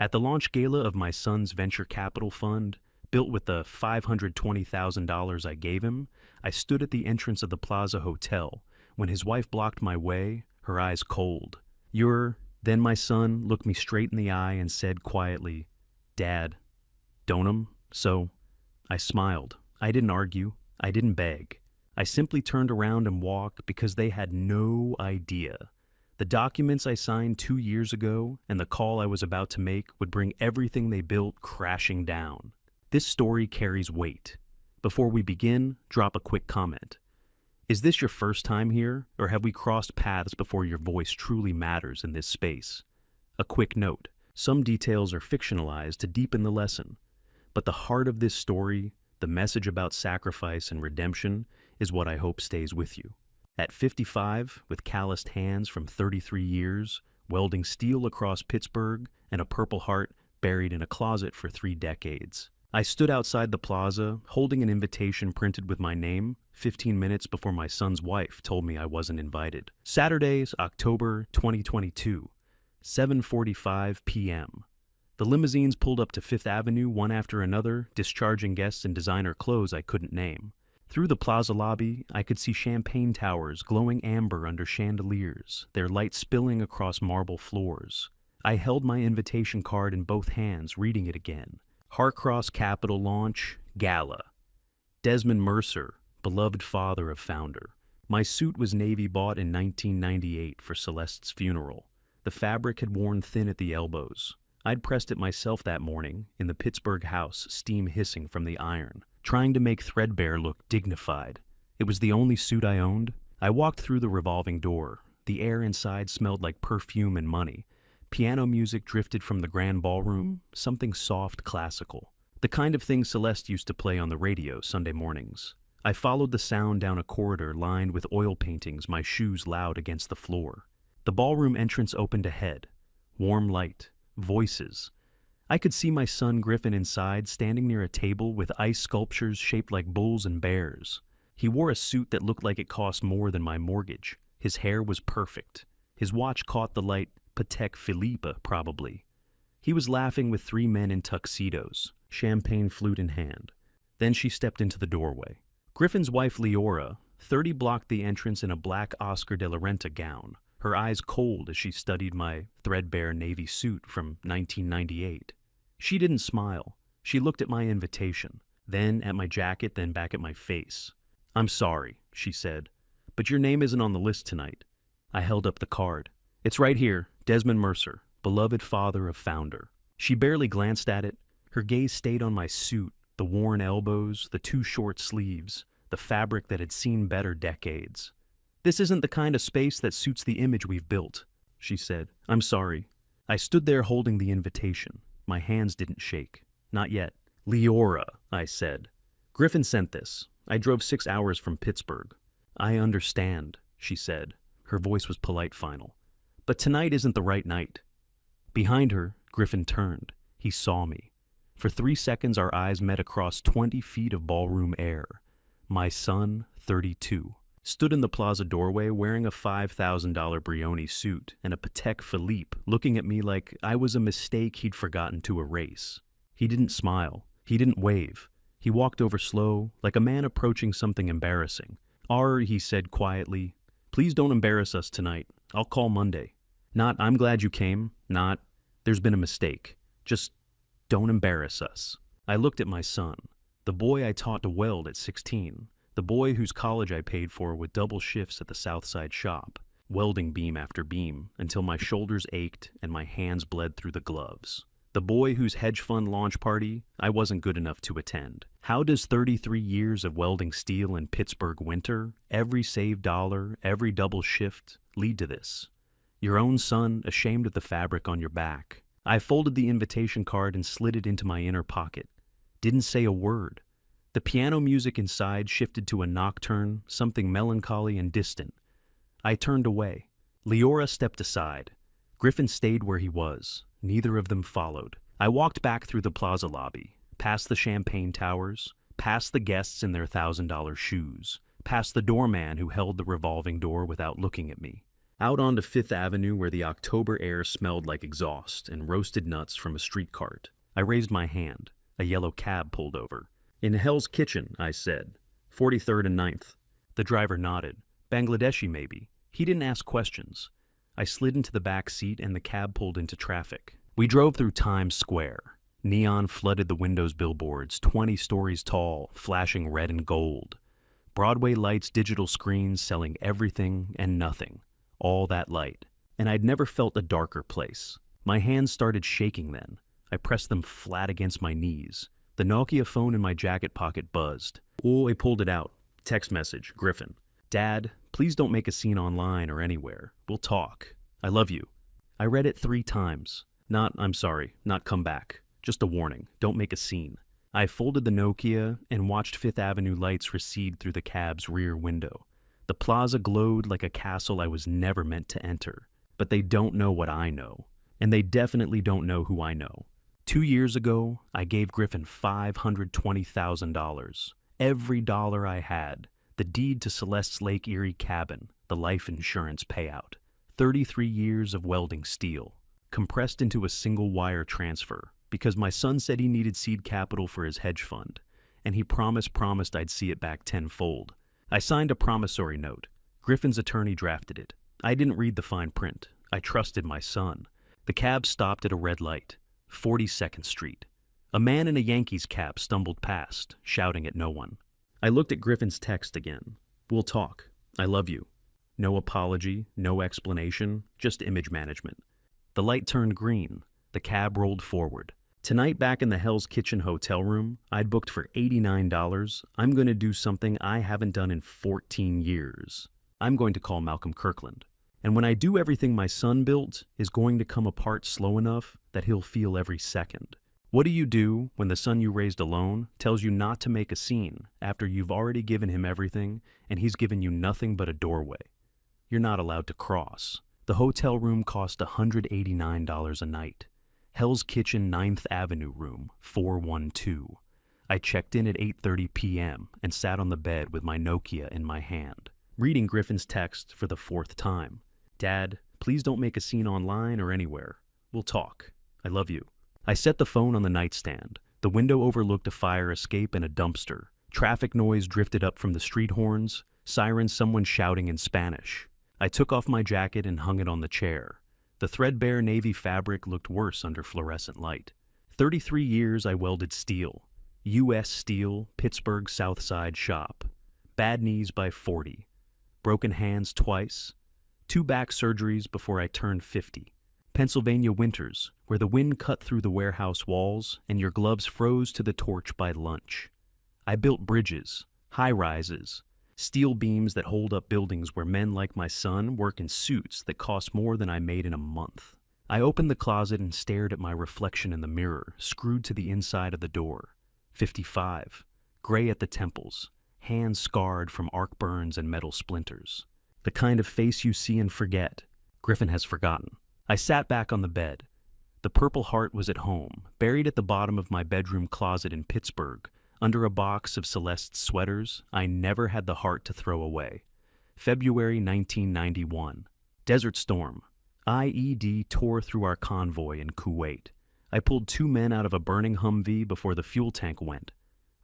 At the launch gala of my son's venture capital fund, built with the $520,000 I gave him, I stood at the entrance of the Plaza Hotel when his wife blocked my way, her eyes cold. Then my son looked me straight in the eye and said quietly, "Dad, don't 'em?" So I smiled. I didn't argue. I didn't beg. I simply turned around and walked because they had no idea. The documents I signed 2 years ago and the call I was about to make would bring everything they built crashing down. This story carries weight. Before we begin, drop a quick comment. Is this your first time here, or have we crossed paths before your voice truly matters in this space? A quick note, some details are fictionalized to deepen the lesson, but the heart of this story, the message about sacrifice and redemption, is what I hope stays with you. At 55, with calloused hands from 33 years, welding steel across Pittsburgh, and a Purple Heart buried in a closet for 3 decades, I stood outside the plaza, holding an invitation printed with my name, 15 minutes before my son's wife told me I wasn't invited. Saturdays, October 2022, 7:45 p.m. The limousines pulled up to Fifth Avenue one after another, discharging guests in designer clothes I couldn't name. Through the plaza lobby, I could see champagne towers glowing amber under chandeliers, their light spilling across marble floors. I held my invitation card in both hands, reading it again. Harcross Capital Launch, Gala. Desmond Mercer, beloved father of founder. My suit was navy bought in 1998 for Celeste's funeral. The fabric had worn thin at the elbows. I'd pressed it myself that morning, in the Pittsburgh house, steam hissing from the iron, trying to make threadbare look dignified. It was the only suit I owned. I walked through the revolving door. The air inside smelled like perfume and money. Piano music drifted from the grand ballroom, something soft, classical. The kind of thing Celeste used to play on the radio Sunday mornings. I followed the sound down a corridor lined with oil paintings, my shoes loud against the floor. The ballroom entrance opened ahead. Warm light. Voices. I could see my son Griffin inside, standing near a table with ice sculptures shaped like bulls and bears. He wore a suit that looked like it cost more than my mortgage. His hair was perfect. His watch caught the light. Patek Philippe, probably. He was laughing with 3 men in tuxedos, champagne flute in hand. Then she stepped into the doorway. Griffin's wife Leora, 30, blocked the entrance in a black Oscar de la Renta gown, her eyes cold as she studied my threadbare navy suit from 1998. She didn't smile. She looked at my invitation, then at my jacket, then back at my face. "I'm sorry," she said, "but your name isn't on the list tonight." I held up the card. "It's right here, Desmond Mercer, beloved father of founder." She barely glanced at it. Her gaze stayed on my suit, the worn elbows, the 2 short sleeves, the fabric that had seen better decades. "This isn't the kind of space that suits the image we've built," she said. "I'm sorry." I stood there holding the invitation. My hands didn't shake. "Not yet." "Leora," I said. "Griffin sent this. I drove 6 hours from Pittsburgh." "I understand," she said. Her voice was polite final. "But tonight isn't the right night." Behind her, Griffin turned. He saw me. For 3 seconds, our eyes met across 20 feet of ballroom air. My son, 32, stood in the plaza doorway wearing a $5,000 Brioni suit and a Patek Philippe, looking at me like I was a mistake he'd forgotten to erase. He didn't smile. He didn't wave. He walked over slow, like a man approaching something embarrassing. He said quietly, "Please don't embarrass us tonight. I'll call Monday." Not, "I'm glad you came," not, "There's been a mistake." Just, "Don't embarrass us." I looked at my son, the boy I taught to weld at 16, the boy whose college I paid for with double shifts at the Southside shop, welding beam after beam until my shoulders ached and my hands bled through the gloves. The boy whose hedge fund launch party I wasn't good enough to attend. How does 33 years of welding steel in Pittsburgh winter, every saved dollar, every double shift, lead to this? Your own son, ashamed of the fabric on your back. I folded the invitation card and slid it into my inner pocket. Didn't say a word. The piano music inside shifted to a nocturne, something melancholy and distant. I turned away. Leora stepped aside. Griffin stayed where he was. Neither of them followed. I walked back through the plaza lobby, past the champagne towers, past the guests in their $1,000 shoes, past the doorman who held the revolving door without looking at me. Out onto Fifth Avenue where the October air smelled like exhaust and roasted nuts from a street cart. I raised my hand. A yellow cab pulled over. "In Hell's Kitchen," I said. 43rd and 9th. The driver nodded. "Bangladeshi, maybe." He didn't ask questions. I slid into the back seat and the cab pulled into traffic. We drove through Times Square. Neon flooded the windows' billboards, 20 stories tall, flashing red and gold. Broadway lights, digital screens selling everything and nothing. All that light. And I'd never felt a darker place. My hands started shaking then. I pressed them flat against my knees. The Nokia phone in my jacket pocket buzzed. Oh, I pulled it out. Text message, Griffin. "Dad, please don't make a scene online or anywhere. We'll talk. I love you." I read it 3 times. Not, "I'm sorry," not "come back." Just a warning, don't make a scene. I folded the Nokia and watched Fifth Avenue lights recede through the cab's rear window. The plaza glowed like a castle I was never meant to enter. But they don't know what I know. And they definitely don't know who I know. 2 years ago, I gave Griffin $520,000. Every dollar I had. The deed to Celeste's Lake Erie cabin, the life insurance payout. 33 years of welding steel. Compressed into a single wire transfer. Because my son said he needed seed capital for his hedge fund. And he promised I'd see it back tenfold. I signed a promissory note. Griffin's attorney drafted it. I didn't read the fine print. I trusted my son. The cab stopped at a red light. 42nd Street. A man in a Yankees cap stumbled past, shouting at no one. I looked at Griffin's text again. "We'll talk. I love you." No apology, no explanation, just image management. The light turned green. The cab rolled forward. Tonight back in the Hell's Kitchen hotel room, I'd booked for $89. I'm going to do something I haven't done in 14 years. I'm going to call Malcolm Kirkland. And when I do everything my son built is going to come apart slow enough that he'll feel every second. What do you do when the son you raised alone tells you not to make a scene after you've already given him everything and he's given you nothing but a doorway? You're not allowed to cross. The hotel room cost $189 a night. Hell's Kitchen 9th Avenue room, 412. I checked in at 8:30 p.m. and sat on the bed with my Nokia in my hand, reading Griffin's text for the 4th time. "Dad, please don't make a scene online or anywhere. We'll talk. I love you." I set the phone on the nightstand. The window overlooked a fire escape and a dumpster. Traffic noise drifted up from the street horns, sirens, someone shouting in Spanish. I took off my jacket and hung it on the chair. The threadbare navy fabric looked worse under fluorescent light. 33 years I welded steel. U.S. Steel, Pittsburgh South Side shop. Bad knees by 40. Broken hands twice. 2 back surgeries before I turned 50. Pennsylvania winters, where the wind cut through the warehouse walls and your gloves froze to the torch by lunch. I built bridges, high-rises, steel beams that hold up buildings where men like my son work in suits that cost more than I made in a month. I opened the closet and stared at my reflection in the mirror, screwed to the inside of the door. 55, gray at the temples, hands scarred from arc burns and metal splinters. The kind of face you see and forget. Griffin has forgotten. I sat back on the bed. The Purple Heart was at home, buried at the bottom of my bedroom closet in Pittsburgh, under a box of Celeste's sweaters I never had the heart to throw away. February 1991. Desert Storm. IED tore through our convoy in Kuwait. I pulled 2 men out of a burning Humvee before the fuel tank went.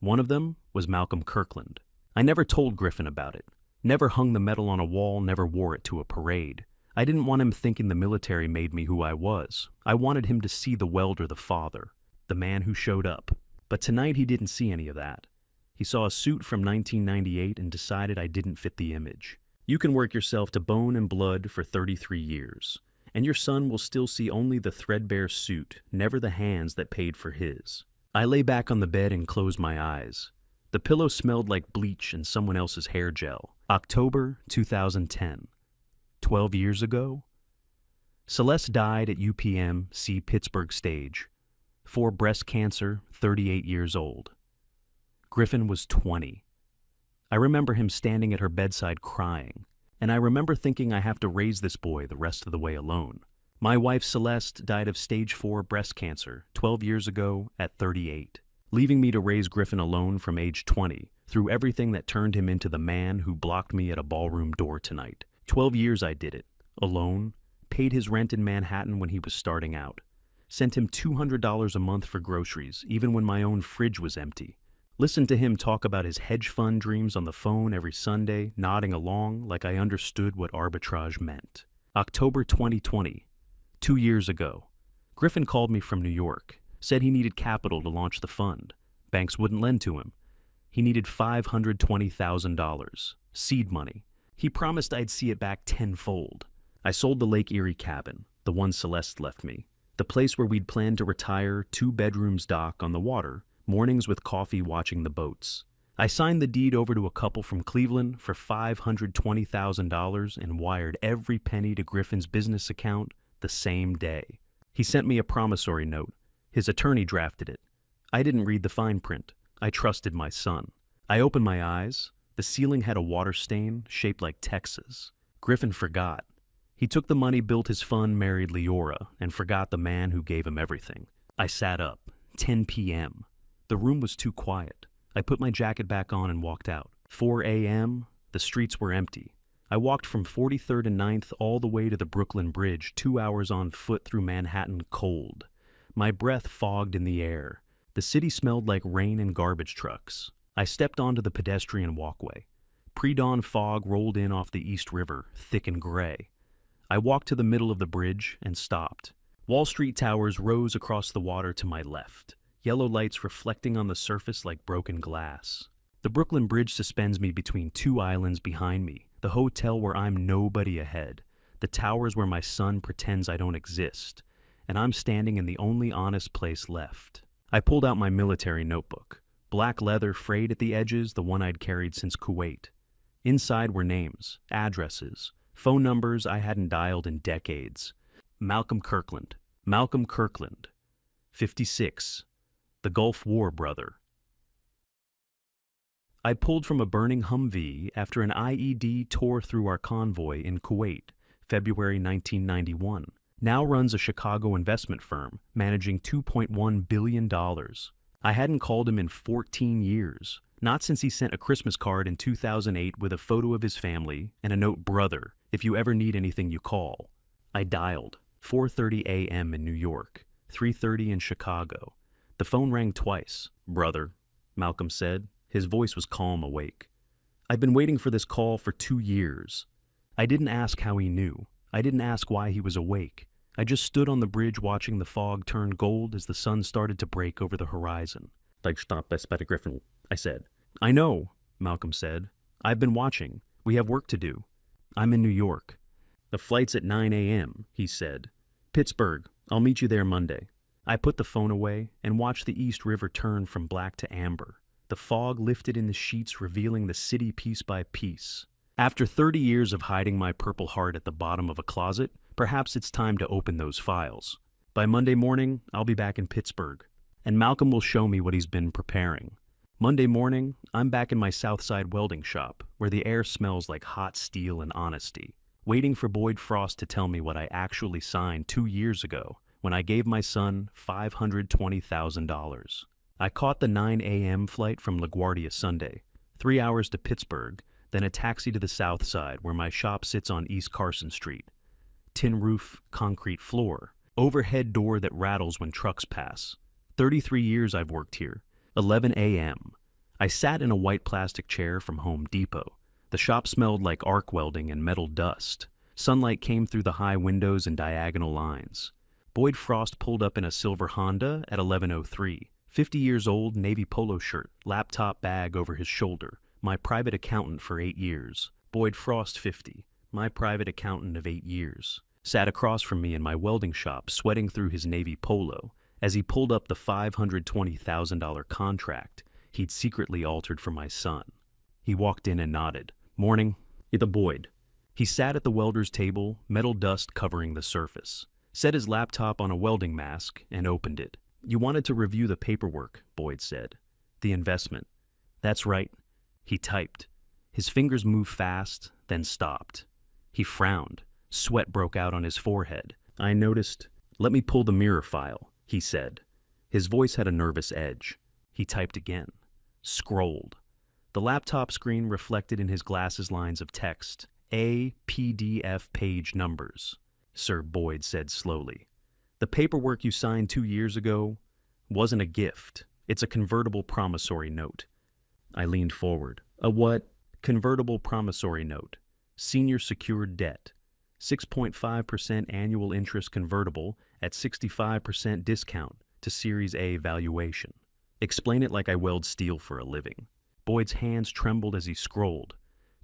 One of them was Malcolm Kirkland. I never told Griffin about it. Never hung the medal on a wall, never wore it to a parade. I didn't want him thinking the military made me who I was. I wanted him to see the welder, the father, the man who showed up. But tonight he didn't see any of that. He saw a suit from 1998 and decided I didn't fit the image. You can work yourself to bone and blood for 33 years, and your son will still see only the threadbare suit, never the hands that paid for his. I lay back on the bed and closed my eyes. The pillow smelled like bleach and someone else's hair gel. October 2010. 12 years ago? Celeste died at UPM, see Pittsburgh stage. 4 breast cancer, 38 years old. Griffin was 20. I remember him standing at her bedside crying, and I remember thinking I have to raise this boy the rest of the way alone. My wife Celeste died of stage 4 breast cancer 12 years ago at 38, leaving me to raise Griffin alone from age 20, through everything that turned him into the man who blocked me at a ballroom door tonight. 12 years I did it, alone, paid his rent in Manhattan when he was starting out, sent him $200 a month for groceries even when my own fridge was empty, listened to him talk about his hedge fund dreams on the phone every Sunday, nodding along like I understood what arbitrage meant. October 2020, 2 years ago. Griffin called me from New York, said he needed capital to launch the fund. Banks wouldn't lend to him. He needed $520,000, seed money. He promised I'd see it back tenfold. I sold the Lake Erie cabin, the one Celeste left me, the place where we'd planned to retire, 2 bedrooms dock on the water, mornings with coffee watching the boats. I signed the deed over to a couple from Cleveland for $520,000 and wired every penny to Griffin's business account the same day. He sent me a promissory note. His attorney drafted it. I didn't read the fine print. I trusted my son. I opened my eyes. The ceiling had a water stain shaped like Texas. Griffin forgot. He took the money, built his fund, married Leora, and forgot the man who gave him everything. I sat up. 10 p.m. The room was too quiet. I put my jacket back on and walked out. 4 a.m., the streets were empty. I walked from 43rd and 9th all the way to the Brooklyn Bridge, 2 hours on foot through Manhattan cold. My breath fogged in the air. The city smelled like rain and garbage trucks. I stepped onto the pedestrian walkway. Pre-dawn fog rolled in off the East River, thick and gray. I walked to the middle of the bridge and stopped. Wall Street towers rose across the water to my left, yellow lights reflecting on the surface like broken glass. The Brooklyn Bridge suspends me between 2 islands behind me, the hotel where I'm nobody ahead, the towers where my son pretends I don't exist, and I'm standing in the only honest place left. I pulled out my military notebook, black leather frayed at the edges, the one I'd carried since Kuwait. Inside were names, addresses, phone numbers I hadn't dialed in decades. Malcolm Kirkland, 56, the Gulf War brother. I pulled from a burning Humvee after an IED tore through our convoy in Kuwait, February 1991. Now runs a Chicago investment firm, managing $2.1 billion. I hadn't called him in 14 years, not since he sent a Christmas card in 2008 with a photo of his family and a note, "Brother, if you ever need anything, you call." I dialed, 4:30 a.m. in New York, 3:30 in Chicago. The phone rang twice. "Brother," Malcolm said. His voice was calm, awake. "I've been waiting for this call for 2 years. I didn't ask how he knew. I didn't ask why he was awake. I just stood on the bridge watching the fog turn gold as the sun started to break over the horizon." "Like stop by Griffin," I said. "I know," Malcolm said. "I've been watching. We have work to do. I'm in New York." "The flight's at 9 a.m., he said. "Pittsburgh. I'll meet you there Monday." I put the phone away and watched the East River turn from black to amber. The fog lifted in the sheets, revealing the city piece by piece. After 30 years of hiding my Purple Heart at the bottom of a closet, perhaps it's time to open those files. By Monday morning, I'll be back in Pittsburgh, and Malcolm will show me what he's been preparing. Monday morning, I'm back in my Southside welding shop, where the air smells like hot steel and honesty, waiting for Boyd Frost to tell me what I actually signed 2 years ago, when I gave my son $520,000. I caught the 9 a.m. flight from LaGuardia Sunday, 3 hours to Pittsburgh, then a taxi to the South Side, where my shop sits on East Carson Street. Tin roof, concrete floor, overhead door that rattles when trucks pass. 33 years I've worked here. 11 a.m. I sat in a white plastic chair from Home Depot. The shop smelled like arc welding and metal dust. Sunlight came through the high windows and diagonal lines. Boyd Frost pulled up in a silver Honda at 11:03. 50 years old, navy polo shirt, laptop bag over his shoulder. My private accountant for 8 years. Boyd Frost, 50. My private accountant of 8 years. Sat across from me in my welding shop, sweating through his navy polo, as he pulled up the $520,000 contract he'd secretly altered for my son. He walked in and nodded. "Morning." "It's Boyd." He sat at the welder's table, metal dust covering the surface. Set his laptop on a welding mask and opened it. "You wanted to review the paperwork," Boyd said. "The investment." "That's right." He typed. His fingers moved fast, then stopped. He frowned. Sweat broke out on his forehead. I noticed. "Let me pull the mirror file," he said. His voice had a nervous edge. He typed again. Scrolled. The laptop screen reflected in his glasses lines of text. PDF page numbers, Sir Boyd said slowly. The paperwork you signed 2 years ago wasn't a gift. It's a convertible promissory note. I leaned forward. A what? Convertible promissory note. Senior secured debt. 6.5% annual interest convertible at 65% discount to Series A valuation. Explain it like I weld steel for a living. Boyd's hands trembled as he scrolled.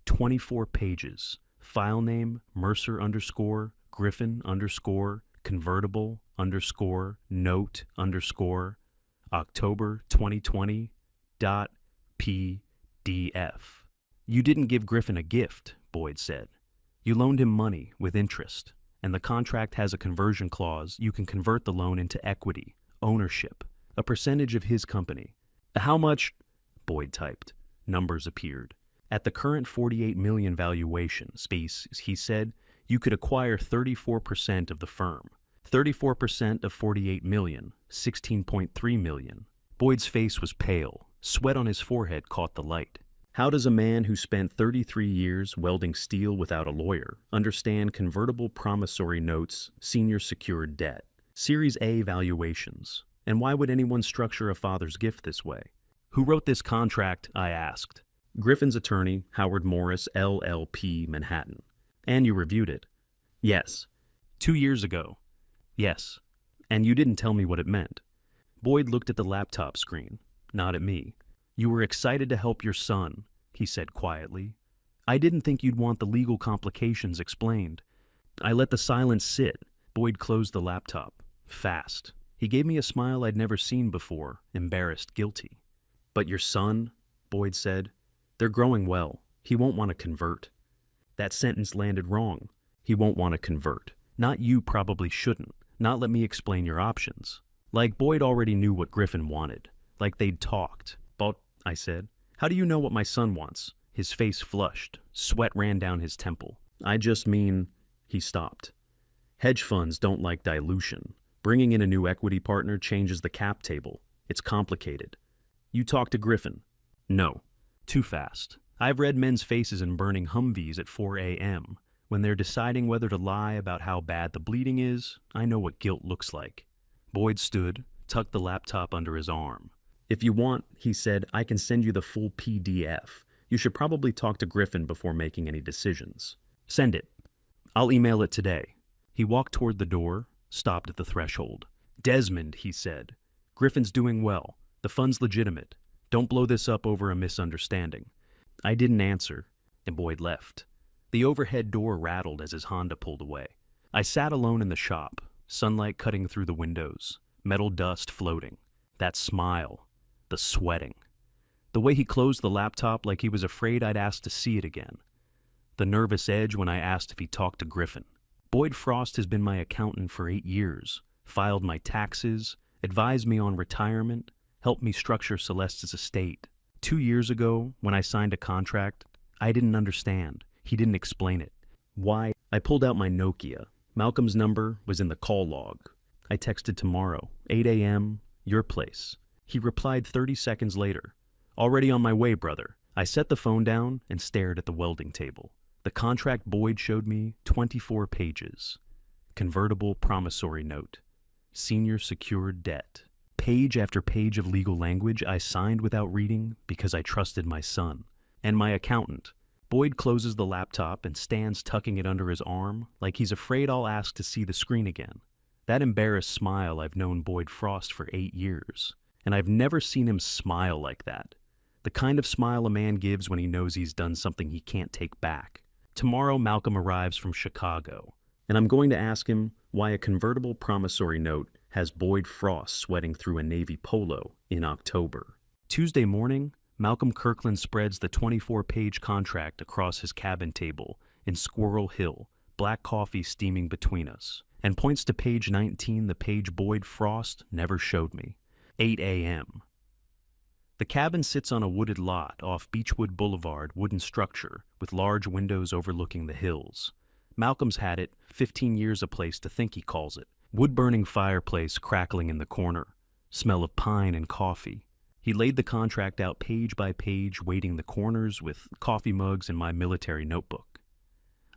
24 pages. File name, Mercer _ Griffin _ convertible _ note _ October 2020 .pdf. You didn't give Griffin a gift, Boyd said. You loaned him money with interest, and the contract has a conversion clause. You can convert the loan into equity, ownership, a percentage of his company. How much? Boyd typed. Numbers appeared. At the current $48 million valuation, he said, you could acquire 34% of the firm. 34% of $48 million, $16.3 million. Boyd's face was pale. Sweat on his forehead caught the light. How does a man who spent 33 years welding steel without a lawyer understand convertible promissory notes, senior secured debt, Series A valuations? And why would anyone structure a father's gift this way? Who wrote this contract? I asked. Griffin's attorney, Howard Morris, LLP, Manhattan. And you reviewed it? Yes. 2 years ago? Yes. And you didn't tell me what it meant. Boyd looked at the laptop screen, not at me. You were excited to help your son, he said quietly. I didn't think you'd want the legal complications explained. I let the silence sit. Boyd closed the laptop. Fast. He gave me a smile I'd never seen before, embarrassed, guilty. But your son, Boyd said, they're growing well. He won't want to convert. That sentence landed wrong. He won't want to convert. Not you probably shouldn't. Not let me explain your options. Like Boyd already knew what Griffin wanted. Like they'd talked. But, I said, how do you know what my son wants? His face flushed. Sweat ran down his temple. I just mean, he stopped. Hedge funds don't like dilution. Bringing in a new equity partner changes the cap table. It's complicated. You talked to Griffin? No. Too fast. I've read men's faces in burning Humvees at 4 a.m. When they're deciding whether to lie about how bad the bleeding is, I know what guilt looks like. Boyd stood, tucked the laptop under his arm. If you want, he said, I can send you the full PDF. You should probably talk to Griffin before making any decisions. Send it. I'll email it today. He walked toward the door, stopped at the threshold. Desmond, he said, Griffin's doing well. The fund's legitimate. Don't blow this up over a misunderstanding. I didn't answer, and Boyd left. The overhead door rattled as his Honda pulled away. I sat alone in the shop, sunlight cutting through the windows, metal dust floating. That smile, the sweating. The way he closed the laptop like he was afraid I'd ask to see it again. The nervous edge when I asked if he talked to Griffin. Boyd Frost has been my accountant for 8 years, filed my taxes, advised me on retirement, helped me structure Celeste's estate. 2 years ago, when I signed a contract, I didn't understand. He didn't explain it. Why? I pulled out my Nokia. Malcolm's number was in the call log. I texted tomorrow, 8 a.m., your place. He replied 30 seconds later. Already on my way, brother. I set the phone down and stared at the welding table. The contract Boyd showed me, 24 pages. Convertible promissory note. Senior secured debt. Page after page of legal language I signed without reading because I trusted my son. And my accountant. Boyd closes the laptop and stands tucking it under his arm like he's afraid I'll ask to see the screen again. That embarrassed smile I've known Boyd Frost for 8 years. And I've never seen him smile like that. The kind of smile a man gives when he knows he's done something he can't take back. Tomorrow Malcolm arrives from Chicago, and I'm going to ask him why a convertible promissory note has Boyd Frost sweating through a navy polo in October. Tuesday morning, Malcolm Kirkland spreads the 24-page contract across his cabin table in Squirrel Hill, black coffee steaming between us, and points to page 19, the page Boyd Frost never showed me. 8 a.m. The cabin sits on a wooded lot off Beechwood Boulevard, wooden structure with large windows overlooking the hills. Malcolm's had it, 15 years a place to think, he calls it. Wood-burning fireplace crackling in the corner, smell of pine and coffee. He laid the contract out page by page, weighting the corners with coffee mugs and my military notebook.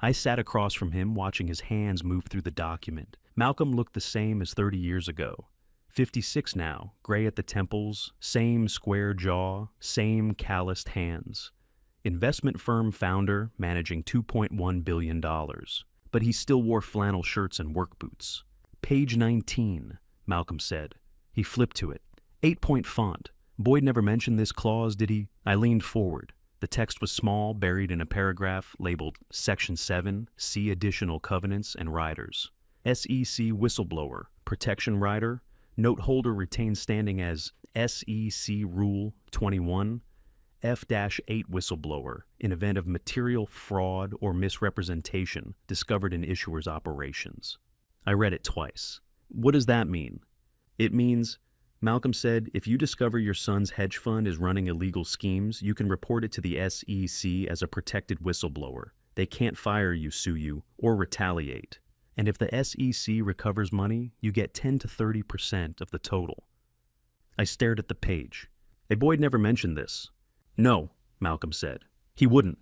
I sat across from him, watching his hands move through the document. Malcolm looked the same as 30 years ago. 56 now, gray at the temples, same square jaw, same calloused hands. Investment firm founder, managing $2.1 billion. But he still wore flannel shirts and work boots. Page 19, Malcolm said. He flipped to it. 8-point font. Boyd never mentioned this clause, did he? I leaned forward. The text was small, buried in a paragraph labeled Section 7, See Additional Covenants and Riders. SEC Whistleblower, Protection Rider, Note holder retains standing as SEC Rule 21, F-8 whistleblower in event of material fraud or misrepresentation discovered in issuer's operations. I read it twice. What does that mean? It means, Malcolm said, if you discover your son's hedge fund is running illegal schemes, you can report it to the SEC as a protected whistleblower. They can't fire you, sue you, or retaliate. And if the SEC recovers money, you get 10 to 30% of the total. I stared at the page. Boyd never mentioned this. No, Malcolm said. He wouldn't.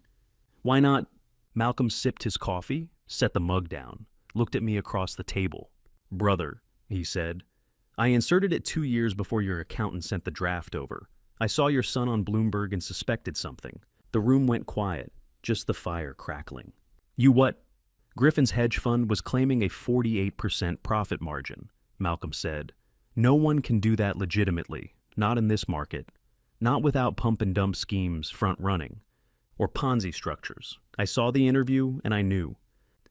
Why not? Malcolm sipped his coffee, set the mug down, looked at me across the table. Brother, he said, I inserted it 2 years before your accountant sent the draft over. I saw your son on Bloomberg and suspected something. The room went quiet, just the fire crackling. You what? Griffin's hedge fund was claiming a 48% profit margin, Malcolm said. No one can do that legitimately, not in this market. Not without pump-and-dump schemes front-running, or Ponzi structures. I saw the interview and I knew.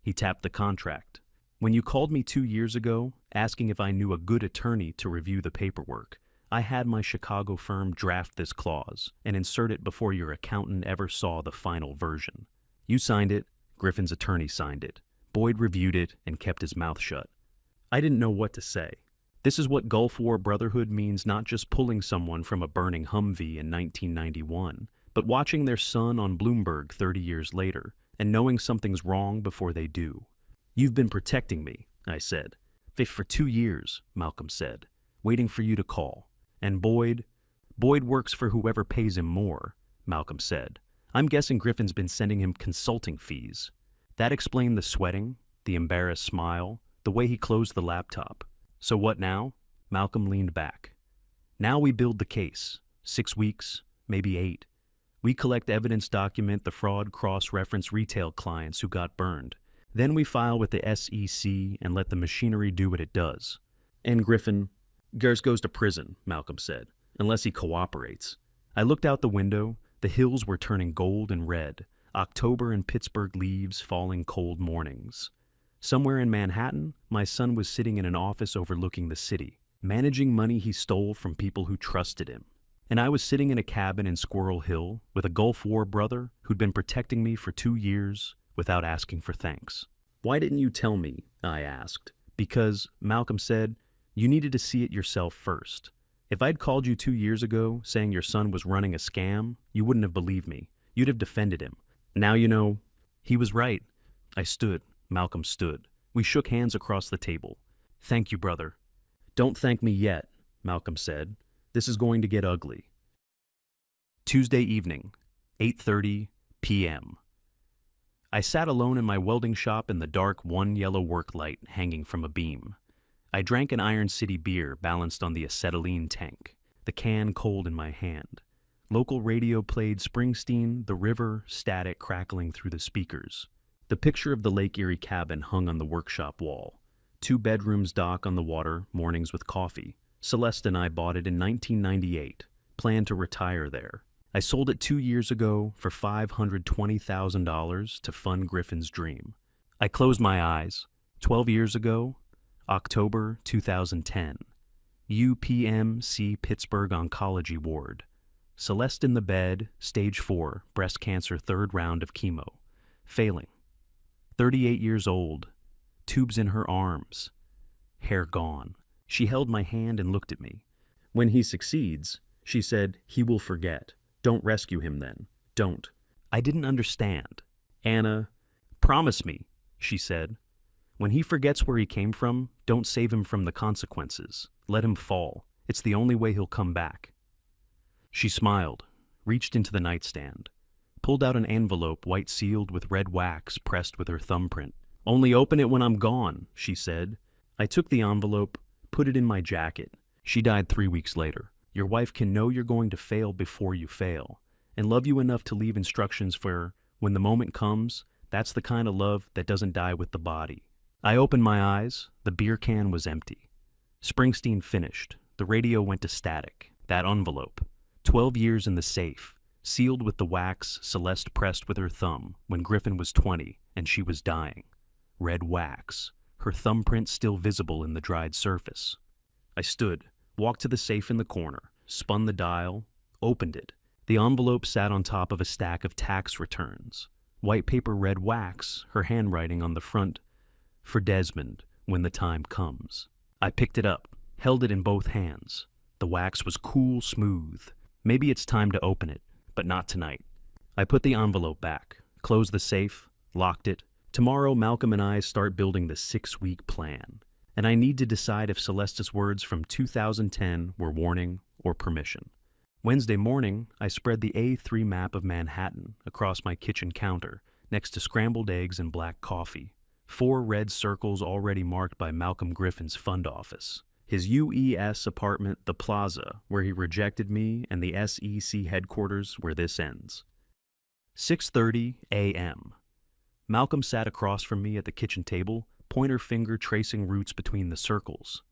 He tapped the contract. When you called me 2 years ago, asking if I knew a good attorney to review the paperwork, I had my Chicago firm draft this clause and insert it before your accountant ever saw the final version. You signed it, Griffin's attorney signed it. Boyd reviewed it and kept his mouth shut. I didn't know what to say. This is what Gulf War brotherhood means, not just pulling someone from a burning Humvee in 1991, but watching their son on Bloomberg 30 years later and knowing something's wrong before they do. You've been protecting me, I said. For 2 years, Malcolm said, waiting for you to call. And Boyd works for whoever pays him more, Malcolm said. I'm guessing Griffin's been sending him consulting fees. That explained the sweating, the embarrassed smile, the way he closed the laptop. So what now? Malcolm leaned back. Now we build the case. 6 weeks, maybe 8. We collect evidence, document the fraud, cross-reference retail clients who got burned. Then we file with the SEC and let the machinery do what it does. And Griffin goes to prison, Malcolm said, unless he cooperates. I looked out the window. The hills were turning gold and red. October in Pittsburgh leaves falling cold mornings. Somewhere in Manhattan, my son was sitting in an office overlooking the city, managing money he stole from people who trusted him. And I was sitting in a cabin in Squirrel Hill with a Gulf War brother who'd been protecting me for 2 years without asking for thanks. Why didn't you tell me? I asked. Because, Malcolm said, you needed to see it yourself first. If I'd called you 2 years ago saying your son was running a scam, you wouldn't have believed me. You'd have defended him. Now you know. He was right. I stood. Malcolm stood. We shook hands across the table. Thank you, brother. Don't thank me yet, Malcolm said. This is going to get ugly. Tuesday evening, 8:30 p.m. I sat alone in my welding shop in the dark, one yellow work light hanging from a beam. I drank an Iron City beer balanced on the acetylene tank, the can cold in my hand. Local radio played Springsteen, the river, static crackling through the speakers. The picture of the Lake Erie cabin hung on the workshop wall. 2 bedrooms dock on the water, mornings with coffee. Celeste and I bought it in 1998, planned to retire there. I sold it 2 years ago for $520,000 to fund Griffin's dream. I closed my eyes. 12 years ago, October 2010. UPMC Pittsburgh Oncology Ward. Celeste in the bed, stage 4, breast cancer, 3rd round of chemo. Failing. 38 years old. Tubes in her arms. Hair gone. She held my hand and looked at me. When he succeeds, she said, he will forget. Don't rescue him then. Don't. I didn't understand. Anna, promise me, she said. When he forgets where he came from, don't save him from the consequences. Let him fall. It's the only way he'll come back. She smiled, reached into the nightstand, pulled out an envelope white sealed with red wax pressed with her thumbprint. "Only open it when I'm gone," she said. I took the envelope, put it in my jacket. She died 3 weeks later. Your wife can know you're going to fail before you fail, and love you enough to leave instructions for when the moment comes. That's the kind of love that doesn't die with the body. I opened my eyes. The beer can was empty. Springsteen finished. The radio went to static. That envelope. 12 years in the safe, sealed with the wax Celeste pressed with her thumb when Griffin was 20 and she was dying. Red wax, her thumbprint still visible in the dried surface. I stood, walked to the safe in the corner, spun the dial, opened it. The envelope sat on top of a stack of tax returns. White paper red wax, her handwriting on the front. For Desmond, when the time comes. I picked it up, held it in both hands. The wax was cool, smooth. Maybe it's time to open it, but not tonight. I put the envelope back, closed the safe, locked it. Tomorrow, Malcolm and I start building the 6-week plan, and I need to decide if Celeste's words from 2010 were warning or permission. Wednesday morning, I spread the A3 map of Manhattan across my kitchen counter, next to scrambled eggs and black coffee. 4 red circles already marked by Malcolm Griffin's fund office. His UES apartment, the Plaza, where he rejected me, and the SEC headquarters, where this ends. 6:30 a.m. Malcolm sat across from me at the kitchen table, pointer finger tracing routes between the circles.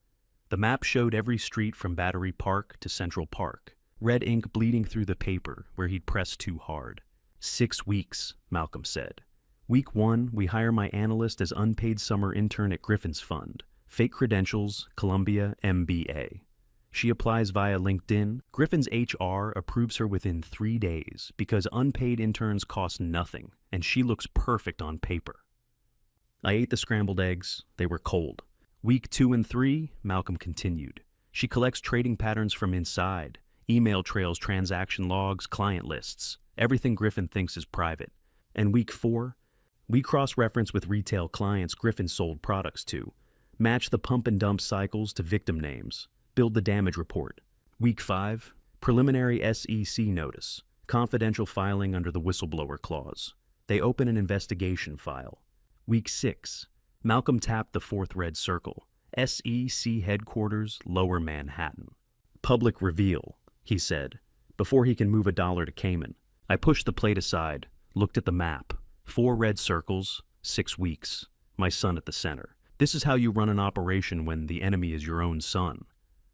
The map showed every street from Battery Park to Central Park, red ink bleeding through the paper where he'd pressed too hard. 6 weeks, Malcolm said. Week 1, we hire my analyst as unpaid summer intern at Griffin's Fund. Fake credentials, Columbia MBA. She applies via LinkedIn. Griffin's HR approves her within 3 days because unpaid interns cost nothing, and she looks perfect on paper. I ate the scrambled eggs. They were cold. Week 2 and 3, Malcolm continued. She collects trading patterns from inside, email trails, transaction logs, client lists, everything Griffin thinks is private. And week 4, we cross-reference with retail clients Griffin sold products to, match the pump and dump cycles to victim names, build the damage report. Week 5, preliminary SEC notice, confidential filing under the whistleblower clause. They open an investigation file. Week 6, Malcolm tapped the 4th red circle, SEC headquarters, Lower Manhattan. Public reveal, he said, before he can move $1 to Cayman. I pushed the plate aside, looked at the map. 4 red circles, 6 weeks, my son at the center. This is how you run an operation when the enemy is your own son.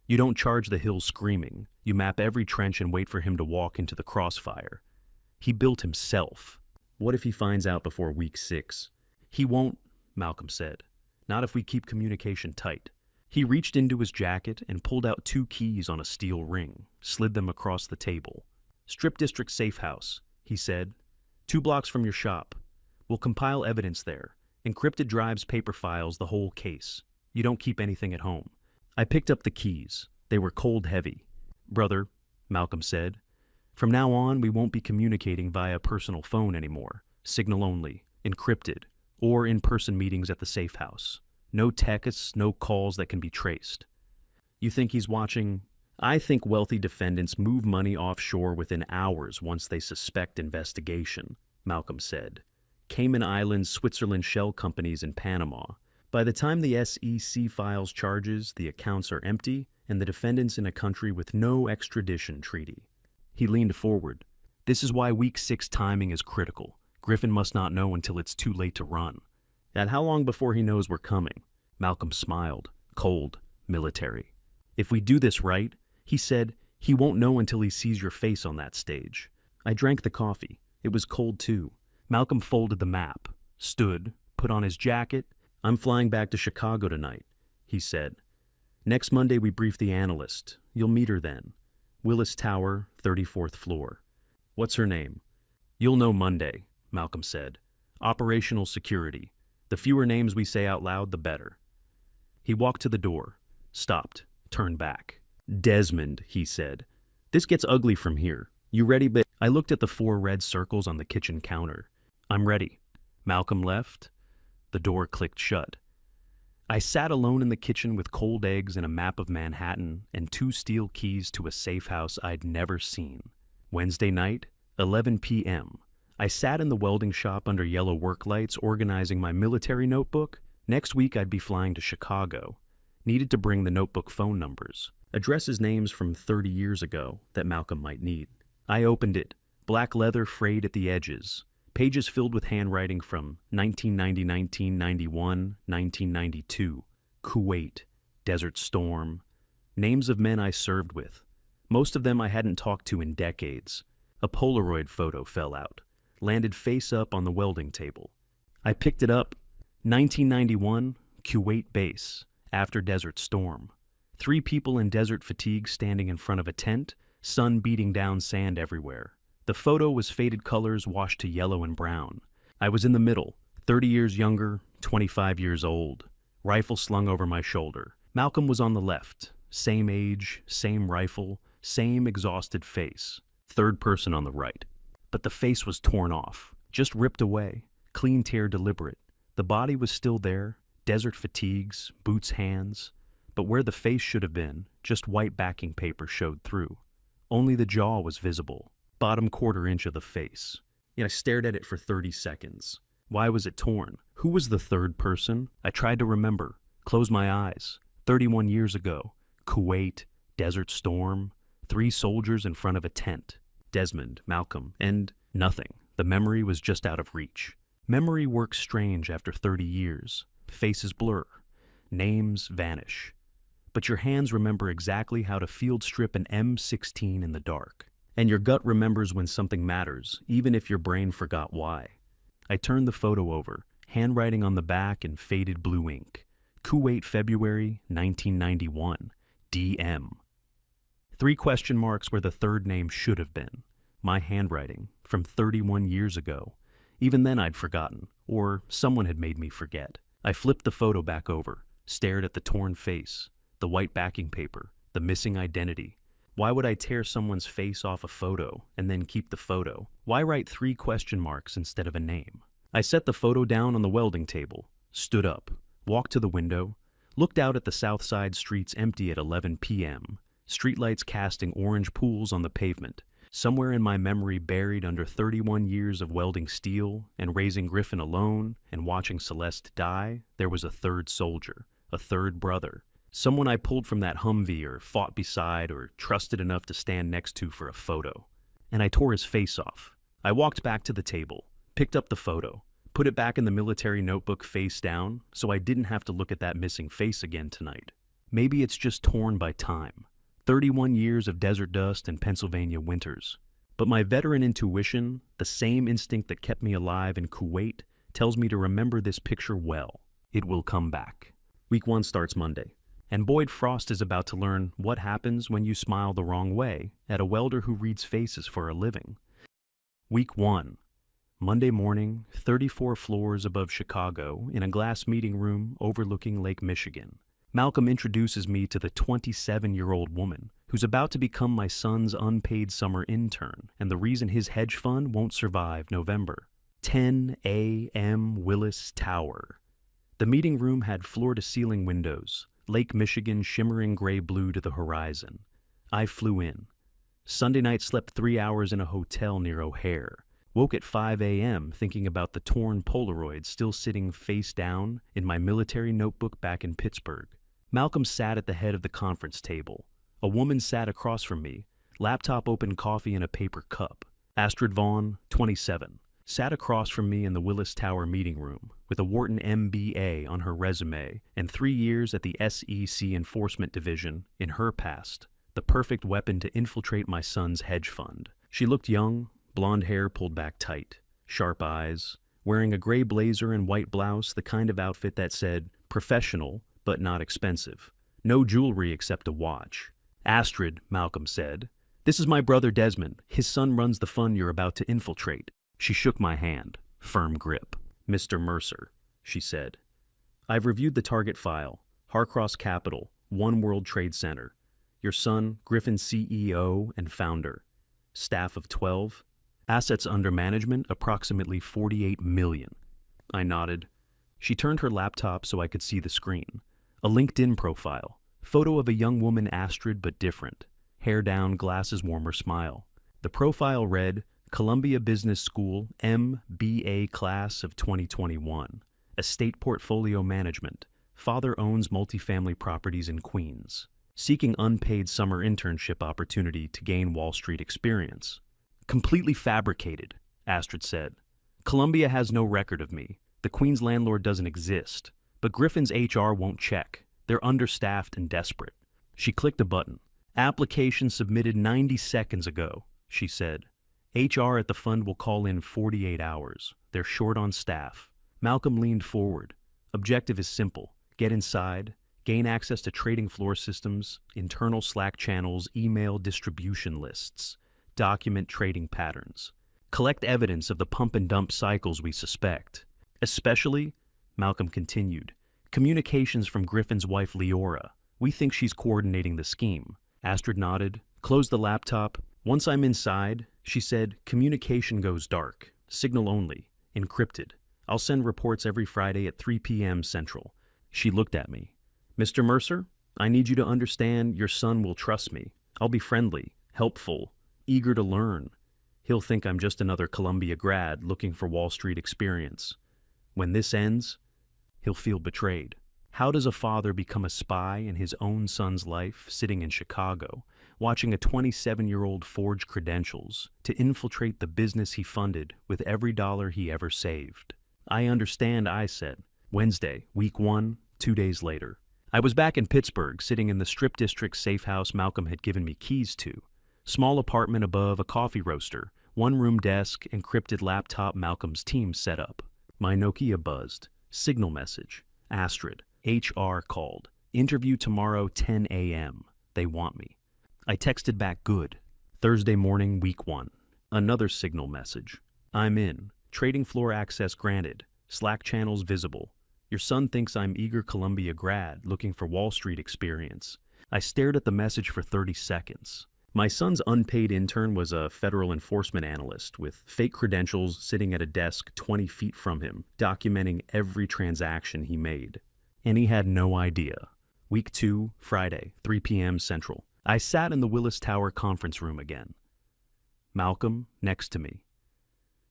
You don't charge the hill screaming. You map every trench and wait for him to walk into the crossfire. He built himself. What if he finds out before week 6? He won't, Malcolm said. Not if we keep communication tight. He reached into his jacket and pulled out 2 keys on a steel ring, slid them across the table. Strip District Safe House, he said. 2 blocks from your shop. We'll compile evidence there. Encrypted drives, paper files, the whole case. You don't keep anything at home. I picked up the keys. They were cold heavy. Brother, Malcolm said, from now on we won't be communicating via personal phone anymore. Signal only, encrypted, or in-person meetings at the safe house. No texts, no calls that can be traced. You think he's watching? I think wealthy defendants move money offshore within hours once they suspect investigation, Malcolm said. Cayman Islands, Switzerland shell companies in Panama. By the time the SEC files charges, the accounts are empty, and the defendant's in a country with no extradition treaty. He leaned forward. This is why week 6 timing is critical. Griffin must not know until it's too late to run. And how long before he knows we're coming? Malcolm smiled, cold, military. If we do this right, he said, he won't know until he sees your face on that stage. I drank the coffee. It was cold too. Malcolm folded the map, stood, put on his jacket. I'm flying back to Chicago tonight, he said. Next Monday we brief the analyst. You'll meet her then. Willis Tower, 34th floor. What's her name? You'll know Monday, Malcolm said. Operational security. The fewer names we say out loud, the better. He walked to the door, stopped, turned back. Desmond, he said. This gets ugly from here. You ready, babe? I looked at the 4 red circles on the kitchen counter. I'm ready. Malcolm left. The door clicked shut. I sat alone in the kitchen with cold eggs and a map of Manhattan and 2 steel keys to a safe house I'd never seen. Wednesday night, 11 p.m. I sat in the welding shop under yellow work lights organizing my military notebook. Next week I'd be flying to Chicago. Needed to bring the notebook phone numbers, addresses, names from 30 years ago that Malcolm might need. I opened it, black leather frayed at the edges, pages filled with handwriting from 1990, 1991, 1992, Kuwait, Desert Storm, names of men I served with. Most of them I hadn't talked to in decades. A Polaroid photo fell out, landed face up on the welding table. I picked it up. 1991, Kuwait base, after Desert Storm. 3 people in desert fatigue standing in front of a tent, sun beating down sand everywhere. The photo was faded colors washed to yellow and brown. I was in the middle, 30 years younger, 25 years old, rifle slung over my shoulder. Malcolm was on the left, same age, same rifle, same exhausted face. Third person on the right. But the face was torn off, just ripped away, clean tear deliberate. The body was still there, desert fatigues, boots, hands, but where the face should have been, just white backing paper showed through. Only the jaw was visible, bottom quarter inch of the face. Yet I stared at it for 30 seconds. Why was it torn? Who was the third person? I tried to remember, close my eyes. 31 years ago, Kuwait, Desert Storm, 3 soldiers in front of a tent. Desmond, Malcolm, and nothing. The memory was just out of reach. Memory works strange after 30 years. Faces blur. Names vanish. But your hands remember exactly how to field strip an M16 in the dark. And your gut remembers when something matters, even if your brain forgot why. I turned the photo over, handwriting on the back in faded blue ink. Kuwait, February 1991. DM. 3 question marks where the third name should have been. My handwriting, from 31 years ago. Even then I'd forgotten, or someone had made me forget. I flipped the photo back over, stared at the torn face, the white backing paper, the missing identity. Why would I tear someone's face off a photo and then keep the photo? Why write 3 question marks instead of a name? I set the photo down on the welding table, stood up, walked to the window, looked out at the south side streets empty at 11 p.m., streetlights casting orange pools on the pavement. Somewhere in my memory, buried under 31 years of welding steel and raising Griffin alone and watching Celeste die, there was a third soldier, a third brother, someone I pulled from that Humvee or fought beside or trusted enough to stand next to for a photo. And I tore his face off. I walked back to the table, picked up the photo, put it back in the military notebook face down so I didn't have to look at that missing face again tonight. Maybe it's just torn by time. 31 years of desert dust and Pennsylvania winters. But my veteran intuition, the same instinct that kept me alive in Kuwait, tells me to remember this picture well. It will come back. Week 1 starts Monday, and Boyd Frost is about to learn what happens when you smile the wrong way at a welder who reads faces for a living. Week 1. Monday morning, 34 floors above Chicago, in a glass meeting room overlooking Lake Michigan. Malcolm introduces me to the 27-year-old woman who's about to become my son's unpaid summer intern and the reason his hedge fund won't survive November. 10 a.m. Willis Tower. The meeting room had floor-to-ceiling windows, Lake Michigan shimmering gray-blue to the horizon. I flew in. Sunday night slept 3 hours in a hotel near O'Hare. Woke at 5 a.m. thinking about the torn Polaroid still sitting face down in my military notebook back in Pittsburgh. Malcolm sat at the head of the conference table. A woman sat across from me, laptop open, coffee in a paper cup. Astrid Vaughn, 27, sat across from me in the Willis Tower meeting room with a Wharton MBA on her resume and 3 years at the SEC Enforcement Division in her past, the perfect weapon to infiltrate my son's hedge fund. She looked young, blonde hair pulled back tight, sharp eyes, wearing a gray blazer and white blouse, the kind of outfit that said professional but not expensive. No jewelry except a watch. Astrid, Malcolm said, this is my brother Desmond. His son runs the fund you're about to infiltrate. She shook my hand, firm grip. Mr. Mercer, she said. I've reviewed the target file. Harcross Capital, One World Trade Center. Your son, Griffin CEO and founder. Staff of 12. Assets under management, approximately 48 million. I nodded. She turned her laptop so I could see the screen. A LinkedIn profile. Photo of a young woman, Astrid, but different. Hair down, glasses, warmer smile. The profile read, Columbia Business School MBA class of 2021. Estate portfolio management. Father owns multifamily properties in Queens. Seeking unpaid summer internship opportunity to gain Wall Street experience. Completely fabricated, Astrid said. Columbia has no record of me. The Queens landlord doesn't exist. But Griffin's HR won't check. They're understaffed and desperate. She clicked a button. Application submitted 90 seconds ago, she said. HR at the fund will call in 48 hours. They're short on staff. Malcolm leaned forward. Objective is simple. Get inside, gain access to trading floor systems, internal Slack channels, email distribution lists, document trading patterns. Collect evidence of the pump and dump cycles we suspect. Especially, Malcolm continued, communications from Griffin's wife Leora. We think she's coordinating the scheme. Astrid nodded, closed the laptop. Once I'm inside, she said, communication goes dark, signal only, encrypted. I'll send reports every Friday at 3 p.m. Central. She looked at me. Mr. Mercer, I need you to understand your son will trust me. I'll be friendly, helpful, eager to learn. He'll think I'm just another Columbia grad looking for Wall Street experience. When this ends, he'll feel betrayed. How does a father become a spy in his own son's life, sitting in Chicago, watching a 27-year-old forge credentials to infiltrate the business he funded with every dollar he ever saved? I understand, I said. Wednesday, week 1, 2 days later. I was back in Pittsburgh, sitting in the Strip District safe house Malcolm had given me keys to. Small apartment above a coffee roaster, one-room desk, encrypted laptop Malcolm's team set up. My Nokia buzzed. Signal message. Astrid. HR called. Interview tomorrow 10 a.m. They want me. I texted back good. Thursday morning, week 1. Another signal message. I'm in. Trading floor access granted. Slack channels visible. Your son thinks I'm eager Columbia grad looking for Wall Street experience. I stared at the message for 30 seconds. My son's unpaid intern was a federal enforcement analyst with fake credentials sitting at a desk 20 feet from him, documenting every transaction he made. And he had no idea. Week 2, Friday, 3 p.m. Central. I sat in the Willis Tower conference room again. Malcolm next to me.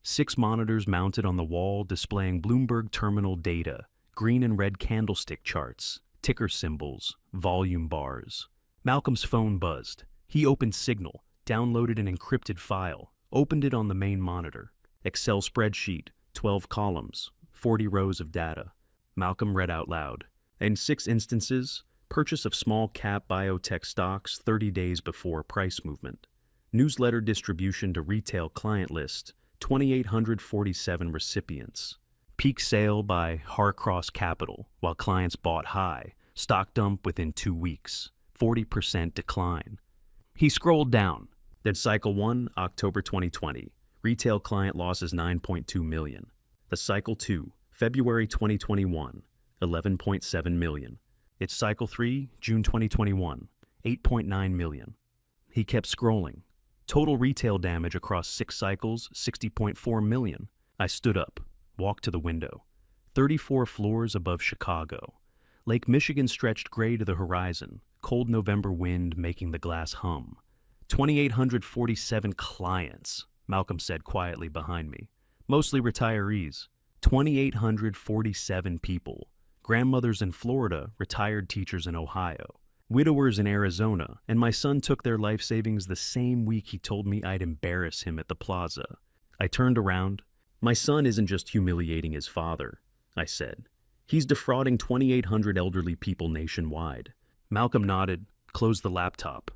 6 monitors mounted on the wall displaying Bloomberg terminal data, green and red candlestick charts, ticker symbols, volume bars. Malcolm's phone buzzed. He opened Signal, downloaded an encrypted file, opened it on the main monitor. Excel spreadsheet, 12 columns, 40 rows of data. Malcolm read out loud. In 6 instances, purchase of small cap biotech stocks 30 days before price movement. Newsletter distribution to retail client list, 2,847 recipients. Peak sale by Harcross Capital, while clients bought high. Stock dump within 2 weeks. 40% decline. He scrolled down. Then cycle 1, October 2020. Retail client losses 9.2 million. The cycle 2, February 2021. 11.7 million. It's cycle 3, June 2021. 8.9 million. He kept scrolling. Total retail damage across 6 cycles, 60.4 million. I stood up, walked to the window. 34 floors above Chicago. Lake Michigan stretched gray to the horizon, cold November wind making the glass hum. 2,847 clients, Malcolm said quietly behind me. Mostly retirees. 2,847 people. Grandmothers in Florida, retired teachers in Ohio. Widowers in Arizona, and my son took their life savings the same week he told me I'd embarrass him at the plaza. I turned around. My son isn't just humiliating his father, I said. He's defrauding 2,800 elderly people nationwide. Malcolm nodded, closed the laptop.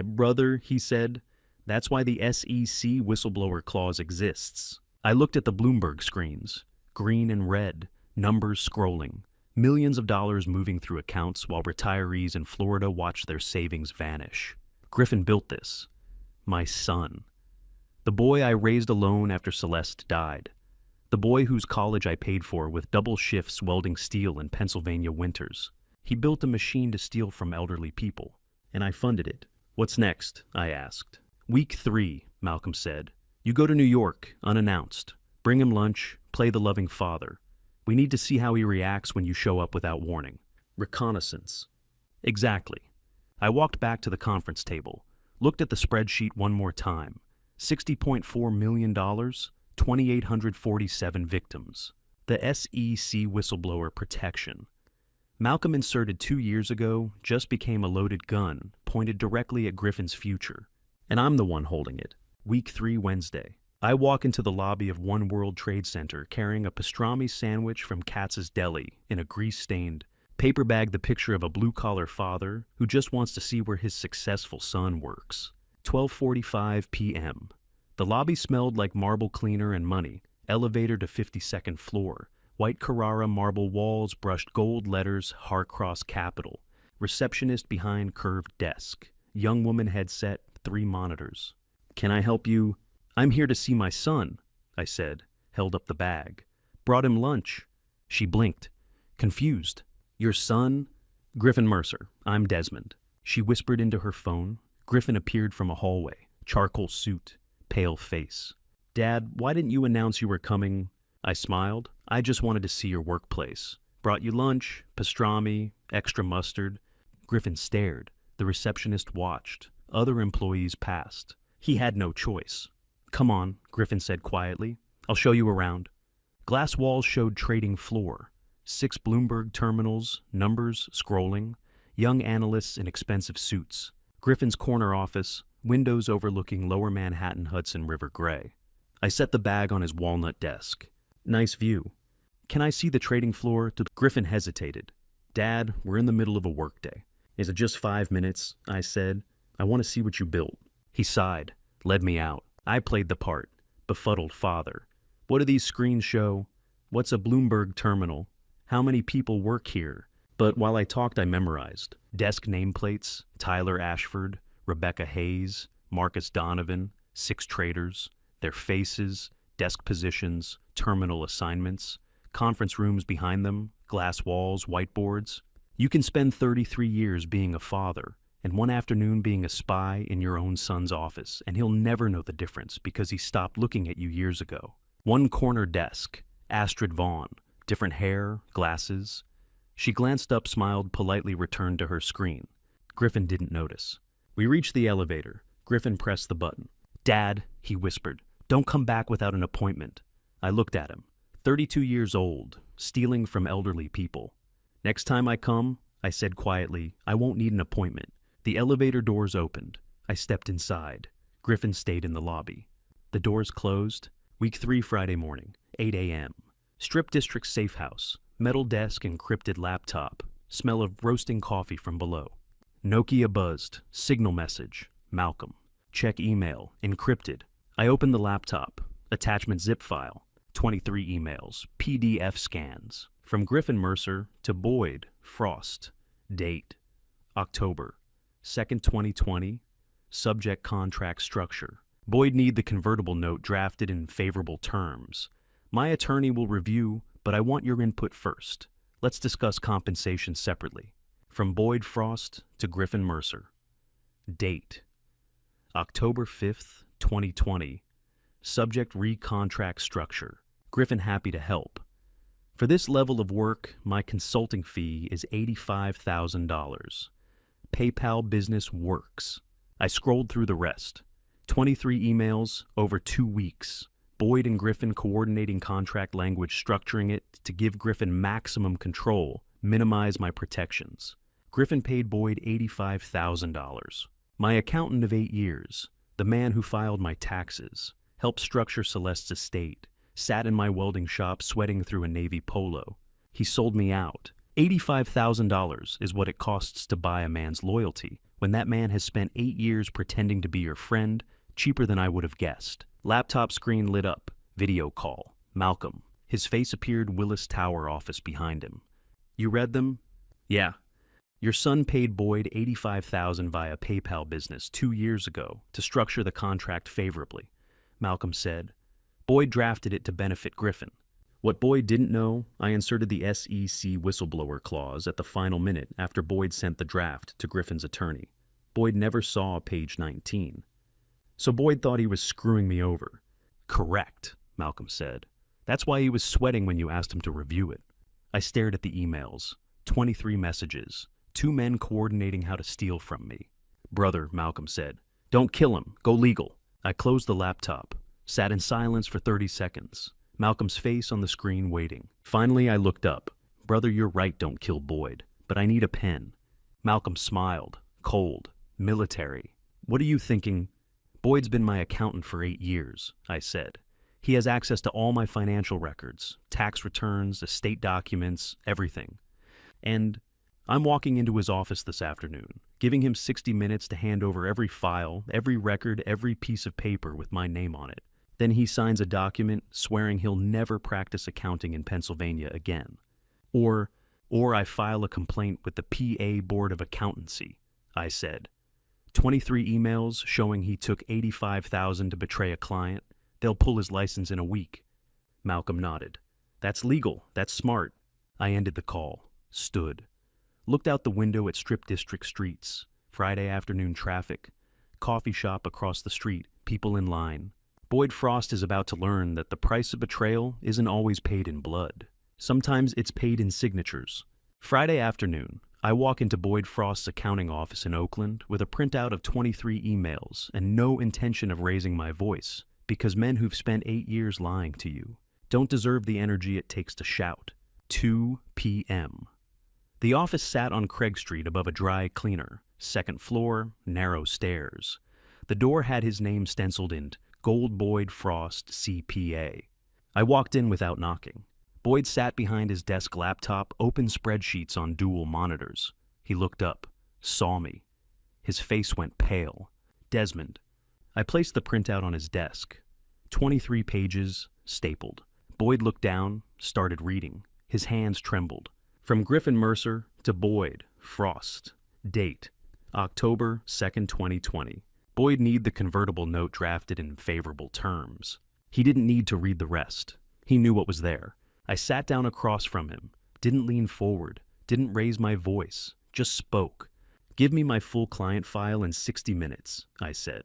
Brother, he said, that's why the SEC whistleblower clause exists. I looked at the Bloomberg screens, green and red, numbers scrolling. Millions of dollars moving through accounts while retirees in Florida watch their savings vanish. Griffin built this. My son. The boy I raised alone after Celeste died. The boy whose college I paid for with double shifts welding steel in Pennsylvania winters. He built a machine to steal from elderly people, and I funded it. What's next? I asked. Week 3, Malcolm said. You go to New York, unannounced. Bring him lunch, play the loving father. We need to see how he reacts when you show up without warning. Reconnaissance. Exactly. I walked back to the conference table, looked at the spreadsheet one more time. $60.4 million, 2,847 victims. The SEC whistleblower protection. Malcolm inserted 2 years ago just became a loaded gun pointed directly at Griffin's future. And I'm the one holding it. Week 3, Wednesday. I walk into the lobby of One World Trade Center carrying a pastrami sandwich from Katz's Deli in a grease-stained paper bag, the picture of a blue-collar father who just wants to see where his successful son works. 12:45 p.m. The lobby smelled like marble cleaner and money. Elevator to 52nd floor. White Carrara marble walls, brushed gold letters, Harcross Capital. Receptionist behind curved desk. Young woman headset, 3 monitors. "Can I help you?" "I'm here to see my son," I said, held up the bag. "Brought him lunch." She blinked, confused. "Your son?" "Griffin Mercer. I'm Desmond." She whispered into her phone. Griffin appeared from a hallway, charcoal suit, pale face. "Dad, why didn't you announce you were coming?" I smiled. "I just wanted to see your workplace. Brought you lunch, pastrami, extra mustard." Griffin stared. The receptionist watched. Other employees passed. He had no choice. "Come on," Griffin said quietly. "I'll show you around." Glass walls showed trading floor. 6 Bloomberg terminals, numbers scrolling, young analysts in expensive suits. Griffin's corner office, windows overlooking Lower Manhattan Hudson River Gray. I set the bag on his walnut desk. "Nice view." "Can I see the trading floor?" Griffin hesitated. "Dad, we're in the middle of a workday." "Is it just 5 minutes?" I said. "I want to see what you built." He sighed, led me out. I played the part, befuddled father. "What do these screens show? What's a Bloomberg terminal? How many people work here?" But while I talked, I memorized. Desk nameplates, Tyler Ashford, Rebecca Hayes, Marcus Donovan, 6 traders, their faces, desk positions, terminal assignments, conference rooms behind them, glass walls, whiteboards. You can spend 33 years being a father, and one afternoon being a spy in your own son's office, and he'll never know the difference because he stopped looking at you years ago. One corner desk, Astrid Vaughn, different hair, glasses. She glanced up, smiled, politely returned to her screen. Griffin didn't notice. We reached the elevator. Griffin pressed the button. "Dad," he whispered, "don't come back without an appointment." I looked at him. 32 years old, stealing from elderly people. "Next time I come," I said quietly, "I won't need an appointment." The elevator doors opened. I stepped inside. Griffin stayed in the lobby. The doors closed. Week 3, Friday morning, 8 a.m. Strip District safe house. Metal desk, encrypted laptop. Smell of roasting coffee from below. Nokia buzzed. Signal message. Malcolm. Check email. Encrypted. I opened the laptop. Attachment zip file. 23 emails. PDF scans. From Griffin Mercer to Boyd Frost. Date. October 2nd, 2020. Subject contract structure. Boyd need the convertible note drafted in favorable terms. My attorney will review, but I want your input first. Let's discuss compensation separately. From Boyd Frost to Griffin Mercer. Date. October 5th, 2020. Subject re-contract structure. Griffin happy to help. For this level of work, my consulting fee is $85,000. PayPal business works. I scrolled through the rest. 23 emails over 2 weeks. Boyd and Griffin coordinating contract language, structuring it to give Griffin maximum control, minimize my protections. Griffin paid Boyd $85,000. My accountant of 8 years, the man who filed my taxes, helped structure Celeste's estate, sat in my welding shop sweating through a navy polo. He sold me out. $85,000 is what it costs to buy a man's loyalty, when that man has spent 8 years pretending to be your friend, cheaper than I would have guessed. Laptop screen lit up. Video call. Malcolm. His face appeared Willis Tower office behind him. "You read them?" "Yeah." "Your son paid Boyd $85,000 via PayPal business 2 years ago to structure the contract favorably," Malcolm said. "Boyd drafted it to benefit Griffin. What Boyd didn't know, I inserted the SEC whistleblower clause at the final minute after Boyd sent the draft to Griffin's attorney. Boyd never saw page 19. So Boyd thought he was screwing me over. "Correct," Malcolm said. "That's why he was sweating when you asked him to review it." I stared at the emails. 23 messages. 2 men coordinating how to steal from me. "Brother," Malcolm said, "don't kill him. Go legal." I closed the laptop, sat in silence for 30 seconds, Malcolm's face on the screen waiting. Finally, I looked up. Brother, you're right, don't kill Boyd, but I need a pen. Malcolm smiled, cold, military. What are you thinking? Boyd's been my accountant for 8 years, I said. He has access to all my financial records, tax returns, estate documents, everything. And I'm walking into his office this afternoon, giving him 60 minutes to hand over every file, every record, every piece of paper with my name on it. Then he signs a document swearing he'll never practice accounting in Pennsylvania again. Or I file a complaint with the PA Board of Accountancy, I said. 23 emails showing he took $85,000 to betray a client. They'll pull his license in a week. Malcolm nodded. That's legal. That's smart. I ended the call, stood, looked out the window at Strip District streets, Friday afternoon traffic, coffee shop across the street, people in line. Boyd Frost is about to learn that the price of betrayal isn't always paid in blood. Sometimes it's paid in signatures. Friday afternoon, I walk into Boyd Frost's accounting office in Oakland with a printout of 23 emails and no intention of raising my voice, because men who've spent 8 years lying to you don't deserve the energy it takes to shout. 2 p.m. The office sat on Craig Street above a dry cleaner, second floor, narrow stairs. The door had his name stenciled in Gold Boyd Frost, CPA. I walked in without knocking. Boyd sat behind his desk laptop, open spreadsheets on dual monitors. He looked up, saw me. His face went pale. Desmond. I placed the printout on his desk. 23 pages, stapled. Boyd looked down, started reading. His hands trembled. From Griffin Mercer to Boyd Frost. Date, October 2nd, 2020. Boyd needed the convertible note drafted in favorable terms. He didn't need to read the rest. He knew what was there. I sat down across from him, didn't lean forward, didn't raise my voice, just spoke. Give me my full client file in 60 minutes, I said.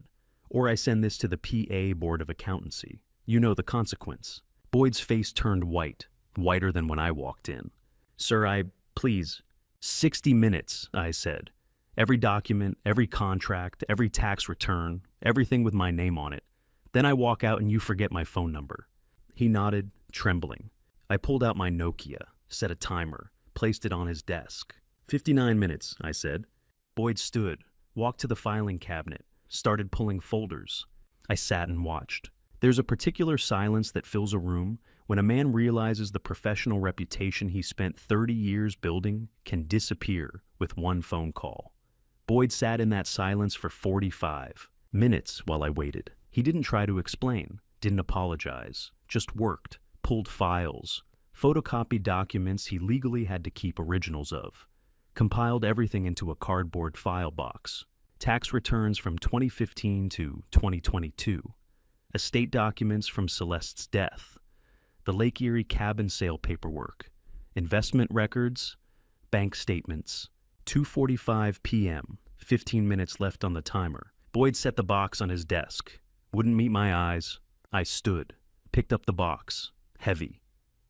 Or I send this to the PA Board of Accountancy. You know the consequence. Boyd's face turned white, whiter than when I walked in. Sir, please. 60 minutes, I said. Every document, every contract, every tax return, everything with my name on it. Then I walk out and you forget my phone number. He nodded, trembling. I pulled out my Nokia, set a timer, placed it on his desk. 59 minutes, I said. Boyd stood, walked to the filing cabinet, started pulling folders. I sat and watched. There's a particular silence that fills a room when a man realizes the professional reputation he spent 30 years building can disappear with one phone call. Boyd sat in that silence for 45 minutes while I waited. He didn't try to explain, didn't apologize, just worked, pulled files, photocopied documents he legally had to keep originals of, compiled everything into a cardboard file box, tax returns from 2015 to 2022, estate documents from Celeste's death, the Lake Erie cabin sale paperwork, investment records, bank statements. 2:45 p.m., 15 minutes left on the timer. Boyd set the box on his desk. Wouldn't meet my eyes. I stood, picked up the box. Heavy.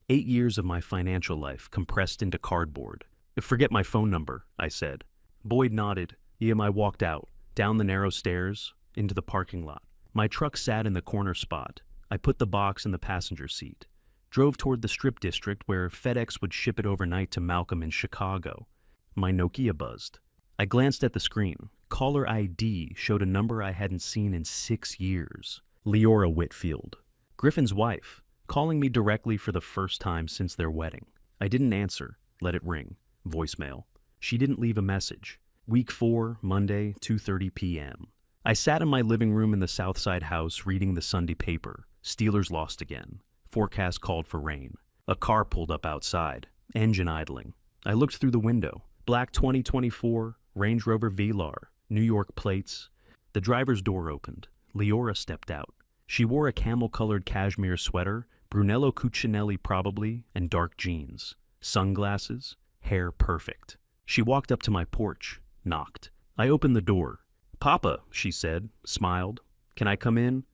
8 years of my financial life compressed into cardboard. Forget my phone number, I said. Boyd nodded. I walked out, down the narrow stairs, into the parking lot. My truck sat in the corner spot. I put the box in the passenger seat. Drove toward the Strip District where FedEx would ship it overnight to Malcolm in Chicago. My Nokia buzzed. I glanced at the screen. Caller ID showed a number I hadn't seen in 6 years. Leora Whitfield. Griffin's wife, calling me directly for the first time since their wedding. I didn't answer. Let it ring. Voicemail. She didn't leave a message. Week 4, Monday, 2:30 p.m. I sat in my living room in the Southside house reading the Sunday paper. Steelers lost again. Forecast called for rain. A car pulled up outside. Engine idling. I looked through the window. Black 2024, Range Rover Velar, New York plates. The driver's door opened. Leora stepped out. She wore a camel-colored cashmere sweater, Brunello Cucinelli probably, and dark jeans. Sunglasses, hair perfect. She walked up to my porch, knocked. I opened the door. "Papa," she said, smiled. "Can I come in?"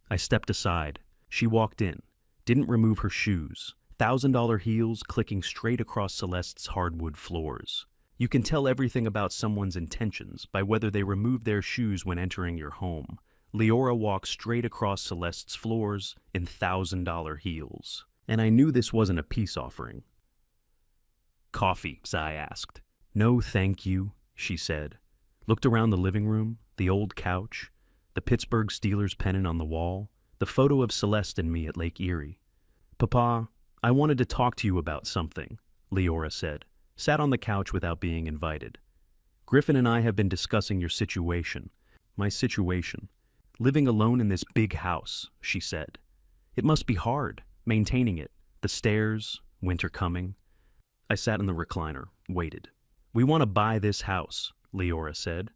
I stepped aside. She walked in. Didn't remove her shoes. $1,000 heels clicking straight across Celeste's hardwood floors. You can tell everything about someone's intentions by whether they remove their shoes when entering your home. Leora walked straight across Celeste's floors in $1,000 heels. And I knew this wasn't a peace offering. "Coffee?" I asked. "No, thank you," she said. Looked around the living room, the old couch, the Pittsburgh Steelers pennant on the wall, the photo of Celeste and me at Lake Erie. "Papa, I wanted to talk to you about something," Leora said. Sat on the couch without being invited. "Griffin and I have been discussing your situation. My situation. Living alone in this big house," she said. "It must be hard, maintaining it. The stairs, winter coming." I sat in the recliner, waited. "We want to buy this house," Leora said.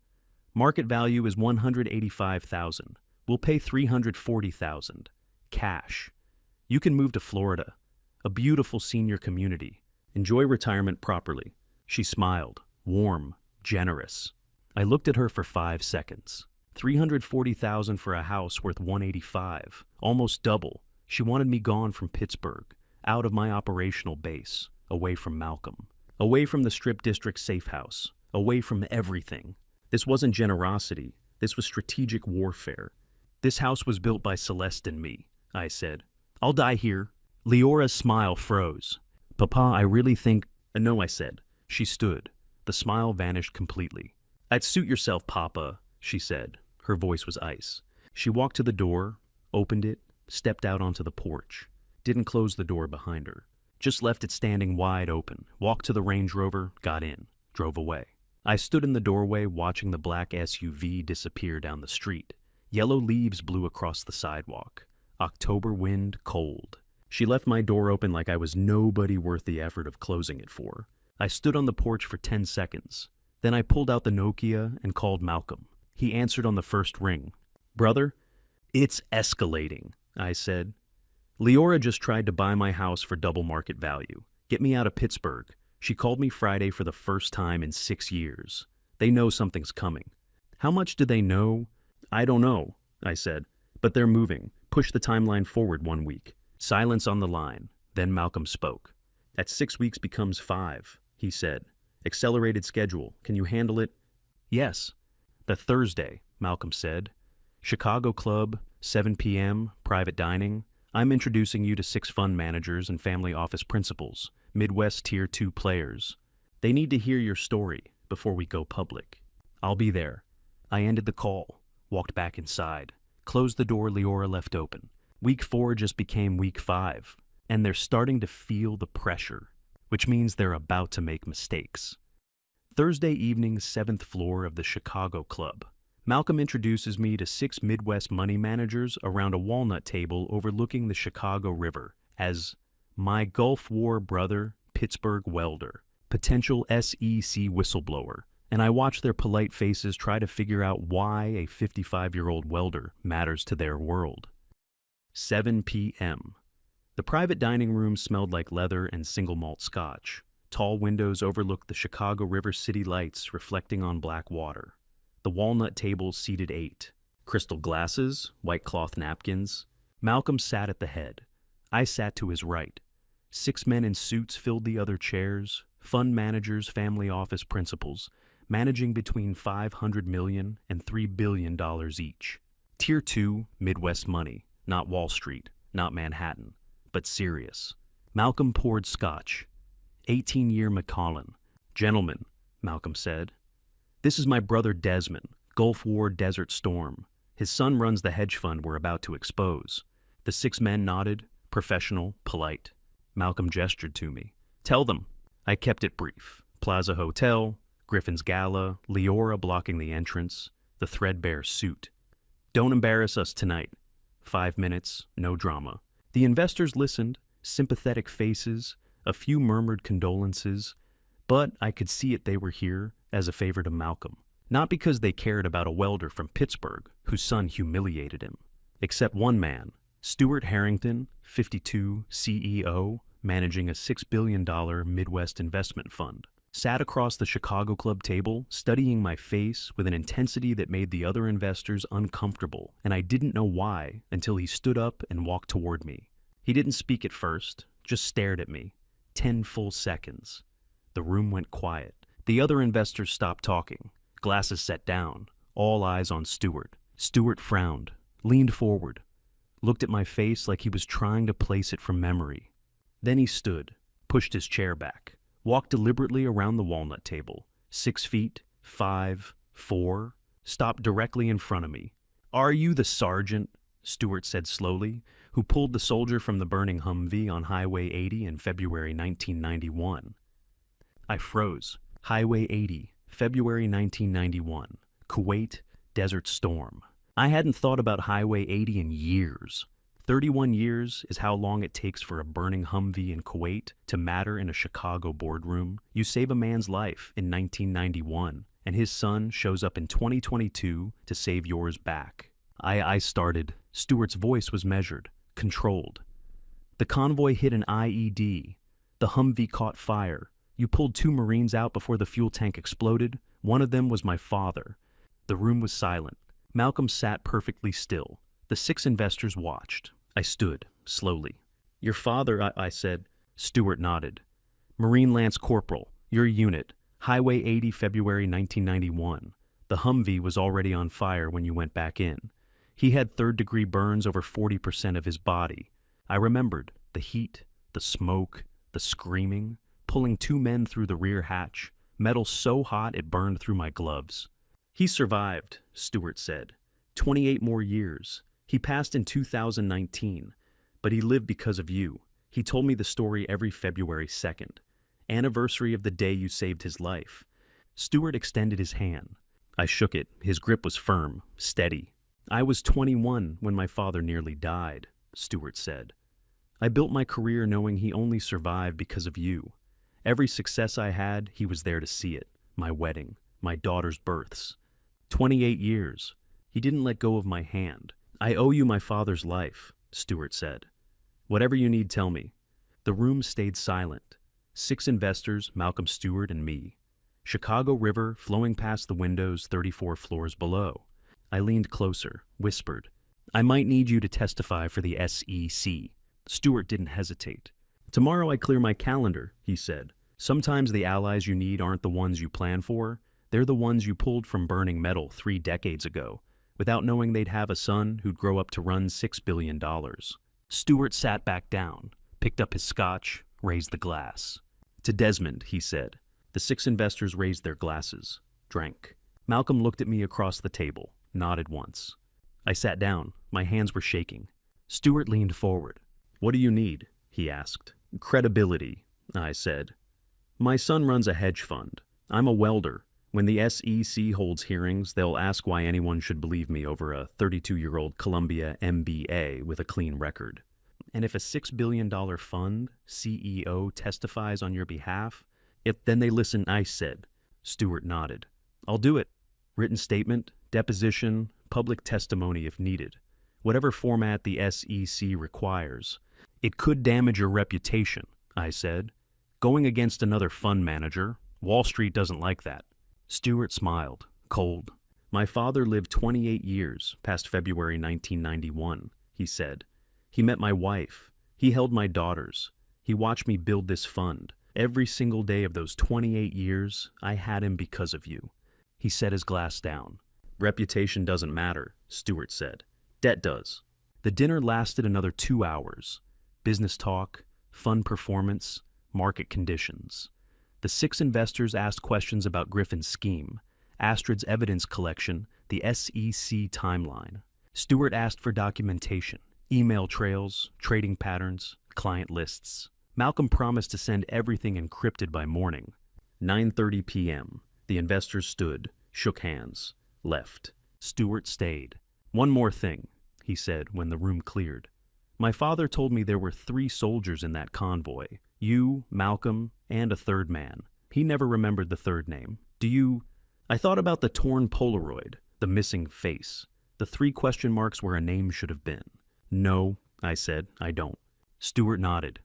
"Market value is $185,000. We'll pay $340,000. Cash. You can move to Florida. A beautiful senior community. Enjoy retirement properly." She smiled, warm, generous. I looked at her for 5 seconds. $340,000 for a house worth $185,000, almost double. She wanted me gone from Pittsburgh, out of my operational base, away from Malcolm, away from the Strip District safe house, away from everything. This wasn't generosity. This was strategic warfare. "This house was built by Celeste and me," I said. "I'll die here." Leora's smile froze. "Papa, I really think—" "No," I said. She stood. The smile vanished completely. "I'd suit yourself, Papa," she said. Her voice was ice. She walked to the door, opened it, stepped out onto the porch. Didn't close the door behind her. Just left it standing wide open. Walked to the Range Rover, got in, drove away. I stood in the doorway watching the black SUV disappear down the street. Yellow leaves blew across the sidewalk. October wind, cold. She left my door open like I was nobody worth the effort of closing it for. I stood on the porch for 10 seconds. Then I pulled out the Nokia and called Malcolm. He answered on the first ring. "Brother?" "It's escalating," I said. "Leora just tried to buy my house for double market value. Get me out of Pittsburgh. She called me Friday for the first time in 6 years. They know something's coming." "How much do they know?" "I don't know," I said. "But they're moving. Push the timeline forward 1 week." Silence on the line. Then Malcolm spoke. "At 6 weeks becomes 5, he said. "Accelerated schedule. Can you handle it?" "Yes." "The Thursday," Malcolm said. "Chicago Club, 7 p.m., private dining. I'm introducing you to 6 fund managers and family office principals, Midwest Tier 2 players. They need to hear your story before we go public. I'll be there." I ended the call, walked back inside, closed the door Leora left open. Week 4 just became week 5, and they're starting to feel the pressure, which means they're about to make mistakes. Thursday evening, 7th floor of the Chicago Club. Malcolm introduces me to 6 Midwest money managers around a walnut table overlooking the Chicago River as my Gulf War brother, Pittsburgh welder, potential SEC whistleblower, and I watch their polite faces try to figure out why a 55-year-old welder matters to their world. 7 p.m. The private dining room smelled like leather and single malt scotch. Tall windows overlooked the Chicago River city lights reflecting on black water. The walnut table seated 8. Crystal glasses, white cloth napkins. Malcolm sat at the head. I sat to his right. 6 men in suits filled the other chairs. Fund managers, family office principals, managing between $500 million and $3 billion each. Tier 2, Midwest money. Not Wall Street, not Manhattan, but serious. Malcolm poured scotch. 18-year Macallan. "Gentlemen," Malcolm said. "This is my brother Desmond, Gulf War Desert Storm. His son runs the hedge fund we're about to expose." The 6 men nodded, professional, polite. Malcolm gestured to me. "Tell them." I kept it brief. Plaza Hotel, Griffin's Gala, Leora blocking the entrance, the threadbare suit. "Don't embarrass us tonight." 5 minutes, no drama. The investors listened, sympathetic faces, a few murmured condolences, but I could see it they were here as a favor to Malcolm. Not because they cared about a welder from Pittsburgh whose son humiliated him. Except one man, Stuart Harrington, 52, CEO, managing a $6 billion Midwest investment fund. Sat across the Chicago Club table, studying my face with an intensity that made the other investors uncomfortable, and I didn't know why until he stood up and walked toward me. He didn't speak at first, just stared at me. 10 full seconds. The room went quiet. The other investors stopped talking. Glasses set down. All eyes on Stuart. Stewart frowned, leaned forward, looked at my face like he was trying to place it from memory. Then he stood, pushed his chair back, walked deliberately around the walnut table, 6 feet, 5, 4, stopped directly in front of me. "Are you the sergeant," Stewart said slowly, "who pulled the soldier from the burning Humvee on Highway 80 in February 1991? I froze. Highway 80, February 1991. Kuwait, Desert Storm. I hadn't thought about Highway 80 in years. 31 years is how long it takes for a burning Humvee in Kuwait to matter in a Chicago boardroom. You save a man's life in 1991, and his son shows up in 2022 to save yours back. I started. Stewart's voice was measured, controlled. The convoy hit an IED. The Humvee caught fire. You pulled 2 Marines out before the fuel tank exploded. One of them was my father. The room was silent. Malcolm sat perfectly still. The 6 investors watched. I stood, slowly. "Your father," I said. Stewart nodded. "Marine Lance Corporal, your unit, Highway 80, February 1991. The Humvee was already on fire when you went back in. He had 3rd-degree burns over 40% of his body. I remembered the heat, the smoke, the screaming, pulling 2 men through the rear hatch, metal so hot it burned through my gloves." "He survived," Stewart said. 28 more years. He passed in 2019, but he lived because of you. He told me the story every February 2nd, anniversary of the day you saved his life." Stewart extended his hand. I shook it. His grip was firm, steady. "I was 21 when my father nearly died," Stewart said. "I built my career knowing he only survived because of you. Every success I had, he was there to see it. My wedding, my daughter's births. 28 years. He didn't let go of my hand. I owe you my father's life," Stewart said. "Whatever you need, tell me." The room stayed silent. 6 investors, Malcolm Stewart and me. Chicago River flowing past the windows 34 floors below. I leaned closer, whispered, "I might need you to testify for the SEC." Stewart didn't hesitate. "Tomorrow I clear my calendar," he said. "Sometimes the allies you need aren't the ones you plan for. They're the ones you pulled from burning metal 3 decades ago, without knowing they'd have a son who'd grow up to run $6 billion. Stewart sat back down, picked up his scotch, raised the glass. "To Desmond," he said. The 6 investors raised their glasses, drank. Malcolm looked at me across the table, nodded once. I sat down. My hands were shaking. Stewart leaned forward. "What do you need?" he asked. "Credibility," I said. "My son runs a hedge fund. I'm a welder. When the SEC holds hearings, they'll ask why anyone should believe me over a 32-year-old Columbia MBA with a clean record. And if a $6 billion fund CEO testifies on your behalf, then they listen," I said. Stewart nodded. "I'll do it. Written statement, deposition, public testimony if needed. Whatever format the SEC requires. It could damage your reputation," I said. "Going against another fund manager. Wall Street doesn't like that." Stewart smiled, cold. "My father lived 28 years past February 1991, he said. He met my wife. He held my daughters. He watched me build this fund. Every single day of those 28 years, I had him because of you." He set his glass down. "Reputation doesn't matter," Stewart said. "Debt does." The dinner lasted another 2 hours. Business talk, fund performance, market conditions. The 6 investors asked questions about Griffin's scheme, Astrid's evidence collection, the SEC timeline. Stewart asked for documentation, email trails, trading patterns, client lists. Malcolm promised to send everything encrypted by morning. 9:30 p.m. The investors stood, shook hands, left. Stewart stayed. "One more thing," he said when the room cleared. "My father told me there were 3 soldiers in that convoy. You, Malcolm, and a 3rd man. He never remembered the 3rd name. Do you—" I thought about the torn Polaroid, the missing face, the 3 question marks where a name should have been. "No," I said, "I don't." Stewart nodded.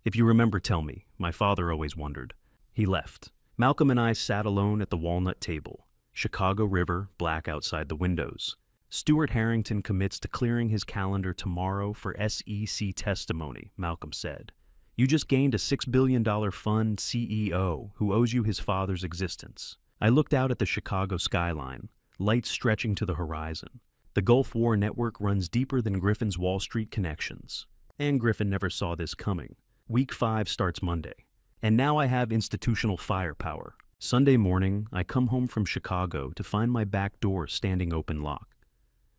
"If you remember, tell me. My father always wondered." He left. Malcolm and I sat alone at the walnut table. Chicago River black outside the windows. Stewart Harrington commits to clearing his calendar tomorrow for SEC testimony, Malcolm said. "You just gained a $6 billion fund CEO who owes you his father's existence." I looked out at the Chicago skyline, lights stretching to the horizon. The Gulf War network runs deeper than Griffin's Wall Street connections. And Griffin never saw this coming. Week 5 starts Monday. And now I have institutional firepower. Sunday morning, I come home from Chicago to find my back door standing open lock.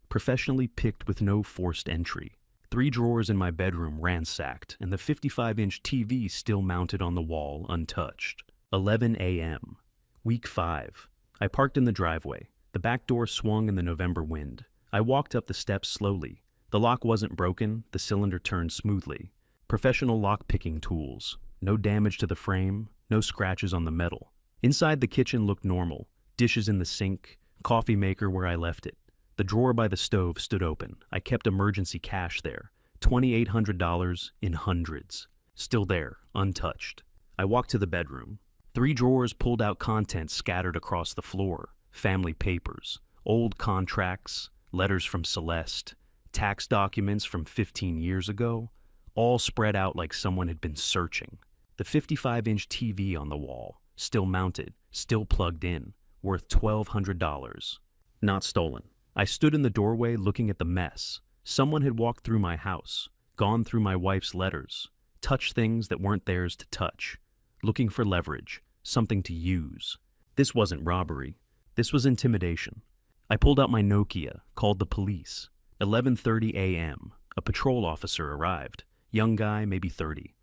Professionally picked with no forced entry. 3 drawers in my bedroom ransacked, and the 55-inch TV still mounted on the wall, untouched. 11 a.m. Week 5. I parked in the driveway. The back door swung in the November wind. I walked up the steps slowly. The lock wasn't broken, the cylinder turned smoothly. Professional lock-picking tools. No damage to the frame, no scratches on the metal. Inside the kitchen looked normal. Dishes in the sink, coffee maker where I left it. The drawer by the stove stood open. I kept emergency cash there. $2,800 in hundreds. Still there, untouched. I walked to the bedroom. 3 drawers pulled out contents scattered across the floor. Family papers, old contracts, letters from Celeste, tax documents from 15 years ago, all spread out like someone had been searching. The 55-inch TV on the wall, still mounted, still plugged in, worth $1,200. Not stolen. I stood in the doorway looking at the mess. Someone had walked through my house, gone through my wife's letters, touched things that weren't theirs to touch, looking for leverage, something to use. This wasn't robbery. This was intimidation. I pulled out my Nokia, called the police. 11:30 a.m. A patrol officer arrived. Young guy, maybe 30.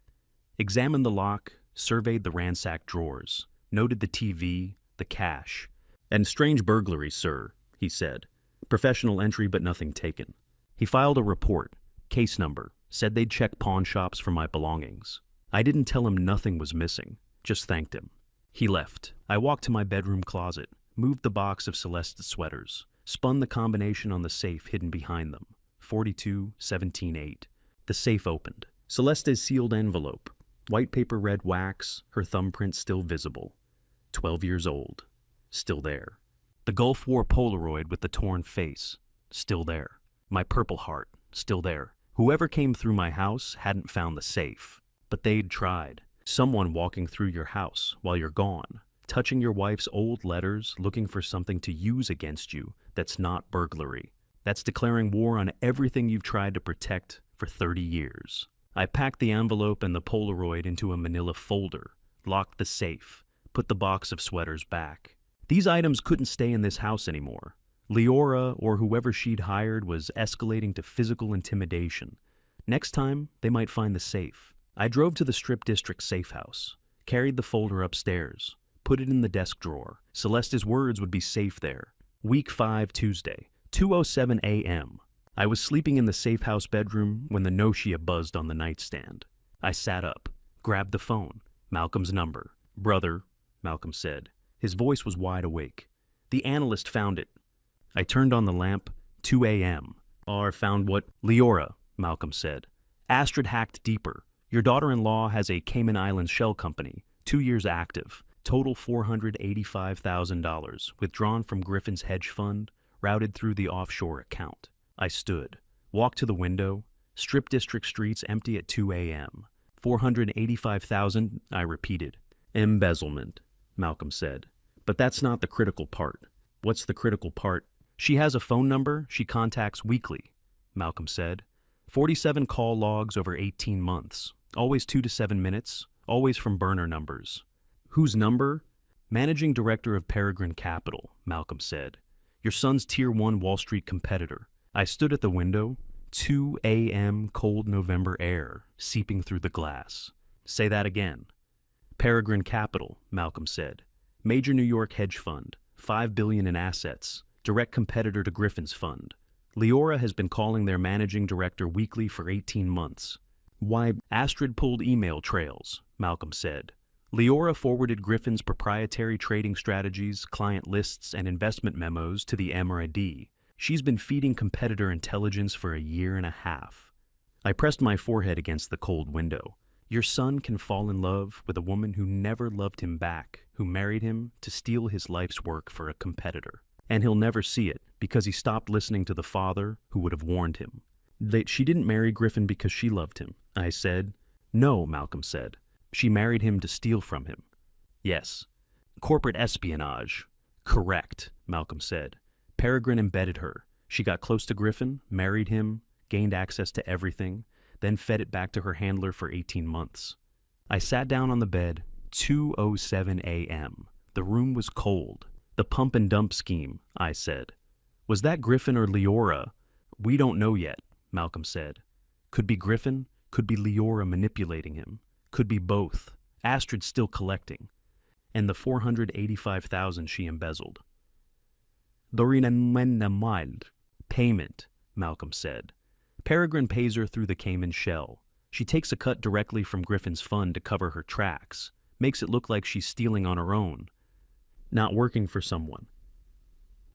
Examined the lock, surveyed the ransacked drawers, noted the TV, the cash. "And strange burglary, sir," he said. "Professional entry but nothing taken." He filed a report, case number, said they'd check pawn shops for my belongings. I didn't tell him nothing was missing, just thanked him. He left. I walked to my bedroom closet, moved the box of Celeste's sweaters, spun the combination on the safe hidden behind them. 42-17-8. The safe opened. Celeste's sealed envelope. White paper red wax, her thumbprint still visible. 12 years old. Still there. The Gulf War Polaroid with the torn face. Still there. My Purple Heart. Still there. Whoever came through my house hadn't found the safe. But they'd tried. Someone walking through your house while you're gone, touching your wife's old letters, looking for something to use against you that's not burglary. That's declaring war on everything you've tried to protect for 30 years. I packed the envelope and the Polaroid into a manila folder, locked the safe, put the box of sweaters back. These items couldn't stay in this house anymore. Leora, or whoever she'd hired, was escalating to physical intimidation. Next time, they might find the safe. I drove to the Strip District safe house, carried the folder upstairs, put it in the desk drawer. Celeste's words would be safe there. Week 5, Tuesday, 2:07 a.m. I was sleeping in the safe house bedroom when the Nokia buzzed on the nightstand. I sat up, grabbed the phone. Malcolm's number. "Brother," Malcolm said. His voice was wide awake. "The analyst found it." I turned on the lamp. 2 a.m. Found what? "Leora," Malcolm said. "Astrid hacked deeper. Your daughter-in-law has a Cayman Islands shell company, 2 years active. Total $485,000, withdrawn from Griffin's hedge fund, routed through the offshore account." I stood, walked to the window. Strip District streets empty at 2 a.m. 485,000, I repeated. "Embezzlement," Malcolm said. "But that's not the critical part." "What's the critical part?" "She has a phone number she contacts weekly," Malcolm said. 47 call logs over 18 months. Always 2 to 7 minutes, always from burner numbers. "Whose number?" "Managing Director of Peregrine Capital," Malcolm said. "Your son's Tier 1 Wall Street competitor." I stood at the window. 2 a.m. cold November air seeping through the glass. "Say that again." "Peregrine Capital," Malcolm said. "Major New York hedge fund, $5 billion in assets, direct competitor to Griffin's fund. Leora has been calling their managing director weekly for 18 months. Why, Astrid pulled email trails," Malcolm said. "Leora forwarded Griffin's proprietary trading strategies, client lists, and investment memos to the MRD. She's been feeding competitor intelligence for a year and a half." I pressed my forehead against the cold window. Your son can fall in love with a woman who never loved him back, who married him to steal his life's work for a competitor. And he'll never see it because he stopped listening to the father who would have warned him. She didn't marry Griffin because she loved him, I said. "No," Malcolm said. "She married him to steal from him." "Yes." "Corporate espionage." "Correct," Malcolm said. "Peregrine embedded her. She got close to Griffin, married him, gained access to everything, then fed it back to her handler for 18 months. I sat down on the bed, 2:07 a.m. The room was cold. The pump and dump scheme, I said. Was that Griffin or Leora? We don't know yet, Malcolm said. Could be Griffin, could be Leora manipulating him, could be both. Astrid's still collecting. And the $485,000 she embezzled. Payment, Malcolm said. Peregrine pays her through the Cayman shell. She takes a cut directly from Griffin's fund to cover her tracks, makes it look like she's stealing on her own, not working for someone.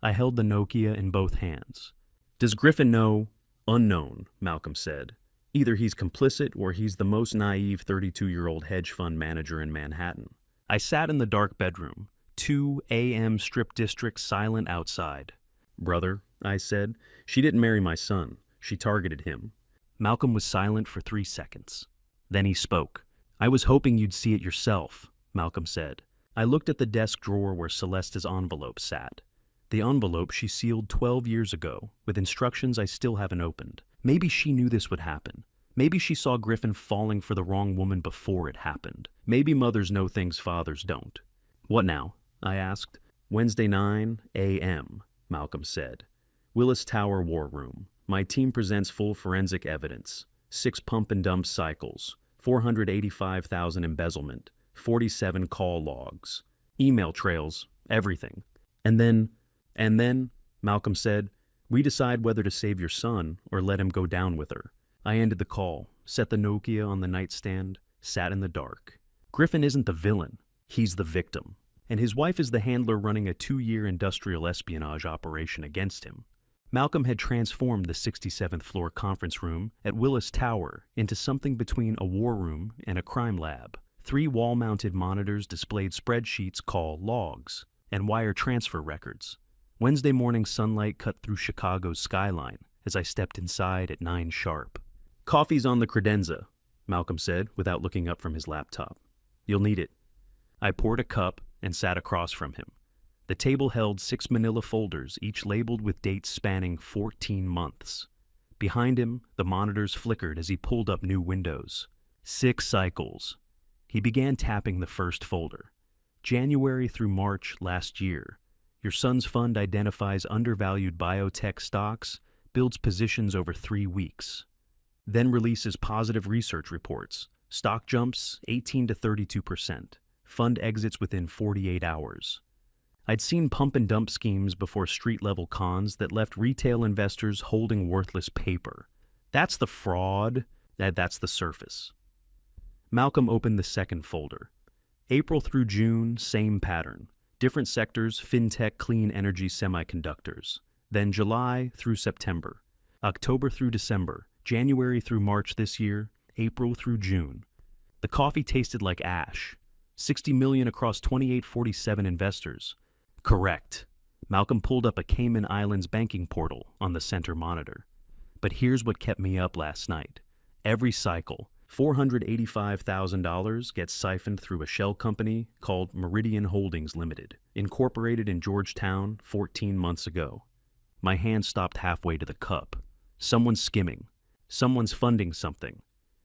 I held the Nokia in both hands. Does Griffin know? Unknown, Malcolm said. Either he's complicit or he's the most naive 32-year-old hedge fund manager in Manhattan. I sat in the dark bedroom, 2 a.m. Strip District silent outside. Brother, I said, she didn't marry my son. She targeted him. Malcolm was silent for 3 seconds. Then he spoke. I was hoping you'd see it yourself, Malcolm said. I looked at the desk drawer where Celeste's envelope sat. The envelope she sealed 12 years ago, with instructions I still haven't opened. Maybe she knew this would happen. Maybe she saw Griffin falling for the wrong woman before it happened. Maybe mothers know things fathers don't. What now? I asked. Wednesday 9 a.m., Malcolm said. Willis Tower War Room. My team presents full forensic evidence. 6 pump and dump cycles. 485,000 embezzlement. 47 call logs. Email trails. Everything. And then, Malcolm said, we decide whether to save your son or let him go down with her. I ended the call, set the Nokia on the nightstand, sat in the dark. Griffin isn't the villain. He's the victim. And his wife is the handler running a 2-year industrial espionage operation against him. Malcolm had transformed the 67th floor conference room at Willis Tower into something between a war room and a crime lab. 3 wall-mounted monitors displayed spreadsheets called logs and wire transfer records. Wednesday morning sunlight cut through Chicago's skyline as I stepped inside at 9 sharp. Coffee's on the credenza, Malcolm said without looking up from his laptop. You'll need it. I poured a cup and sat across from him. The table held 6 manila folders, each labeled with dates spanning 14 months. Behind him, the monitors flickered as he pulled up new windows. 6 cycles. He began tapping the first folder. January through March last year. Your son's fund identifies undervalued biotech stocks, builds positions over 3 weeks. Then releases positive research reports. Stock jumps 18 to 32%. Fund exits within 48 hours. I'd seen pump and dump schemes before street-level cons that left retail investors holding worthless paper. That's the fraud. That's the surface. Malcolm opened the second folder. April through June, same pattern. Different sectors, fintech, clean energy, semiconductors. Then July through September. October through December. January through March this year. April through June. The coffee tasted like ash. 60 million across 2847 investors. Correct. Malcolm pulled up a Cayman Islands banking portal on the center monitor. But here's what kept me up last night. Every cycle, $485,000 gets siphoned through a shell company called Meridian Holdings Limited, incorporated in Georgetown 14 months ago. My hand stopped halfway to the cup. Someone's skimming. Someone's funding something.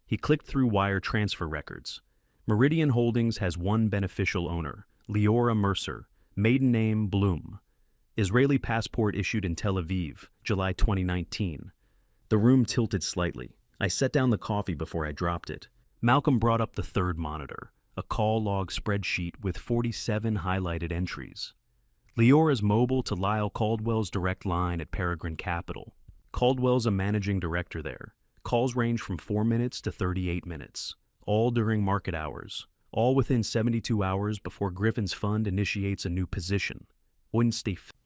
He clicked through wire transfer records. Meridian Holdings has one beneficial owner, Leora Mercer, maiden name Bloom. Israeli passport issued in Tel Aviv, July 2019. The room tilted slightly. I set down the coffee before I dropped it. Malcolm brought up the third monitor, a call log spreadsheet with 47 highlighted entries. Leora's mobile to Lyle Caldwell's direct line at Peregrine Capital. Caldwell's a managing director there. Calls range from 4 minutes to 38 minutes, all during market hours, all within 72 hours before Griffin's fund initiates a new position.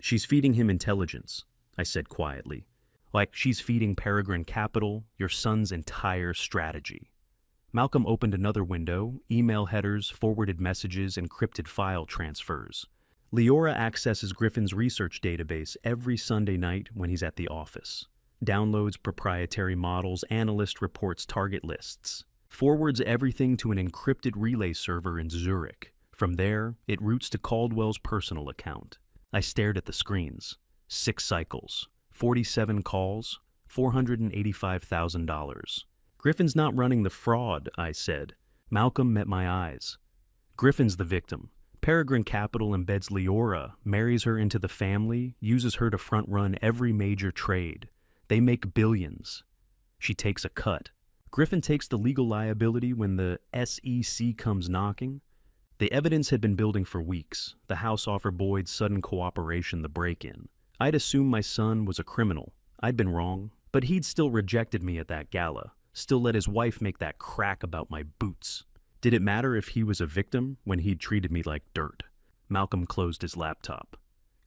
She's feeding him intelligence, I said quietly. Like she's feeding Peregrine Capital, your son's entire strategy. Malcolm opened another window, email headers, forwarded messages, encrypted file transfers. Leora accesses Griffin's research database every Sunday night when he's at the office. Downloads proprietary models, analyst reports target lists. Forwards everything to an encrypted relay server in Zurich. From there, it routes to Caldwell's personal account. I stared at the screens. 6 cycles. 47 calls, $485,000. Griffin's not running the fraud, I said. Malcolm met my eyes. Griffin's the victim. Peregrine Capital embeds Leora, marries her into the family, uses her to front-run every major trade. They make billions. She takes a cut. Griffin takes the legal liability when the SEC comes knocking. The evidence had been building for weeks. The House offered Boyd's sudden cooperation the break-in. I'd assumed my son was a criminal. I'd been wrong. But he'd still rejected me at that gala, still let his wife make that crack about my boots. Did it matter if he was a victim when he'd treated me like dirt? Malcolm closed his laptop.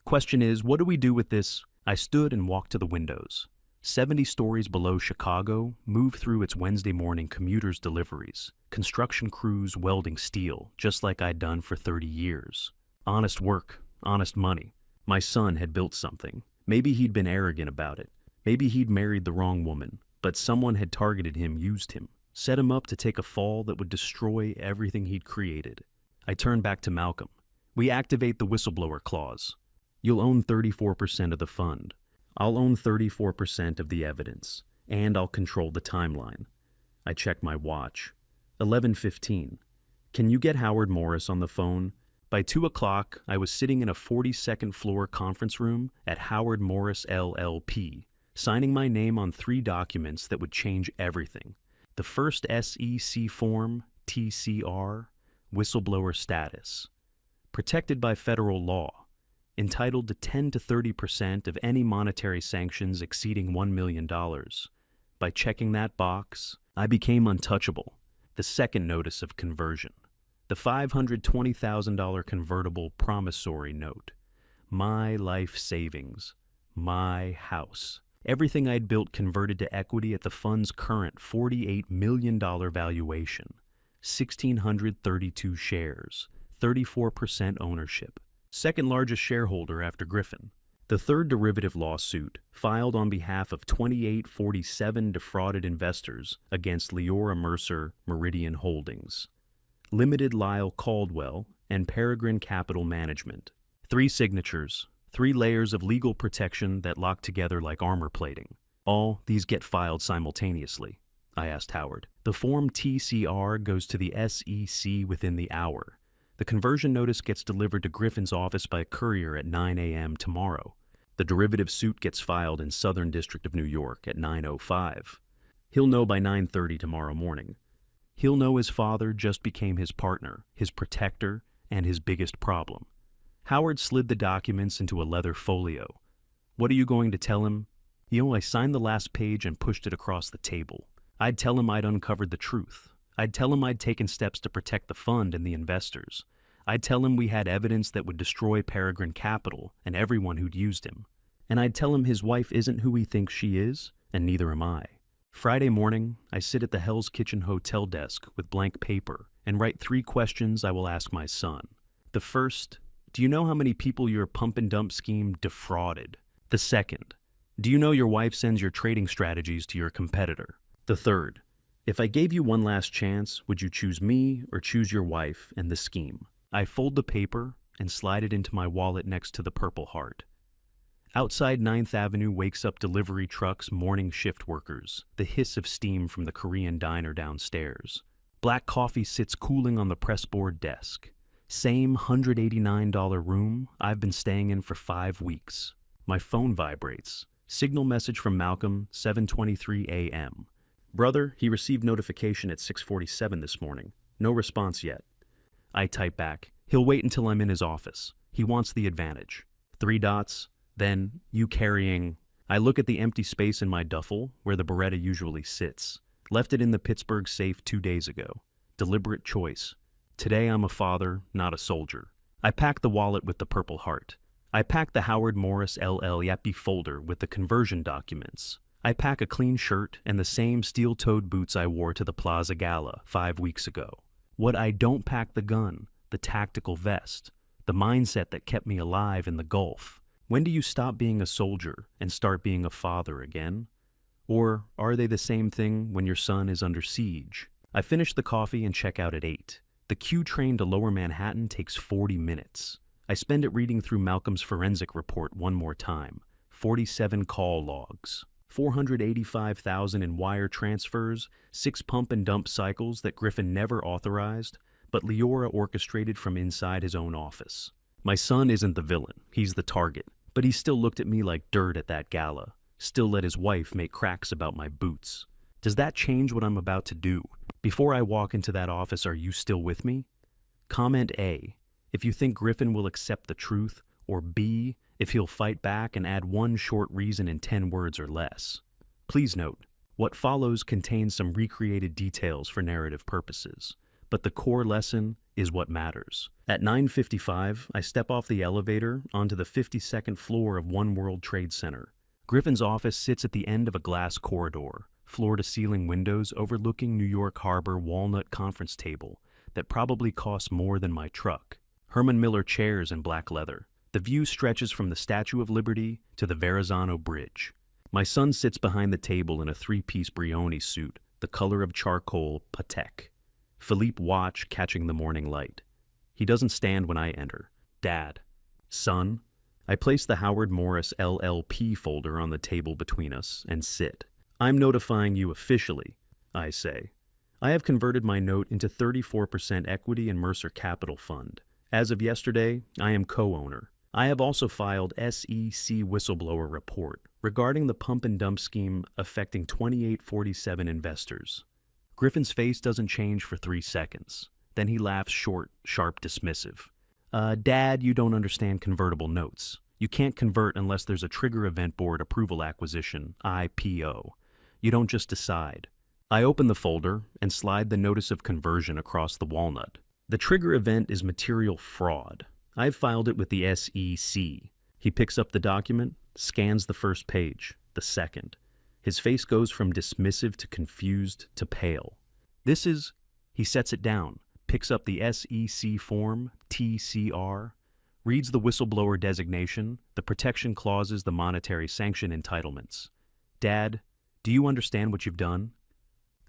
Question is, what do we do with this? I stood and walked to the windows. 70 stories below Chicago, moved through its Wednesday morning commuters' deliveries, construction crews welding steel, just like I'd done for 30 years. Honest work, honest money. My son had built something. Maybe he'd been arrogant about it. Maybe he'd married the wrong woman, but someone had targeted him, used him, set him up to take a fall that would destroy everything he'd created. I turned back to Malcolm. We activate the whistleblower clause. You'll own 34% of the fund. I'll own 34% of the evidence, and I'll control the timeline. I checked my watch. 11:15. Can you get Howard Morris on the phone? By 2 o'clock, I was sitting in a 42nd floor conference room at Howard Morris LLP, signing my name on 3 documents that would change everything. The first SEC form, TCR, whistleblower status. Protected by federal law. Entitled to 10 to 30% of any monetary sanctions exceeding $1 million. By checking that box, I became untouchable. The second notice of conversion. The $520,000 convertible promissory note. My life savings. My house. Everything I'd built converted to equity at the fund's current $48 million valuation. 1,632 shares. 34% ownership. Second largest shareholder after Griffin. The third derivative lawsuit, filed on behalf of 2847 defrauded investors against Leora Mercer Meridian Holdings, Limited Lyle Caldwell, and Peregrine Capital Management. 3 signatures, 3 layers of legal protection that lock together like armor plating. All these get filed simultaneously, I asked Howard. The form TCR goes to the SEC within the hour. The conversion notice gets delivered to Griffin's office by courier at 9 a.m. tomorrow. The derivative suit gets filed in Southern District of New York at 9:05. He'll know by 9:30 tomorrow morning. He'll know his father just became his partner, his protector, and his biggest problem. Howard slid the documents into a leather folio. What are you going to tell him? I signed the last page and pushed it across the table. I'd tell him I'd uncovered the truth. I'd tell him I'd taken steps to protect the fund and the investors. I'd tell him we had evidence that would destroy Peregrine Capital and everyone who'd used him. And I'd tell him his wife isn't who he thinks she is, and neither am I. Friday morning, I sit at the Hell's Kitchen hotel desk with blank paper and write 3 questions I will ask my son. The first, do you know how many people your pump and dump scheme defrauded? The second, do you know your wife sends your trading strategies to your competitor? The third, if I gave you one last chance, would you choose me or choose your wife and the scheme? I fold the paper and slide it into my wallet next to the Purple Heart. Outside 9th Avenue wakes up delivery trucks, morning shift workers, the hiss of steam from the Korean diner downstairs. Black coffee sits cooling on the pressboard desk. Same $189 room I've been staying in for 5 weeks. My phone vibrates. Signal message from Malcolm, 7:23 a.m. Brother, he received notification at 6:47 this morning. No response yet. I type back, he'll wait until I'm in his office. He wants the advantage. 3 dots, then, you carrying... I look at the empty space in my duffel, where the Beretta usually sits. Left it in the Pittsburgh safe 2 days ago. Deliberate choice. Today I'm a father, not a soldier. I pack the wallet with the Purple Heart. I pack the Howard Morris LL folder with the conversion documents. I pack a clean shirt and the same steel-toed boots I wore to the Plaza Gala 5 weeks ago. What I don't pack: the gun, the tactical vest, the mindset that kept me alive in the Gulf. When do you stop being a soldier and start being a father again? Or are they the same thing when your son is under siege? I finish the coffee and check out at 8. The Q train to Lower Manhattan takes 40 minutes. I spend it reading through Malcolm's forensic report one more time. 47 call logs, 485,000 in wire transfers, 6 pump and dump cycles that Griffin never authorized, but Leora orchestrated from inside his own office. My son isn't the villain, he's the target, but he still looked at me like dirt at that gala, still let his wife make cracks about my boots. Does that change what I'm about to do? Before I walk into that office, are you still with me? Comment A, if you think Griffin will accept the truth, or B, if he'll fight back and add one short reason in 10 words or less. Please note, what follows contains some recreated details for narrative purposes, but the core lesson is what matters. At 9:55, I step off the elevator onto the 52nd floor of One World Trade Center. Griffin's office sits at the end of a glass corridor, floor-to-ceiling windows overlooking New York Harbor walnut conference table that probably costs more than my truck. Herman Miller chairs in black leather. The view stretches from the Statue of Liberty to the Verrazano Bridge. My son sits behind the table in a 3-piece Brioni suit, the color of charcoal Patek. Philippe watch catching the morning light. He doesn't stand when I enter. Dad. Son. I place the Howard Morris LLP folder on the table between us and sit. I'm notifying you officially, I say. I have converted my note into 34% equity in Mercer Capital Fund. As of yesterday, I am co-owner. I have also filed SEC whistleblower report regarding the pump and dump scheme affecting 2847 investors. Griffin's face doesn't change for 3 seconds. Then he laughs short, sharp, dismissive. Dad, you don't understand convertible notes. You can't convert unless there's a trigger event board approval acquisition, IPO. You don't just decide. I open the folder and slide the notice of conversion across the walnut. The trigger event is material fraud. I've filed it with the SEC. He picks up the document, scans the first page, the second. His face goes from dismissive to confused to pale. He sets it down, picks up the SEC form, TCR, reads the whistleblower designation, the protection clauses, the monetary sanction entitlements. Dad, do you understand what you've done?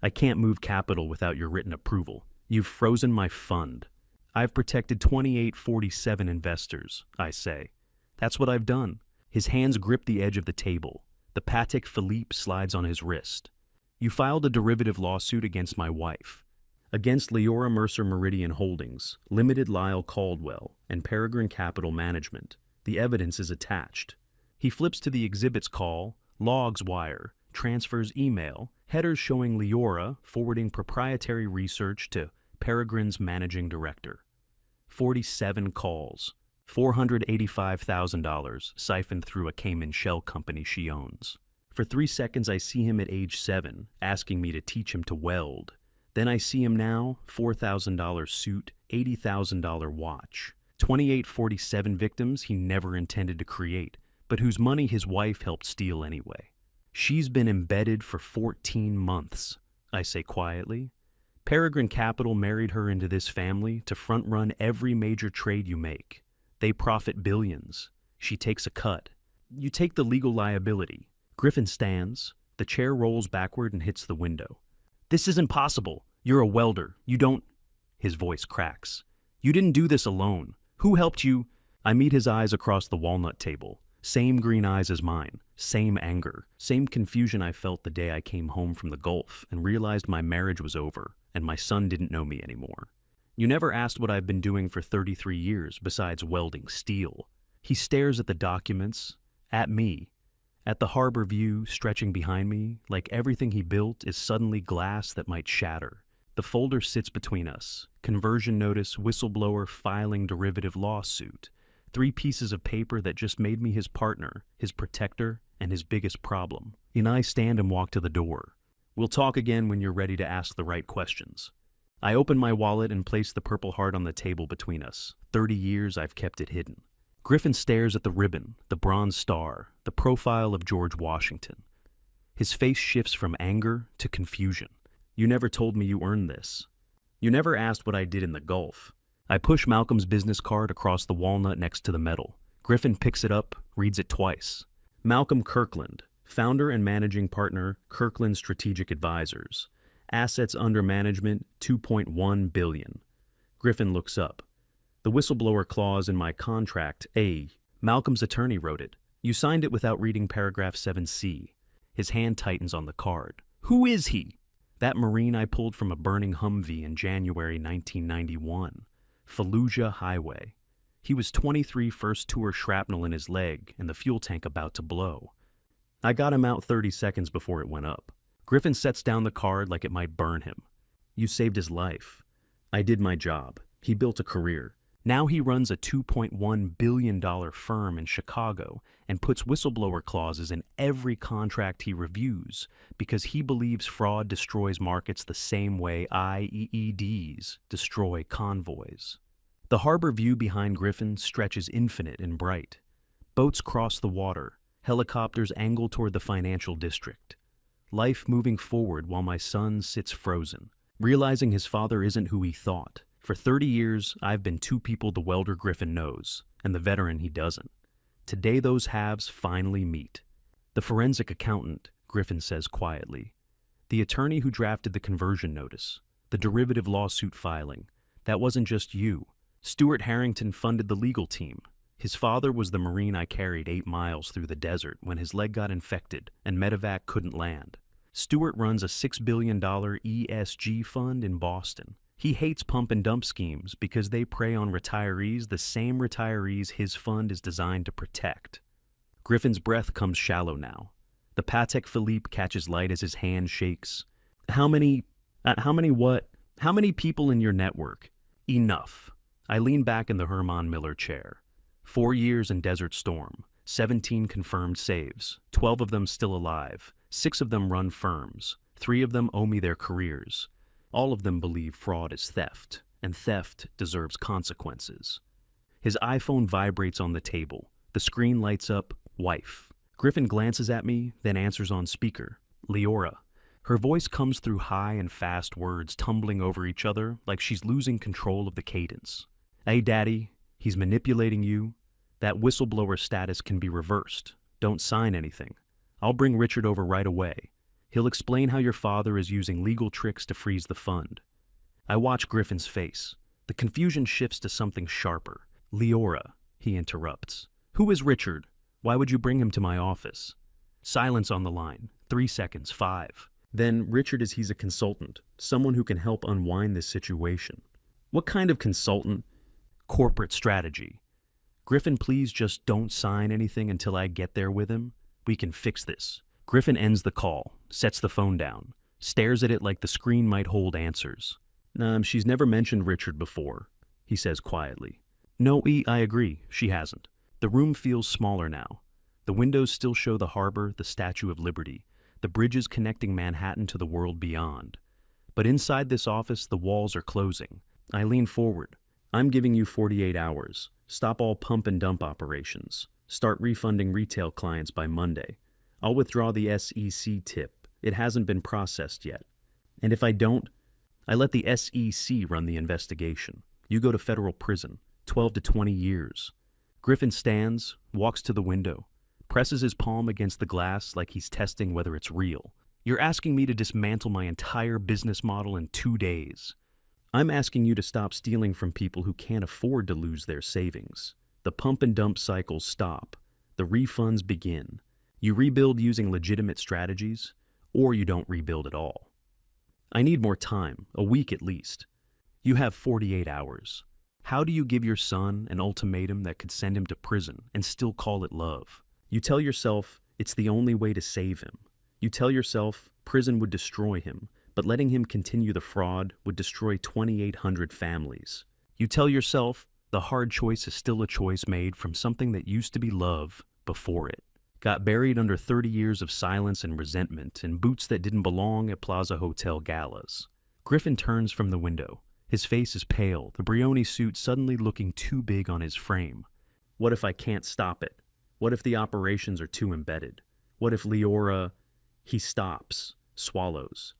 I can't move capital without your written approval. You've frozen my fund. I've protected 2847 investors, I say. That's what I've done. His hands grip the edge of the table. The Patek Philippe slides on his wrist. You filed a derivative lawsuit against my wife. Against Leora Mercer Meridian Holdings, Limited Lyle Caldwell, and Peregrine Capital Management. The evidence is attached. He flips to the exhibits call, logs wire, transfers email, headers showing Leora forwarding proprietary research to Peregrine's managing director. 47 calls, $485,000 siphoned through a Cayman shell company she owns. For 3 seconds I see him at age 7, asking me to teach him to weld. Then I see him now, $4,000 suit, $80,000 watch. 2847 victims he never intended to create, but whose money his wife helped steal anyway. She's been embedded for 14 months, I say quietly. Peregrine Capital married her into this family to front-run every major trade you make. They profit billions. She takes a cut. You take the legal liability. Griffin stands. The chair rolls backward and hits the window. This isn't possible. You're a welder. You don't... His voice cracks. You didn't do this alone. Who helped you? I meet his eyes across the walnut table. Same green eyes as mine. Same anger. Same confusion I felt the day I came home from the Gulf and realized my marriage was over and my son didn't know me anymore. You never asked what I've been doing for 33 years besides welding steel. He stares at the documents, at me, at the harbor view stretching behind me, like everything he built is suddenly glass that might shatter. The folder sits between us. Conversion notice, whistleblower, filing derivative lawsuit. 3 pieces of paper that just made me his partner, his protector, and his biggest problem. And I stand and walk to the door. We'll talk again when you're ready to ask the right questions. I open my wallet and place the Purple Heart on the table between us. 30 years I've kept it hidden. Griffin stares at the ribbon, the bronze star, the profile of George Washington. His face shifts from anger to confusion. You never told me you earned this. You never asked what I did in the Gulf. I push Malcolm's business card across the walnut next to the metal. Griffin picks it up, reads it twice. Malcolm Kirkland, founder and managing partner, Kirkland Strategic Advisors. Assets under management, $2.1 billion. Griffin looks up. The whistleblower clause in my contract, Malcolm's attorney wrote it. You signed it without reading paragraph 7C. His hand tightens on the card. Who is he? That Marine I pulled from a burning Humvee in January 1991. Fallujah Highway. He was 23, first tour shrapnel in his leg and the fuel tank about to blow. I got him out 30 seconds before it went up. Griffin sets down the card like it might burn him. You saved his life. I did my job. He built a career. Now he runs a $2.1 billion firm in Chicago and puts whistleblower clauses in every contract he reviews because he believes fraud destroys markets the same way IEEDs destroy convoys. The harbor view behind Griffin stretches infinite and bright. Boats cross the water. Helicopters angle toward the financial district. Life moving forward while my son sits frozen, realizing his father isn't who he thought. For 30 years, I've been two people the welder Griffin knows, and the veteran he doesn't. Today those halves finally meet. The forensic accountant, Griffin says quietly. The attorney who drafted the conversion notice. The derivative lawsuit filing. That wasn't just you. Stuart Harrington funded the legal team. His father was the Marine I carried 8 miles through the desert when his leg got infected and medevac couldn't land. Stuart runs a $6 billion ESG fund in Boston. He hates pump and dump schemes because they prey on retirees, the same retirees his fund is designed to protect. Griffin's breath comes shallow now. The Patek Philippe catches light as his hand shakes. How many people in your network? Enough. I lean back in the Herman Miller chair. 4 years in Desert Storm, 17 confirmed saves, 12 of them still alive, 6 of them run firms, 3 of them owe me their careers. All of them believe fraud is theft, and theft deserves consequences. His iPhone vibrates on the table. The screen lights up, wife. Griffin glances at me, then answers on speaker. Leora. Her voice comes through high and fast words tumbling over each other like she's losing control of the cadence. Hey, Daddy, he's manipulating you. That whistleblower status can be reversed. Don't sign anything. I'll bring Richard over right away. He'll explain how your father is using legal tricks to freeze the fund. I watch Griffin's face. The confusion shifts to something sharper. Leora, he interrupts. Who is Richard? Why would you bring him to my office? Silence on the line. 3 seconds, 5. Then Richard is he's a consultant, someone who can help unwind this situation. What kind of consultant? Corporate strategy. Griffin, please just don't sign anything until I get there with him. We can fix this. Griffin ends the call, sets the phone down, stares at it like the screen might hold answers. She's never mentioned Richard before, he says quietly. No, I agree, she hasn't. The room feels smaller now. The windows still show the harbor, the Statue of Liberty, the bridges connecting Manhattan to the world beyond. But inside this office, the walls are closing. I lean forward. I'm giving you 48 hours. Stop all pump and dump operations. Start refunding retail clients by Monday. I'll withdraw the SEC tip. It hasn't been processed yet. And if I don't, I let the SEC run the investigation. You go to federal prison, 12 to 20 years. Griffin stands, walks to the window, presses his palm against the glass like he's testing whether it's real. You're asking me to dismantle my entire business model in 2 days. I'm asking you to stop stealing from people who can't afford to lose their savings. The pump and dump cycles stop. The refunds begin. You rebuild using legitimate strategies, or you don't rebuild at all. I need more time, a week at least. You have 48 hours. How do you give your son an ultimatum that could send him to prison and still call it love? You tell yourself it's the only way to save him. You tell yourself prison would destroy him, but letting him continue the fraud would destroy 2,800 families. You tell yourself the hard choice is still a choice made from something that used to be love before it. Got buried under 30 years of silence and resentment in boots that didn't belong at Plaza Hotel galas. Griffin turns from the window. His face is pale, the Brioni suit suddenly looking too big on his frame. What if I can't stop it? What if the operations are too embedded? What if Leora... He stops, swallows.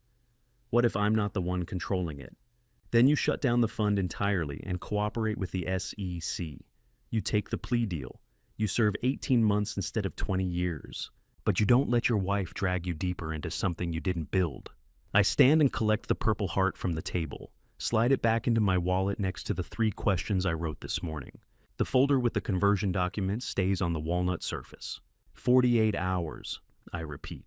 What if I'm not the one controlling it? Then you shut down the fund entirely and cooperate with the SEC. You take the plea deal. You serve 18 months instead of 20 years. But you don't let your wife drag you deeper into something you didn't build. I stand and collect the Purple Heart from the table, slide it back into my wallet next to the 3 questions I wrote this morning. The folder with the conversion document stays on the walnut surface. 48 hours, I repeat.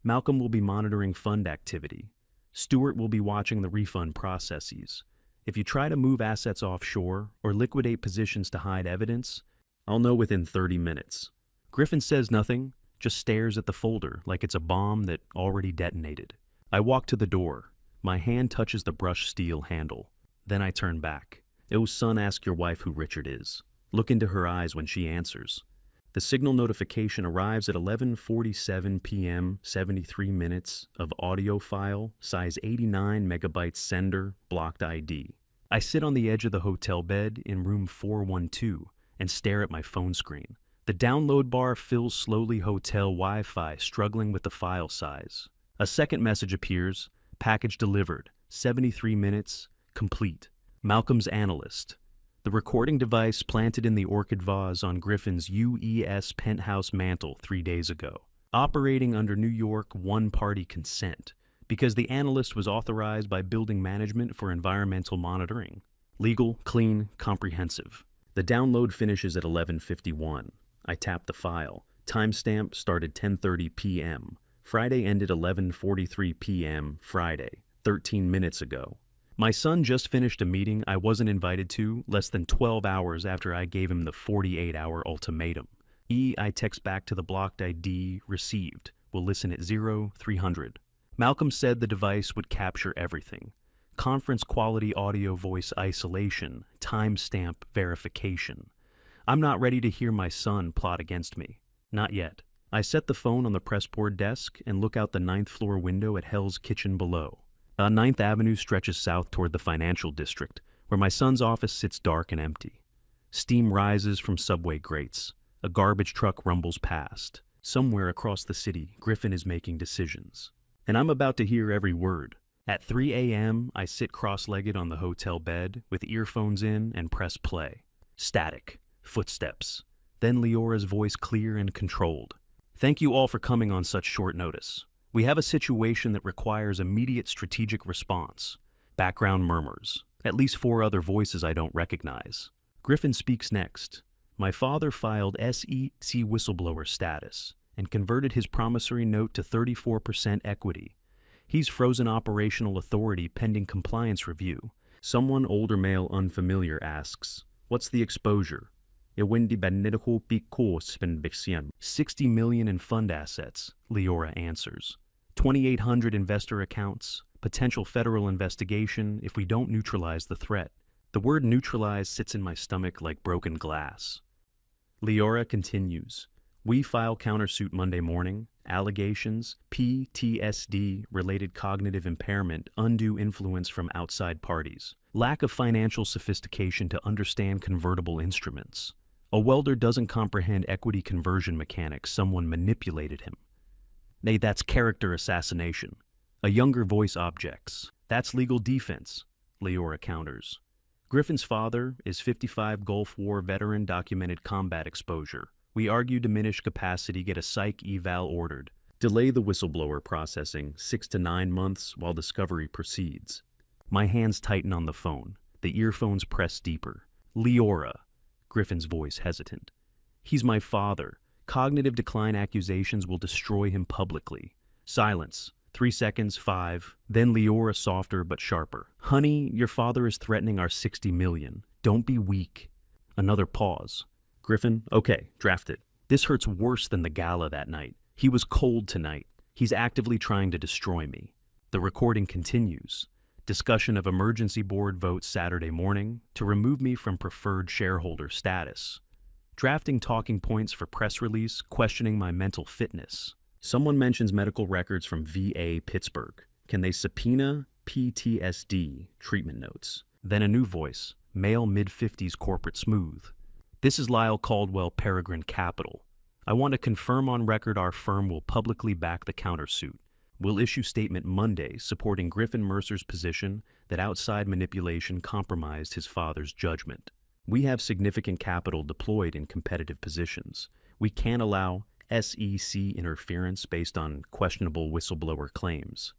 Malcolm will be monitoring fund activity. Stewart will be watching the refund processes. If you try to move assets offshore or liquidate positions to hide evidence, I'll know within 30 minutes. Griffin says nothing, just stares at the folder like it's a bomb that already detonated. I walk to the door. My hand touches the brushed steel handle. Then I turn back. "Oh, son, ask your wife who Richard is." Look into her eyes when she answers. The signal notification arrives at 11:47 p.m., 73 minutes of audio file, size 89 megabytes sender, blocked ID. I sit on the edge of the hotel bed in room 412 and stare at my phone screen. The download bar fills slowly, hotel Wi-Fi struggling with the file size. A second message appears, package delivered, 73 minutes, complete. Malcolm's analyst. The recording device planted in the orchid vase on Griffin's UES penthouse mantle 3 days ago. Operating under New York one-party consent, because the analyst was authorized by Building Management for environmental monitoring. Legal, clean, comprehensive. The download finishes at 11:51. I tap the file. Timestamp started 10:30 p.m. Friday ended 11:43 p.m. Friday, 13 minutes ago. My son just finished a meeting I wasn't invited to less than 12 hours after I gave him the 48-hour ultimatum. I text back to the blocked ID received. Will listen at 0300. Malcolm said the device would capture everything. Conference quality audio voice isolation, timestamp verification. I'm not ready to hear my son plot against me. Not yet. I set the phone on the pressboard desk and look out the 9th floor window at Hell's Kitchen below. 9th Avenue stretches south toward the financial district, where my son's office sits dark and empty. Steam rises from subway grates. A garbage truck rumbles past. Somewhere across the city, Griffin is making decisions. And I'm about to hear every word. At 3 a.m., I sit cross-legged on the hotel bed with earphones in and press play. Static. Footsteps. Then Leora's voice clear and controlled. "Thank you all for coming on such short notice. We have a situation that requires immediate strategic response." Background murmurs. At least 4 other voices I don't recognize. Griffin speaks next. "My father filed SEC whistleblower status and converted his promissory note to 34% equity. He's frozen operational authority pending compliance review." Someone older male unfamiliar asks, "What's the exposure?" $60 million in fund assets, Leora answers. 2,800 investor accounts, potential federal investigation if we don't neutralize the threat. The word neutralize sits in my stomach like broken glass. Leora continues. "We file countersuit Monday morning. Allegations, PTSD, related cognitive impairment, undue influence from outside parties. Lack of financial sophistication to understand convertible instruments. A welder doesn't comprehend equity conversion mechanics. Someone manipulated him. Nay, that's character assassination." A younger voice objects. "That's legal defense," Leora counters. Griffin's father is 55 Gulf War veteran, documented combat exposure. We argue diminish capacity, get a psych eval ordered. Delay the whistleblower processing 6 to 9 months while discovery proceeds. My hands tighten on the phone. The earphones press deeper. "Leora," Griffin's voice hesitant. "He's my father. Cognitive decline accusations will destroy him publicly." Silence. 3 seconds, 5. Then Leora, softer but sharper. "Honey, your father is threatening our 60 million. Don't be weak." Another pause. Griffin, "Okay, draft it. This hurts worse than the gala that night. He was cold tonight. He's actively trying to destroy me." The recording continues. Discussion of emergency board vote Saturday morning to remove me from preferred shareholder status. Drafting talking points for press release, questioning my mental fitness. Someone mentions medical records from VA Pittsburgh. Can they subpoena PTSD treatment notes? Then a new voice, male mid-50s corporate smooth. "This is Lyle Caldwell, Peregrine Capital. I want to confirm on record our firm will publicly back the countersuit. We'll issue statement Monday supporting Griffin Mercer's position that outside manipulation compromised his father's judgment. We have significant capital deployed in competitive positions. We can't allow SEC interference based on questionable whistleblower claims."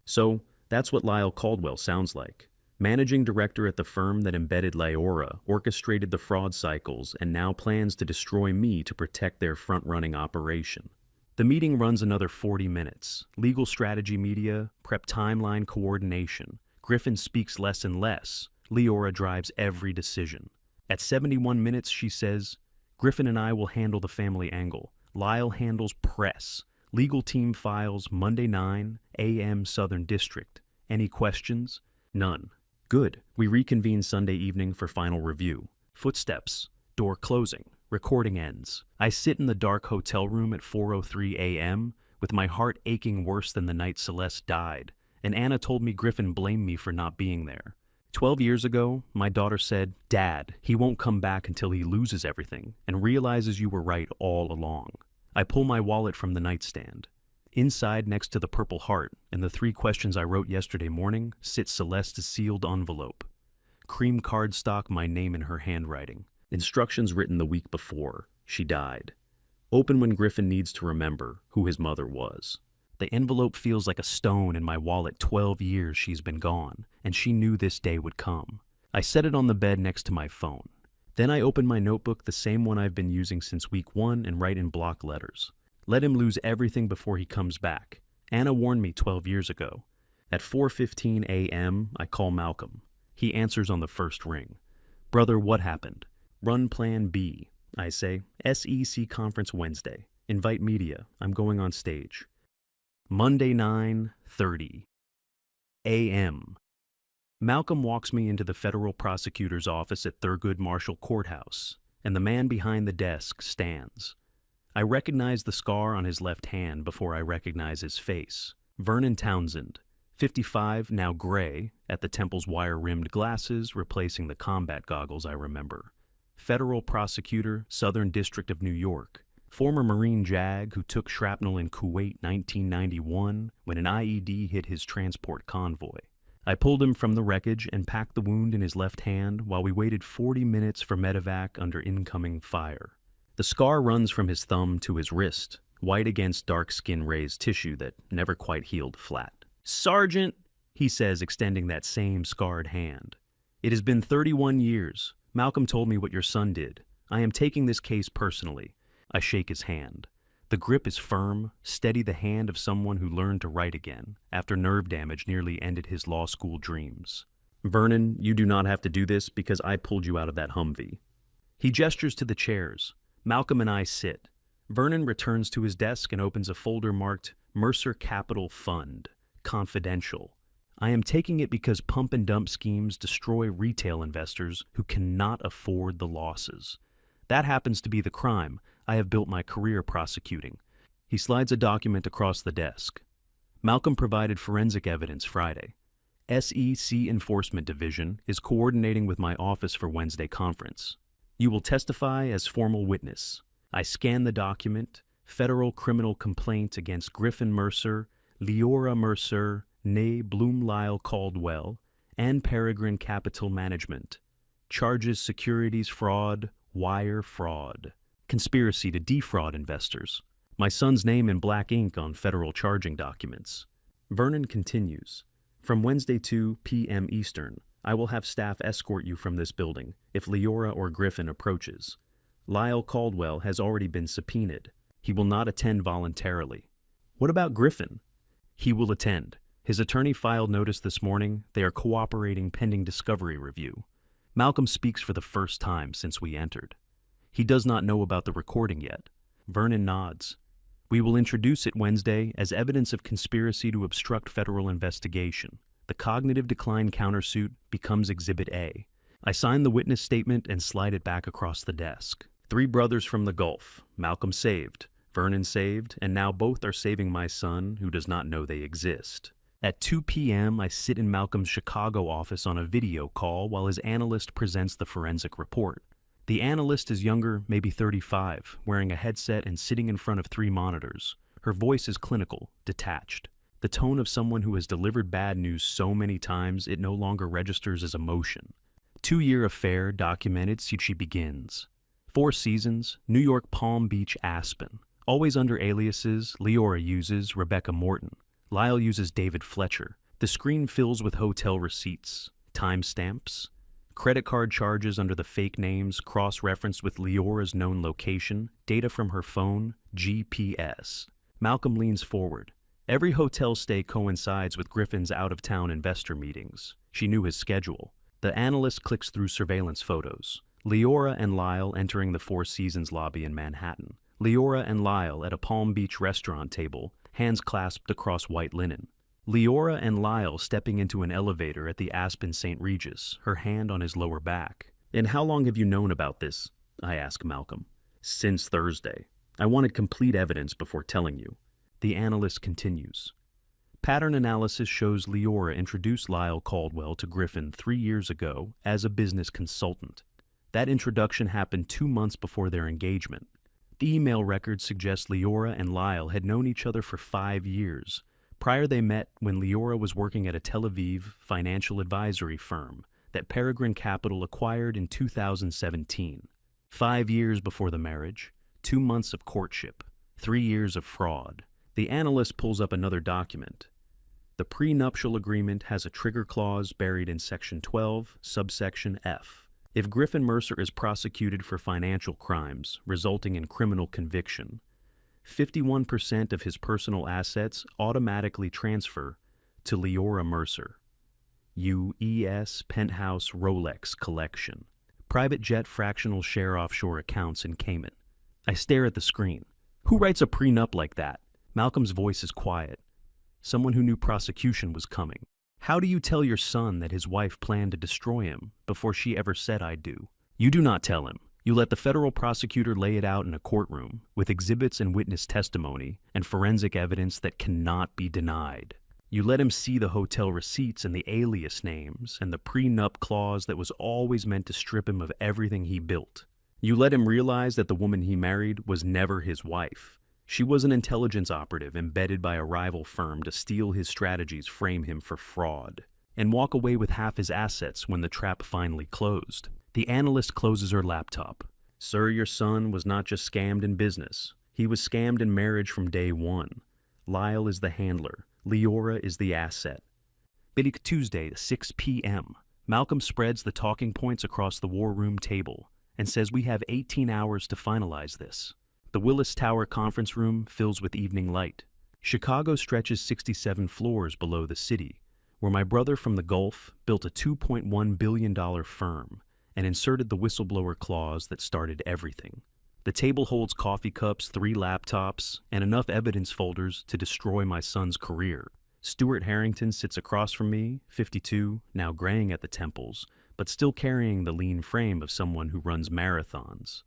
So, that's what Lyle Caldwell sounds like. Managing director at the firm that embedded Leora orchestrated the fraud cycles and now plans to destroy me to protect their front-running operation. The meeting runs another 40 minutes. Legal strategy media, prep timeline coordination. Griffin speaks less and less. Leora drives every decision. At 71 minutes, she says, Griffin and I will handle the family angle. Lyle handles press. Legal team files Monday 9 a.m. Southern District. Any questions? None. Good. We reconvene Sunday evening for final review. Footsteps. Door closing. Recording ends. I sit in the dark hotel room at 4:03 a.m. with my heart aching worse than the night Celeste died, and Anna told me Griffin blamed me for not being there. 12 years ago, my daughter said, Dad, he won't come back until he loses everything and realizes you were right all along. I pull my wallet from the nightstand. Inside, next to the Purple Heart and the 3 questions I wrote yesterday morning, sits Celeste's sealed envelope. Cream cardstock, my name in her handwriting. Instructions written the week before she died. Open when Griffin needs to remember who his mother was. The envelope feels like a stone in my wallet. 12 years she's been gone, and she knew this day would come. I set it on the bed next to my phone. Then I open my notebook, the same one I've been using since week 1, and write in block letters. Let him lose everything before he comes back. Anna warned me 12 years ago. At 4:15 a.m., I call Malcolm. He answers on the first ring. Brother, what happened? Run plan B. I say, SEC conference Wednesday. Invite media. I'm going on stage. Monday 9:30 a.m. Malcolm walks me into the federal prosecutor's office at Thurgood Marshall Courthouse, and the man behind the desk stands. I recognize the scar on his left hand before I recognize his face. Vernon Townsend, 55, now gray, at the temple's wire-rimmed glasses, replacing the combat goggles I remember. Federal prosecutor, Southern District of New York. Former Marine JAG who took shrapnel in Kuwait 1991 when an IED hit his transport convoy. I pulled him from the wreckage and packed the wound in his left hand while we waited 40 minutes for medevac under incoming fire. The scar runs from his thumb to his wrist, white against dark skin raised tissue that never quite healed flat. Sergeant, he says, extending that same scarred hand. It has been 31 years. Malcolm told me what your son did. I am taking this case personally. I shake his hand. The grip is firm, steady, the hand of someone who learned to write again after nerve damage nearly ended his law school dreams. Vernon, you do not have to do this because I pulled you out of that Humvee. He gestures to the chairs. Malcolm and I sit. Vernon returns to his desk and opens a folder marked Mercer Capital Fund, Confidential. I am taking it because pump and dump schemes destroy retail investors who cannot afford the losses. That happens to be the crime I have built my career prosecuting. He slides a document across the desk. Malcolm provided forensic evidence Friday. SEC Enforcement Division is coordinating with my office for Wednesday conference. You will testify as formal witness. I scan the document. Federal criminal complaint against Griffin Mercer, Leora Mercer, née Bloom Lyle Caldwell, and Peregrine Capital Management. Charges securities fraud, wire fraud. Conspiracy to defraud investors. My son's name in black ink on federal charging documents. Vernon continues. From Wednesday 2 p.m. Eastern, I will have staff escort you from this building if Leora or Griffin approaches. Lyle Caldwell has already been subpoenaed. He will not attend voluntarily. What about Griffin? He will attend. His attorney filed notice this morning. They are cooperating pending discovery review. Malcolm speaks for the first time since we entered. He does not know about the recording yet. Vernon nods. We will introduce it Wednesday as evidence of conspiracy to obstruct federal investigation. The cognitive decline countersuit becomes Exhibit A. I sign the witness statement and slide it back across the desk. 3 brothers from the Gulf. Malcolm saved. Vernon saved, and now both are saving my son, who does not know they exist. At 2 p.m., I sit in Malcolm's Chicago office on a video call while his analyst presents the forensic report. The analyst is younger, maybe 35, wearing a headset and sitting in front of 3 monitors. Her voice is clinical, detached. The tone of someone who has delivered bad news so many times it no longer registers as emotion. 2-year affair documented, she begins. 4 seasons, New York, Palm Beach, Aspen. Always under aliases, Leora uses Rebecca Morton. Lyle uses David Fletcher. The screen fills with hotel receipts. timestamps, credit card charges under the fake names cross-referenced with Leora's known location, data from her phone, GPS. Malcolm leans forward. Every hotel stay coincides with Griffin's out-of-town investor meetings. She knew his schedule. The analyst clicks through surveillance photos. Leora and Lyle entering the Four Seasons lobby in Manhattan. Leora and Lyle at a Palm Beach restaurant table, hands clasped across white linen. Leora and Lyle stepping into an elevator at the Aspen St. Regis, her hand on his lower back. "And how long have you known about this?" I ask Malcolm. "Since Thursday. I wanted complete evidence before telling you." The analyst continues. Pattern analysis shows Leora introduced Lyle Caldwell to Griffin 3 years ago as a business consultant. That introduction happened 2 months before their engagement. The email records suggest Leora and Lyle had known each other for 5 years. Prior they met when Leora was working at a Tel Aviv financial advisory firm that Peregrine Capital acquired in 2017. 5 years before the marriage, 2 months of courtship, 3 years of fraud. The analyst pulls up another document. The prenuptial agreement has a trigger clause buried in Section 12, subsection F. If Griffin Mercer is prosecuted for financial crimes resulting in criminal conviction, 51% of his personal assets automatically transfer to Leora Mercer. U.S. Penthouse Rolex Collection. Private jet fractional share offshore accounts in Cayman. I stare at the screen. Who writes a prenup like that? Malcolm's voice is quiet. Someone who knew prosecution was coming. How do you tell your son that his wife planned to destroy him before she ever said "I do"? You do not tell him. You let the federal prosecutor lay it out in a courtroom with exhibits and witness testimony and forensic evidence that cannot be denied. You let him see the hotel receipts and the alias names and the prenup clause that was always meant to strip him of everything he built. You let him realize that the woman he married was never his wife. She was an intelligence operative embedded by a rival firm to steal his strategies, frame him for fraud, and walk away with half his assets when the trap finally closed. The analyst closes her laptop. "Sir, your son was not just scammed in business. He was scammed in marriage from day one. Lyle is the handler. Leora is the asset." Tuesday, 6 p.m. Malcolm spreads the talking points across the war room table and says we have 18 hours to finalize this. The Willis Tower conference room fills with evening light. Chicago stretches 67 floors below the city, where my brother from the Gulf built a $2.1 billion firm and inserted the whistleblower clause that started everything. The table holds coffee cups, 3 laptops, and enough evidence folders to destroy my son's career. Stuart Harrington sits across from me, 52, now graying at the temples, but still carrying the lean frame of someone who runs marathons.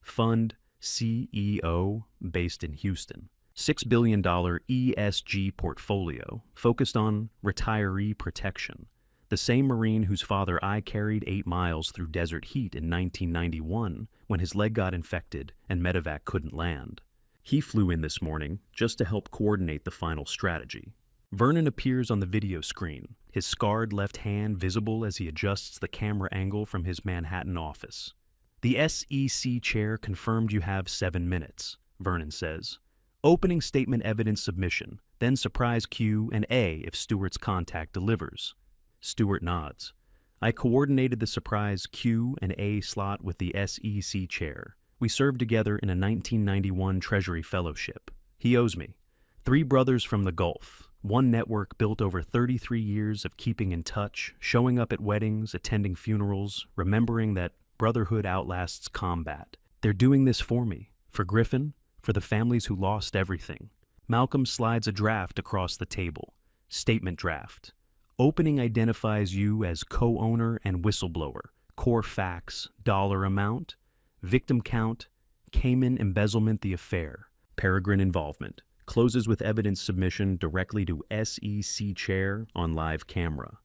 Fund CEO based in Houston. $6 billion ESG portfolio focused on retiree protection. The same Marine whose father I carried 8 miles through desert heat in 1991 when his leg got infected and medevac couldn't land. He flew in this morning just to help coordinate the final strategy. Vernon appears on the video screen, his scarred left hand visible as he adjusts the camera angle from his Manhattan office. "The SEC chair confirmed you have 7 minutes, Vernon says. "Opening statement evidence submission, then surprise Q and A if Stewart's contact delivers." Stewart nods. "I coordinated the surprise Q and A slot with the SEC chair. We served together in a 1991 Treasury Fellowship. He owes me. 3 brothers from the Gulf, one network built over 33 years of keeping in touch, showing up at weddings, attending funerals, remembering that brotherhood outlasts combat. They're doing this for me, for Griffin, for the families who lost everything." Malcolm slides a draft across the table. Statement draft. "Opening identifies you as co-owner and whistleblower. Core facts, dollar amount, victim count, Cayman embezzlement the affair, Peregrine involvement. Closes with evidence submission directly to SEC chair on live camera."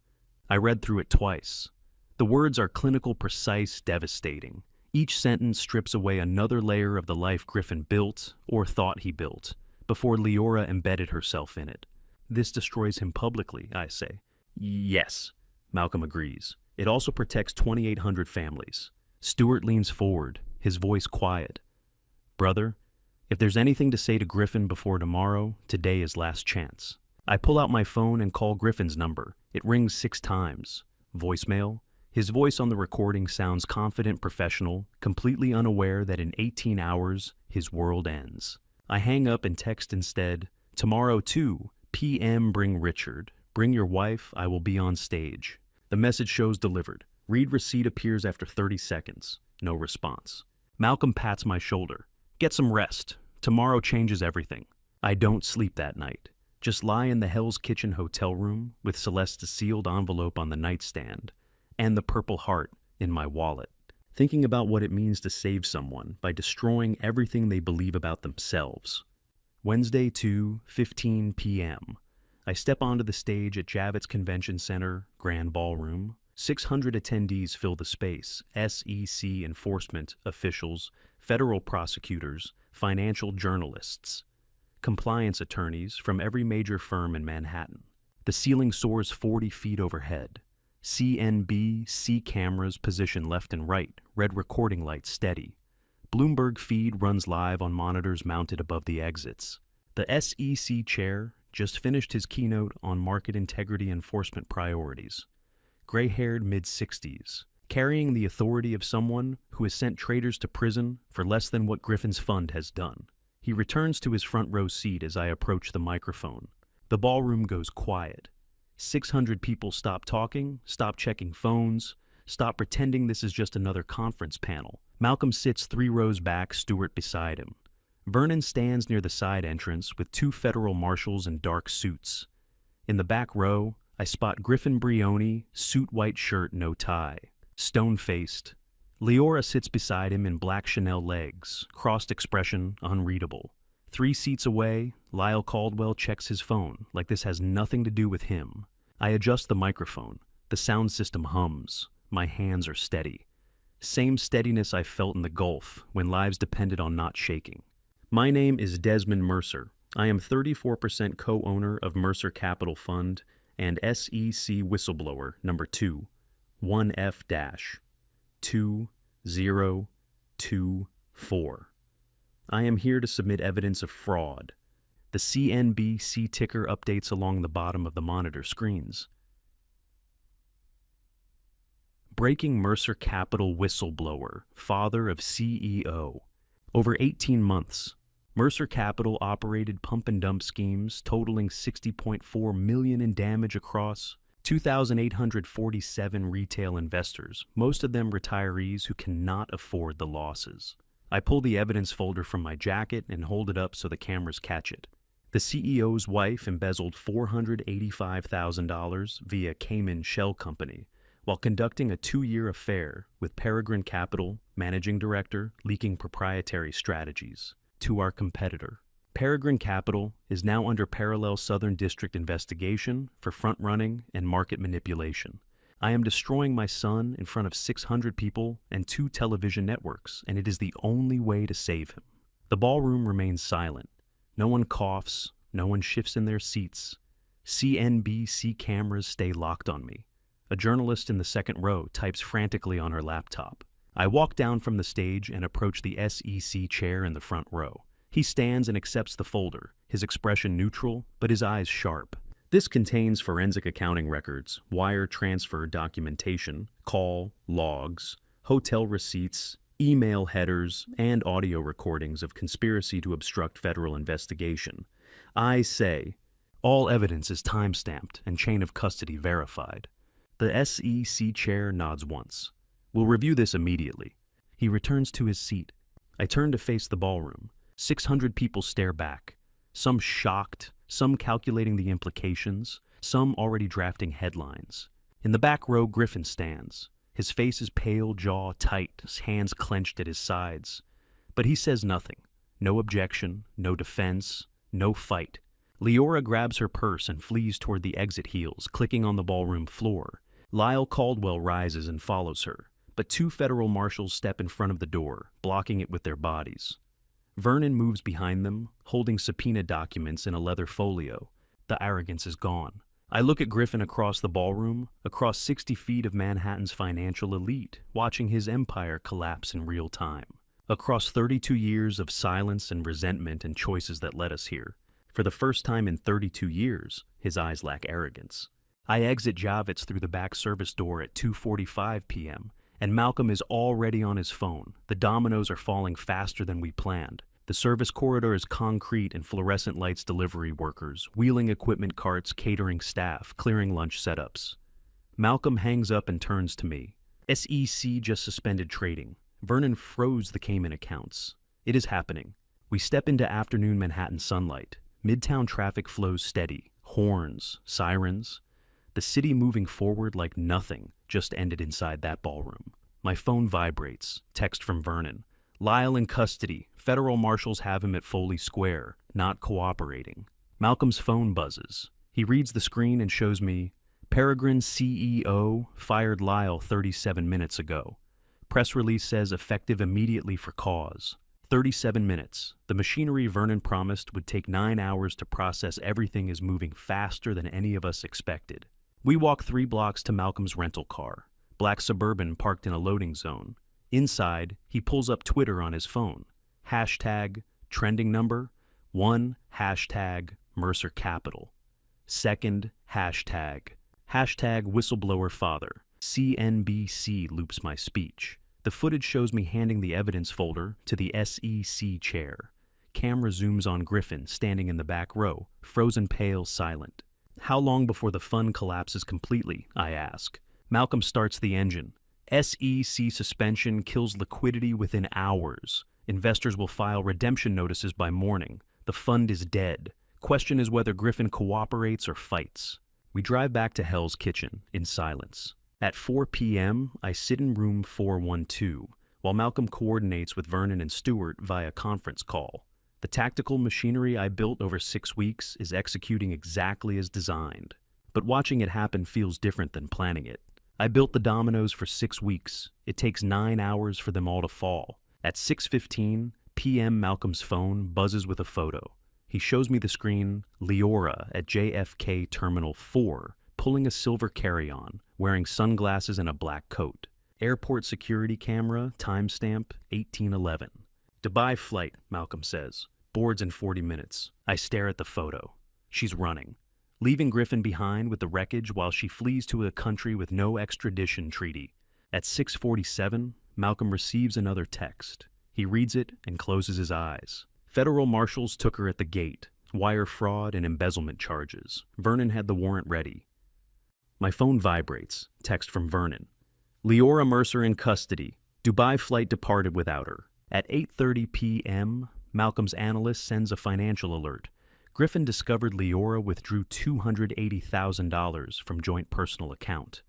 I read through it twice. The words are clinical, precise, devastating. Each sentence strips away another layer of the life Griffin built, or thought he built, before Leora embedded herself in it. "This destroys him publicly," I say. "Yes," Malcolm agrees. "It also protects 2,800 families." Stewart leans forward, his voice quiet. "Brother, if there's anything to say to Griffin before tomorrow, today is last chance." I pull out my phone and call Griffin's number. It rings 6 times. Voicemail. His voice on the recording sounds confident, professional, completely unaware that in 18 hours, his world ends. I hang up and text instead, "Tomorrow 2 p.m. bring Richard. Bring your wife, I will be on stage." The message shows delivered. Read receipt appears after 30 seconds. No response. Malcolm pats my shoulder. "Get some rest. Tomorrow changes everything." I don't sleep that night. Just lie in the Hell's Kitchen hotel room with Celeste's sealed envelope on the nightstand and the Purple Heart in my wallet, thinking about what it means to save someone by destroying everything they believe about themselves. Wednesday, 2:15 p.m. I step onto the stage at Javits Convention Center, Grand Ballroom. 600 attendees fill the space: SEC enforcement officials, federal prosecutors, financial journalists, compliance attorneys from every major firm in Manhattan. The ceiling soars 40 feet overhead. CNBC cameras position left and right, red recording lights steady. Bloomberg feed runs live on monitors mounted above the exits. The SEC chair just finished his keynote on market integrity enforcement priorities. Gray-haired mid-60s, carrying the authority of someone who has sent traitors to prison for less than what Griffin's fund has done. He returns to his front row seat as I approach the microphone. The ballroom goes quiet. 600 people stop talking, stop checking phones, stop pretending this is just another conference panel. Malcolm sits 3 rows back, Stewart beside him. Vernon stands near the side entrance with 2 federal marshals in dark suits. In the back row, I spot Griffin Brioni, suit, white shirt, no tie. Stone-faced. Leora sits beside him in black Chanel legs, crossed expression, unreadable. 3 seats away, Lyle Caldwell checks his phone, like this has nothing to do with him. I adjust the microphone. The sound system hums. My hands are steady. Same steadiness I felt in the Gulf when lives depended on not shaking. My name is Desmond Mercer. I am 34% co-owner of Mercer Capital Fund and SEC whistleblower number 2, 1F-2024. I am here to submit evidence of fraud. The CNBC ticker updates along the bottom of the monitor screens. Breaking Mercer Capital whistleblower, father of CEO. Over 18 months, Mercer Capital operated pump and dump schemes totaling $60.4 million in damage across 2,847 retail investors, most of them retirees who cannot afford the losses. I pull the evidence folder from my jacket and hold it up so the cameras catch it. The CEO's wife embezzled $485,000 via Cayman Shell Company while conducting a 2-year affair with Peregrine Capital, managing director, leaking proprietary strategies to our competitor. Peregrine Capital is now under parallel Southern District investigation for front-running and market manipulation. I am destroying my son in front of 600 people and 2 television networks, and it is the only way to save him. The ballroom remains silent. No one coughs, no one shifts in their seats. CNBC cameras stay locked on me. A journalist in the second row types frantically on her laptop. I walk down from the stage and approach the SEC chair in the front row. He stands and accepts the folder, his expression neutral, but his eyes sharp. This contains forensic accounting records, wire transfer documentation, call logs, hotel receipts, email headers, and audio recordings of conspiracy to obstruct federal investigation. I say, all evidence is time-stamped and chain of custody verified. The SEC chair nods once. We'll review this immediately. He returns to his seat. I turn to face the ballroom. 600 people stare back, some shocked, some calculating the implications, some already drafting headlines. In the back row, Griffin stands. His face is pale, jaw tight, his hands clenched at his sides. But he says nothing. No objection, no defense, no fight. Leora grabs her purse and flees toward the exit heels, clicking on the ballroom floor. Lyle Caldwell rises and follows her, but 2 federal marshals step in front of the door, blocking it with their bodies. Vernon moves behind them, holding subpoena documents in a leather folio. The arrogance is gone. I look at Griffin across the ballroom, across 60 feet of Manhattan's financial elite, watching his empire collapse in real time. Across 32 years of silence and resentment and choices that led us here. For the first time in 32 years, his eyes lack arrogance. I exit Javits through the back service door at 2:45 p.m., and Malcolm is already on his phone. The dominoes are falling faster than we planned. The service corridor is concrete and fluorescent lights delivery workers, wheeling equipment carts, catering staff, clearing lunch setups. Malcolm hangs up and turns to me. SEC just suspended trading. Vernon froze the Cayman accounts. It is happening. We step into afternoon Manhattan sunlight. Midtown traffic flows steady. Horns, sirens. The city moving forward like nothing just ended inside that ballroom. My phone vibrates. Text from Vernon. Lyle in custody. Federal marshals have him at Foley Square, not cooperating. Malcolm's phone buzzes. He reads the screen and shows me, Peregrine CEO fired Lyle 37 minutes ago. Press release says effective immediately for cause. 37 minutes. The machinery Vernon promised would take 9 hours to process everything is moving faster than any of us expected. We walk 3 blocks to Malcolm's rental car. Black Suburban parked in a loading zone. Inside, he pulls up Twitter on his phone. Hashtag trending number 1, hashtag Mercer Capital. Second, hashtag whistleblower father. CNBC loops my speech. The footage shows me handing the evidence folder to the SEC chair. Camera zooms on Griffin standing in the back row, frozen pale, silent. How long before the fund collapses completely, I ask. Malcolm starts the engine. SEC suspension kills liquidity within hours. Investors will file redemption notices by morning. The fund is dead. Question is whether Griffin cooperates or fights. We drive back to Hell's Kitchen in silence. At 4 p.m., I sit in room 412, while Malcolm coordinates with Vernon and Stewart via conference call. The tactical machinery I built over 6 weeks is executing exactly as designed. But watching it happen feels different than planning it. I built the dominoes for 6 weeks. It takes 9 hours for them all to fall. At 6:15 p.m., Malcolm's phone buzzes with a photo. He shows me the screen, Leora at JFK Terminal 4, pulling a silver carry-on, wearing sunglasses and a black coat. Airport security camera, timestamp 1811. Dubai flight, Malcolm says. Boards in 40 minutes. I stare at the photo. She's running, leaving Griffin behind with the wreckage while she flees to a country with no extradition treaty. At 6:47, Malcolm receives another text. He reads it and closes his eyes. Federal marshals took her at the gate. Wire fraud and embezzlement charges. Vernon had the warrant ready. My phone vibrates. Text from Vernon. Leora Mercer in custody. Dubai flight departed without her. At 8:30 p.m., Malcolm's analyst sends a financial alert. Griffin discovered Leora withdrew $280,000 from joint personal account.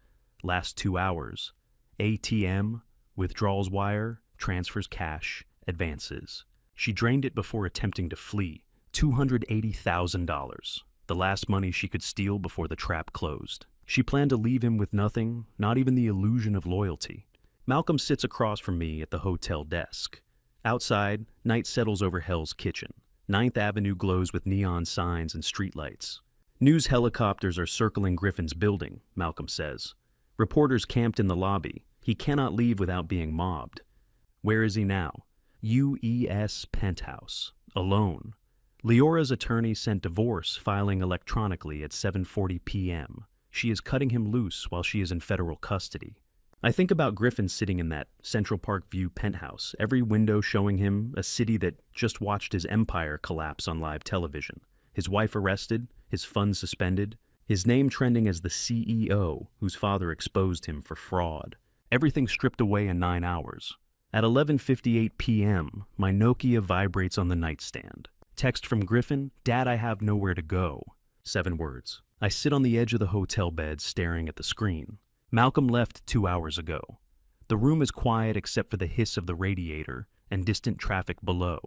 Last 2 hours. ATM, withdrawals wire, transfers cash, advances. She drained it before attempting to flee. $280,000. The last money she could steal before the trap closed. She planned to leave him with nothing, not even the illusion of loyalty. Malcolm sits across from me at the hotel desk. Outside, night settles over Hell's Kitchen. 9th Avenue glows with neon signs and streetlights. News helicopters are circling Griffin's building, Malcolm says. Reporters camped in the lobby. He cannot leave without being mobbed. Where is he now? UES penthouse. Alone. Leora's attorney sent divorce filing electronically at 7:40 p.m. She is cutting him loose while she is in federal custody. I think about Griffin sitting in that Central Park View penthouse, every window showing him a city that just watched his empire collapse on live television. His wife arrested, his funds suspended, his name trending as the CEO whose father exposed him for fraud. Everything stripped away in 9 hours. At 11:58 p.m., my Nokia vibrates on the nightstand. Text from Griffin, Dad, I have nowhere to go. 7 words. I sit on the edge of the hotel bed staring at the screen. Malcolm left 2 hours ago. The room is quiet except for the hiss of the radiator and distant traffic below.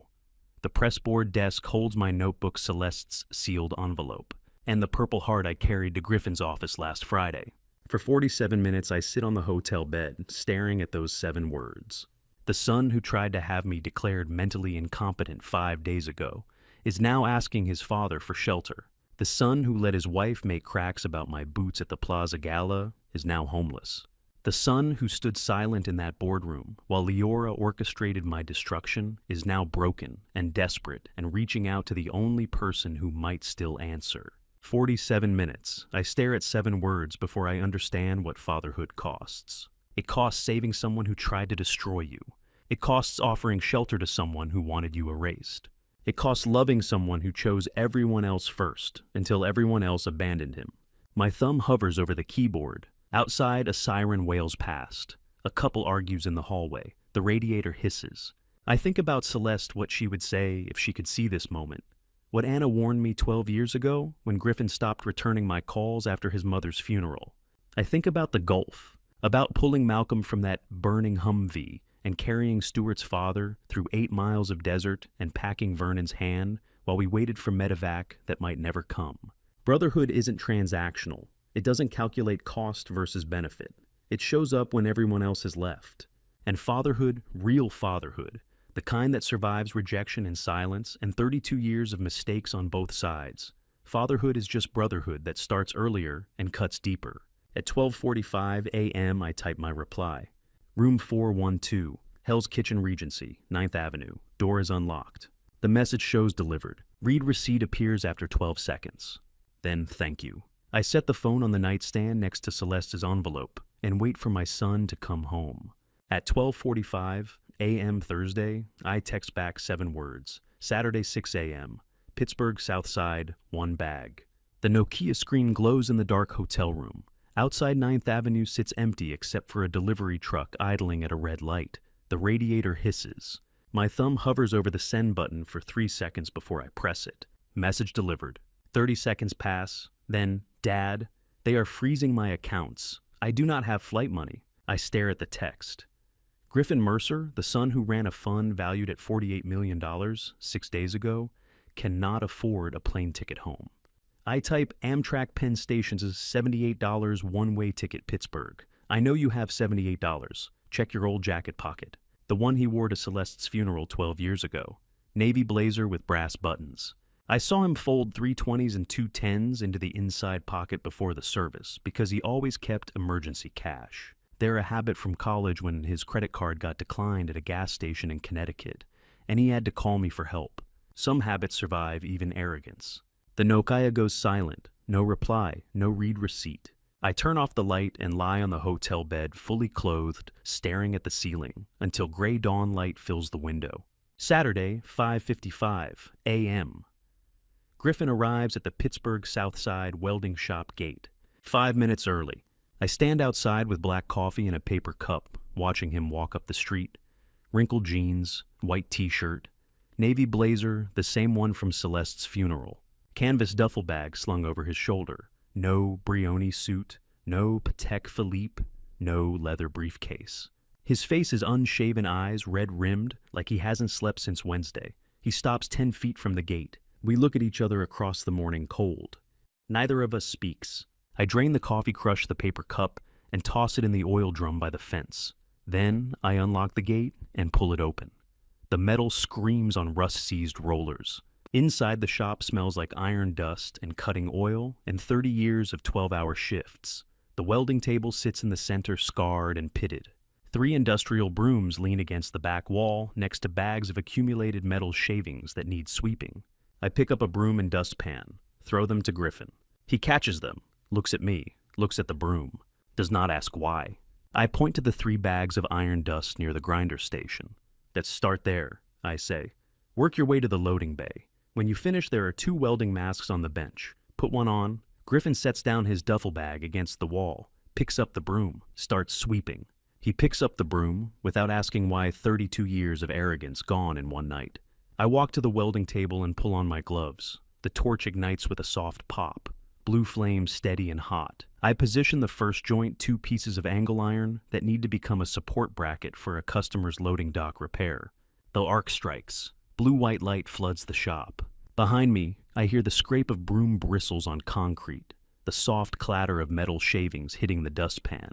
The pressboard desk holds my notebook Celeste's sealed envelope, and the Purple Heart I carried to Griffin's office last Friday. For 47 minutes I sit on the hotel bed, staring at those 7 words. The son who tried to have me declared mentally incompetent 5 days ago is now asking his father for shelter. The son who let his wife make cracks about my boots at the Plaza Gala is now homeless. The son who stood silent in that boardroom while Leora orchestrated my destruction is now broken and desperate and reaching out to the only person who might still answer. 47 minutes. I stare at 7 words before I understand what fatherhood costs. It costs saving someone who tried to destroy you. It costs offering shelter to someone who wanted you erased. It costs loving someone who chose everyone else first until everyone else abandoned him. My thumb hovers over the keyboard. Outside, a siren wails past. A couple argues in the hallway. The radiator hisses. I think about Celeste, what she would say if she could see this moment. What Anna warned me 12 years ago when Griffin stopped returning my calls after his mother's funeral. I think about the Gulf, about pulling Malcolm from that burning Humvee and carrying Stuart's father through 8 miles of desert and packing Vernon's hand while we waited for medevac that might never come. Brotherhood isn't transactional. It doesn't calculate cost versus benefit. It shows up when everyone else has left. And fatherhood, real fatherhood, the kind that survives rejection and silence and 32 years of mistakes on both sides. Fatherhood is just brotherhood that starts earlier and cuts deeper. At 12:45 a.m., I type my reply. Room 412, Hell's Kitchen, Regency, 9th Avenue. Door is unlocked. The message shows delivered. Read receipt appears after 12 seconds. Then, thank you. I set the phone on the nightstand next to Celeste's envelope and wait for my son to come home. At 12:45 a.m. Thursday, I text back 7 words. Saturday, 6 a.m. Pittsburgh South Side, 1 bag. The Nokia screen glows in the dark hotel room. Outside 9th Avenue sits empty except for a delivery truck idling at a red light. The radiator hisses. My thumb hovers over the send button for 3 seconds before I press it. Message delivered. 30 seconds pass. Then, Dad, they are freezing my accounts. I do not have flight money. I stare at the text. Griffin Mercer, the son who ran a fund valued at $48 million 6 days ago, cannot afford a plane ticket home. I type Amtrak Penn Station's $78 one-way ticket Pittsburgh. I know you have $78. Check your old jacket pocket. The one he wore to Celeste's funeral 12 years ago. Navy blazer with brass buttons. I saw him fold 320s and 210s into the inside pocket before the service because he always kept emergency cash. They're a habit from college when his credit card got declined at a gas station in Connecticut, and he had to call me for help. Some habits survive even arrogance. The Nokia goes silent. No reply, no read receipt. I turn off the light and lie on the hotel bed fully clothed, staring at the ceiling, until gray dawn light fills the window. Saturday, 5:55 a.m. Griffin arrives at the Pittsburgh South Side welding shop gate. 5 minutes early. I stand outside with black coffee in a paper cup, watching him walk up the street. Wrinkled jeans, white t-shirt, navy blazer, the same one from Celeste's funeral. Canvas duffel bag slung over his shoulder. No Brioni suit, no Patek Philippe, no leather briefcase. His face is unshaven eyes, red-rimmed, like he hasn't slept since Wednesday. He stops 10 feet from the gate. We look at each other across the morning cold. Neither of us speaks. I drain the coffee crush the paper cup and toss it in the oil drum by the fence. Then I unlock the gate and pull it open. The metal screams on rust-seized rollers. Inside, the shop smells like iron dust and cutting oil and 30 years of 12-hour shifts. The welding table sits in the center, scarred and pitted. 3 industrial brooms lean against the back wall next to bags of accumulated metal shavings that need sweeping. I pick up a broom and dustpan, throw them to Griffin. He catches them, looks at me, looks at the broom, does not ask why. I point to the 3 bags of iron dust near the grinder station. Let's start there, I say. Work your way to the loading bay. When you finish, there are 2 welding masks on the bench. Put one on. Griffin sets down his duffel bag against the wall, picks up the broom, starts sweeping. He picks up the broom without asking why 32 years of arrogance gone in one night. I walk to the welding table and pull on my gloves. The torch ignites with a soft pop. Blue flame steady and hot. I position the first joint 2 pieces of angle iron that need to become a support bracket for a customer's loading dock repair. The arc strikes. Blue-white light floods the shop. Behind me, I hear the scrape of broom bristles on concrete, the soft clatter of metal shavings hitting the dustpan.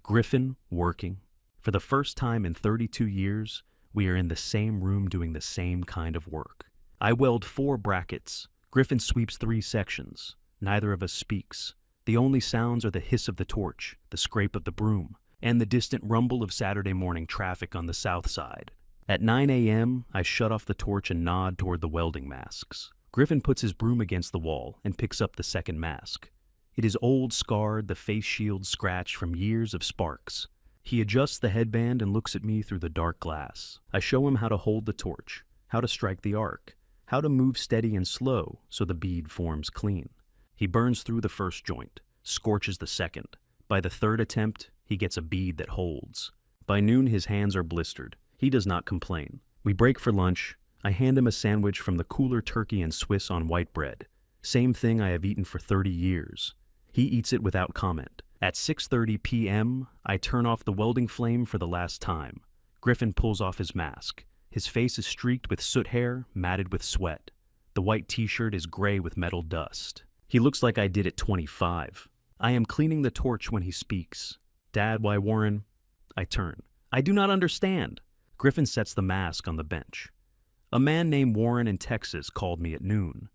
Griffin working. For the first time in 32 years, we are in the same room doing the same kind of work. I weld 4 brackets. Griffin sweeps 3 sections. Neither of us speaks. The only sounds are the hiss of the torch, the scrape of the broom, and the distant rumble of Saturday morning traffic on the south side. At 9 a.m., I shut off the torch and nod toward the welding masks. Griffin puts his broom against the wall and picks up the second mask. It is old, scarred, the face shield scratched from years of sparks. He adjusts the headband and looks at me through the dark glass. I show him how to hold the torch, how to strike the arc, how to move steady and slow so the bead forms clean. He burns through the first joint, scorches the second. By the third attempt, he gets a bead that holds. By noon, his hands are blistered. He does not complain. We break for lunch. I hand him a sandwich from the cooler turkey and Swiss on white bread. Same thing I have eaten for 30 years. He eats it without comment. At 6:30 p.m., I turn off the welding flame for the last time. Griffin pulls off his mask. His face is streaked with soot hair, matted with sweat. The white t-shirt is gray with metal dust. He looks like I did at 25. I am cleaning the torch when he speaks. Dad, why Warren? I turn. I do not understand. Griffin sets the mask on the bench. A man named Warren in Texas called me at noon.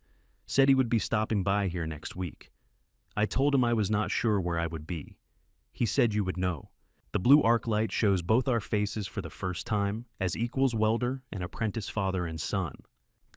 Said he would be stopping by here next week. I told him I was not sure where I would be. He said you would know. The blue arc light shows both our faces for the first time as equals welder and apprentice father and son.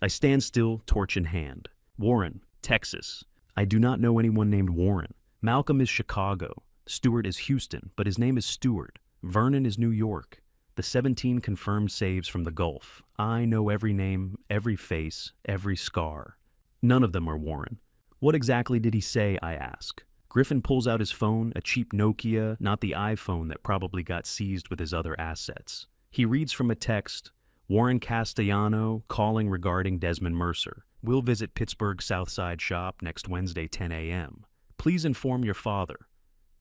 I stand still, torch in hand. Warren, Texas. I do not know anyone named Warren. Malcolm is Chicago. Stewart is Houston, but his name is Stewart. Vernon is New York. The 17 confirmed saves from the Gulf. I know every name, every face, every scar. None of them are Warren. What exactly did he say, I ask. Griffin pulls out his phone, a cheap Nokia, not the iPhone that probably got seized with his other assets. He reads from a text, Warren Castellano calling regarding Desmond Mercer. Will visit Pittsburgh Southside shop next Wednesday 10 a.m. Please inform your father.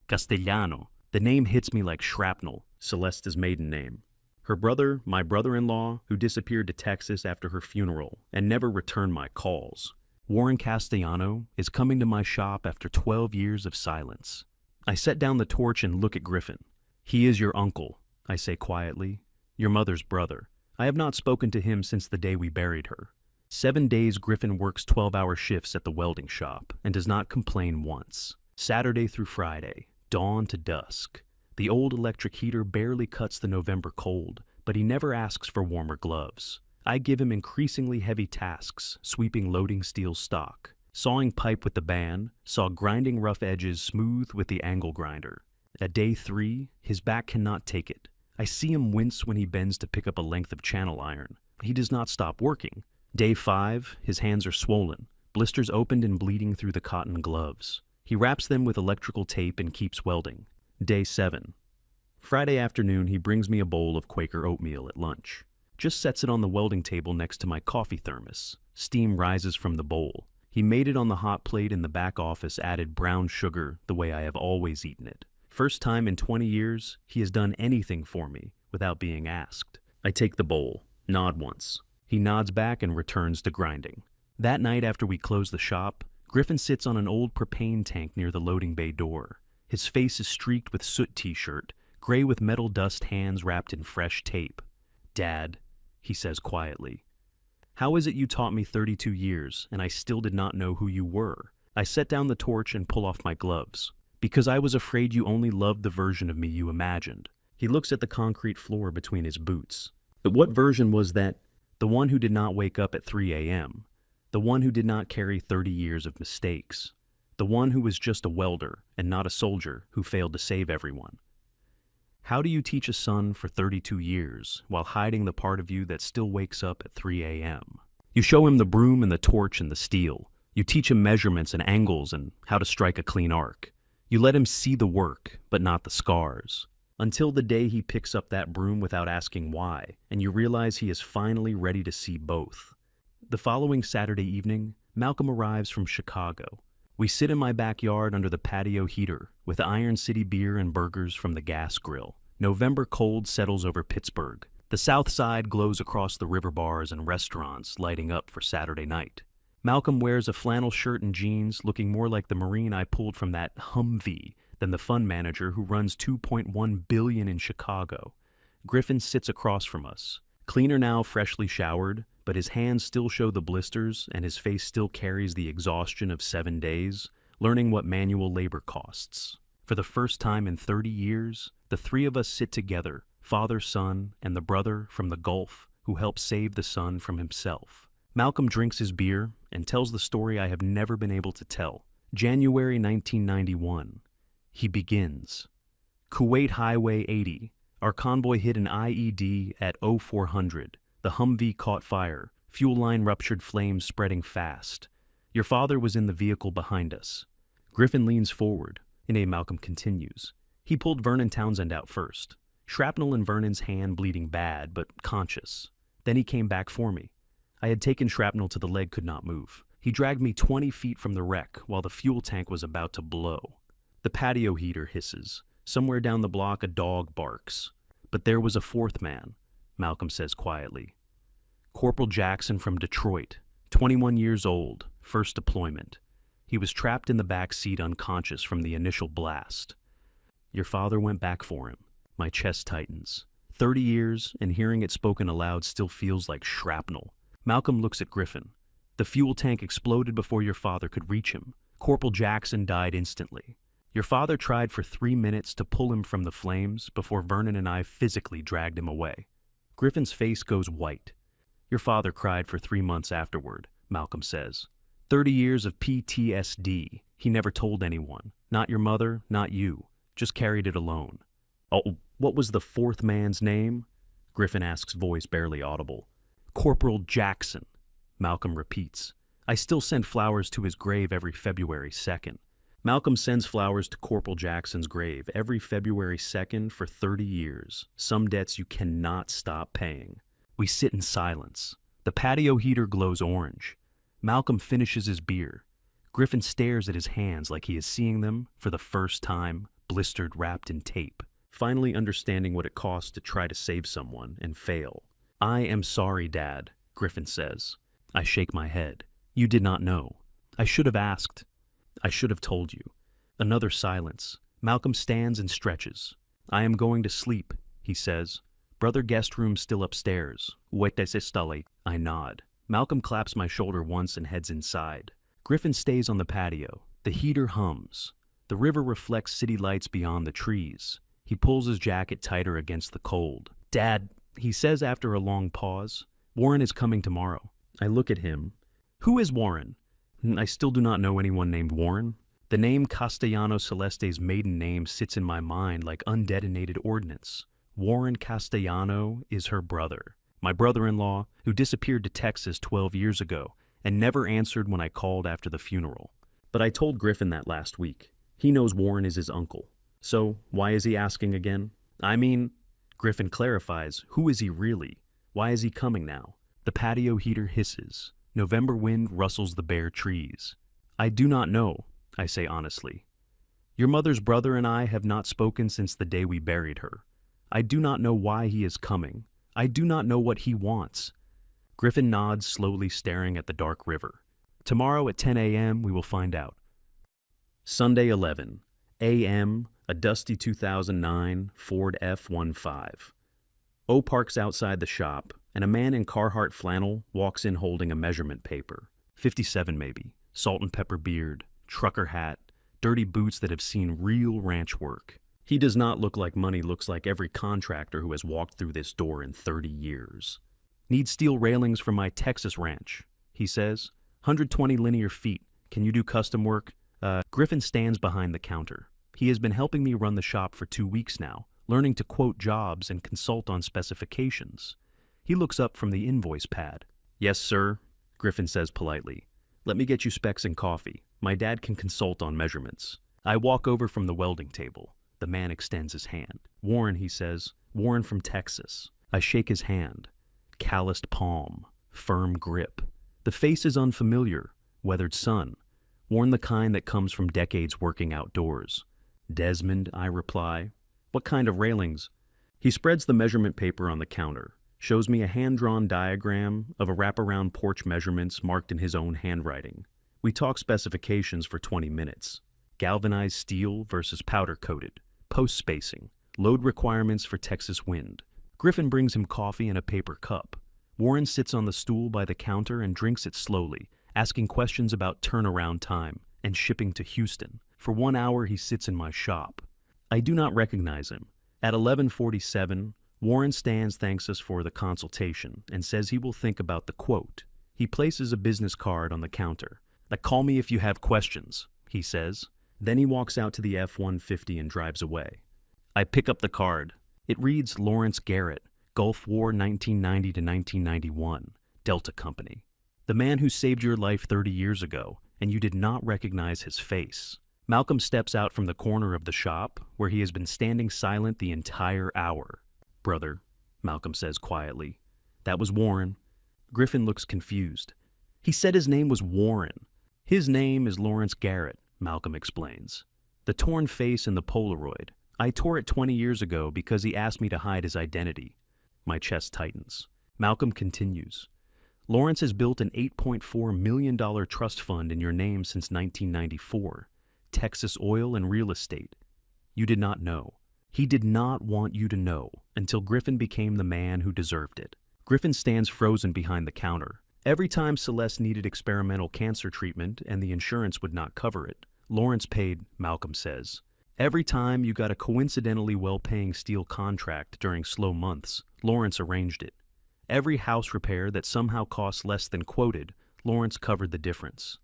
Castellano. The name hits me like shrapnel, Celeste's maiden name. Her brother, my brother-in-law, who disappeared to Texas after her funeral and never returned my calls. Warren Castellano is coming to my shop after 12 years of silence. I set down the torch and look at Griffin. He is your uncle, I say quietly, your mother's brother. I have not spoken to him since the day we buried her. 7 days Griffin works 12-hour shifts at the welding shop and does not complain once. Saturday through Friday, dawn to dusk. The old electric heater barely cuts the November cold, but he never asks for warmer gloves. I give him increasingly heavy tasks, sweeping loading steel stock, sawing pipe with the band, saw grinding rough edges smooth with the angle grinder. At day 3, his back cannot take it. I see him wince when he bends to pick up a length of channel iron. He does not stop working. Day 5, his hands are swollen, blisters opened and bleeding through the cotton gloves. He wraps them with electrical tape and keeps welding. Day 7. Friday afternoon, he brings me a bowl of Quaker oatmeal at lunch. Just sets it on the welding table next to my coffee thermos. Steam rises from the bowl. He made it on the hot plate in the back office, added brown sugar the way I have always eaten it. First time in 20 years, he has done anything for me without being asked. I take the bowl, nod once. He nods back and returns to grinding. That night after we close the shop, Griffin sits on an old propane tank near the loading bay door. His face is streaked with soot t-shirt, gray with metal dust hands wrapped in fresh tape. Dad, he says quietly, how is it you taught me 32 years and I still did not know who you were? I set down the torch and pull off my gloves. Because I was afraid you only loved the version of me you imagined. He looks at the concrete floor between his boots. But what version was that? The one who did not wake up at 3 a.m. The one who did not carry 30 years of mistakes. The one who was just a welder and not a soldier who failed to save everyone. How do you teach a son for 32 years while hiding the part of you that still wakes up at 3 a.m.? You show him the broom and the torch and the steel. You teach him measurements and angles and how to strike a clean arc. You let him see the work, but not the scars. Until the day he picks up that broom without asking why, and you realize he is finally ready to see both. The following Saturday evening, Malcolm arrives from Chicago. We sit in my backyard under the patio heater with Iron City beer and burgers from the gas grill. November cold settles over Pittsburgh. The South Side glows across the river bars and restaurants, lighting up for Saturday night. Malcolm wears a flannel shirt and jeans, looking more like the Marine I pulled from that Humvee than the fund manager who runs $2.1 billion in Chicago. Griffin sits across from us. Cleaner now, freshly showered, but his hands still show the blisters and his face still carries the exhaustion of 7 days, learning what manual labor costs. For the first time in 30 years, the three of us sit together, father, son, and the brother from the Gulf who helped save the son from himself. Malcolm drinks his beer and tells the story I have never been able to tell. January 1991. He begins. Kuwait Highway 80. Our convoy hit an IED at 0400. The Humvee caught fire. Fuel line ruptured, flames spreading fast. Your father was in the vehicle behind us. Griffin leans forward. Malcolm continues. He pulled Vernon Townsend out first. Shrapnel in Vernon's hand, bleeding bad, but conscious. Then he came back for me. I had taken shrapnel till the leg could not move. He dragged me 20 feet from the wreck while the fuel tank was about to blow. The patio heater hisses. Somewhere down the block a dog barks. But there was a fourth man, Malcolm says quietly. Corporal Jackson from Detroit, 21 years old, first deployment. He was trapped in the back seat unconscious from the initial blast. Your father went back for him. My chest tightens. 30 years, and hearing it spoken aloud still feels like shrapnel. Malcolm looks at Griffin. The fuel tank exploded before your father could reach him. Corporal Jackson died instantly. Your father tried for 3 minutes to pull him from the flames before Vernon and I physically dragged him away. Griffin's face goes white. Your father cried for 3 months afterward, Malcolm says. 30 years of PTSD. He never told anyone. Not your mother, not you. Just carried it alone. Oh, what was the fourth man's name? Griffin asks, voice barely audible. Corporal Jackson, Malcolm repeats. I still send flowers to his grave every February 2nd. Malcolm sends flowers to Corporal Jackson's grave every February 2nd for 30 years. Some debts you cannot stop paying. We sit in silence. The patio heater glows orange. Malcolm finishes his beer. Griffin stares at his hands like he is seeing them for the first time, blistered, wrapped in tape, finally understanding what it costs to try to save someone and fail. I am sorry, Dad, Griffin says. I shake my head. You did not know. I should have asked. I should have told you. Another silence. Malcolm stands and stretches. I am going to sleep, he says. Brother guest room still upstairs. I nod. Malcolm claps my shoulder once and heads inside. Griffin stays on the patio. The heater hums. The river reflects city lights beyond the trees. He pulls his jacket tighter against the cold. Dad, he says after a long pause, Warren is coming tomorrow. I look at him. Who is Warren? I still do not know anyone named Warren. The name Castellano Celeste's maiden name sits in my mind like undetonated ordnance. Warren Castellano is her brother, my brother-in-law, who disappeared to Texas 12 years ago and never answered when I called after the funeral. But I told Griffin that last week. He knows Warren is his uncle. So why is he asking again? I mean, Griffin clarifies, who is he really? Why is he coming now? The patio heater hisses. November wind rustles the bare trees. I do not know, I say honestly. Your mother's brother and I have not spoken since the day we buried her. I do not know why he is coming. I do not know what he wants. Griffin nods, slowly staring at the dark river. Tomorrow at 10 a.m. we will find out. Sunday 11 a.m. A dusty 2009 Ford F-15. O parks outside the shop, and a man in Carhartt flannel walks in holding a measurement paper. 57 maybe, salt and pepper beard, trucker hat, dirty boots that have seen real ranch work. He does not look like money looks like every contractor who has walked through this door in 30 years. Need steel railings for my Texas ranch, he says. 120 linear feet. Can you do custom work? Griffin stands behind the counter. He has been helping me run the shop for 2 weeks now, learning to quote jobs and consult on specifications. He looks up from the invoice pad. Yes, sir, Griffin says politely. Let me get you specs and coffee. My dad can consult on measurements. I walk over from the welding table. The man extends his hand. Warren, he says. Warren from Texas. I shake his hand. Calloused palm. Firm grip. The face is unfamiliar. Weathered sun. Worn the kind that comes from decades working outdoors. Desmond, I reply. What kind of railings? He spreads the measurement paper on the counter, shows me a hand-drawn diagram of a wraparound porch measurements marked in his own handwriting. We talk specifications for 20 minutes. Galvanized steel versus powder-coated, post spacing, load requirements for Texas wind. Griffin brings him coffee in a paper cup. Warren sits on the stool by the counter and drinks it slowly, asking questions about turnaround time and shipping to Houston. For 1 hour he sits in my shop. I do not recognize him. At 11:47, Warren stands, thanks us for the consultation, and says he will think about the quote. He places a business card on the counter. Call me if you have questions, he says. Then he walks out to the F-150 and drives away. I pick up the card. It reads Lawrence Garrett, Gulf War 1990 to 1991, Delta Company. The man who saved your life 30 years ago, and you did not recognize his face. Malcolm steps out from the corner of the shop, where he has been standing silent the entire hour. Brother, Malcolm says quietly. That was Warren. Griffin looks confused. He said his name was Warren. His name is Lawrence Garrett, Malcolm explains. The torn face in the Polaroid. I tore it 20 years ago because he asked me to hide his identity. My chest tightens. Malcolm continues. Lawrence has built an $8.4 million trust fund in your name since 1994. Texas oil and real estate. You did not know. He did not want you to know until Griffin became the man who deserved it. Griffin stands frozen behind the counter. Every time Celeste needed experimental cancer treatment and the insurance would not cover it, Lawrence paid, Malcolm says. Every time you got a coincidentally well-paying steel contract during slow months, Lawrence arranged it. Every house repair that somehow cost less than quoted, Lawrence covered the difference.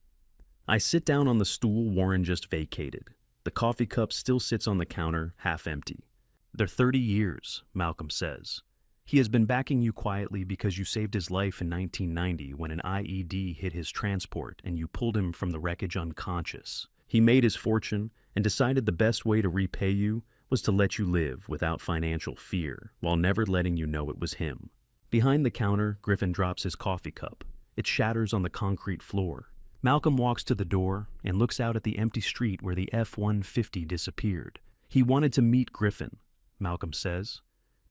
I sit down on the stool Warren just vacated. The coffee cup still sits on the counter, half empty. They're 30 years, Malcolm says. He has been backing you quietly because you saved his life in 1990 when an IED hit his transport and you pulled him from the wreckage unconscious. He made his fortune and decided the best way to repay you was to let you live without financial fear while never letting you know it was him. Behind the counter, Griffin drops his coffee cup. It shatters on the concrete floor. Malcolm walks to the door and looks out at the empty street where the F-150 disappeared. He wanted to meet Griffin, Malcolm says,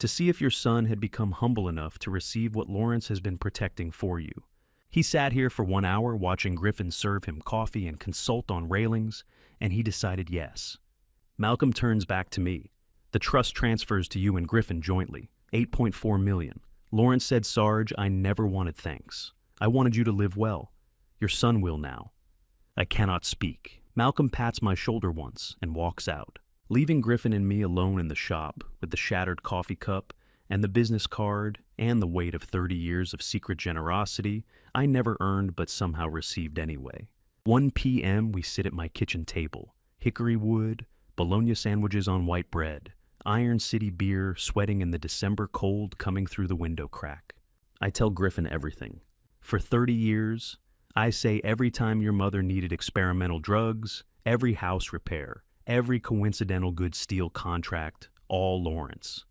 to see if your son had become humble enough to receive what Lawrence has been protecting for you. He sat here for 1 hour watching Griffin serve him coffee and consult on railings, and he decided yes. Malcolm turns back to me. The trust transfers to you and Griffin jointly, $8.4 million. Lawrence said, Sarge, I never wanted thanks. I wanted you to live well. Your son will now. I cannot speak. Malcolm pats my shoulder once and walks out, leaving Griffin and me alone in the shop with the shattered coffee cup and the business card and the weight of 30 years of secret generosity I never earned but somehow received anyway. 1 p.m. we sit at my kitchen table. Hickory wood, bologna sandwiches on white bread, Iron City beer sweating in the December cold coming through the window crack. I tell Griffin everything. For 30 years, I say every time your mother needed experimental drugs, every house repair, every coincidental good steel contract, all Lawrence.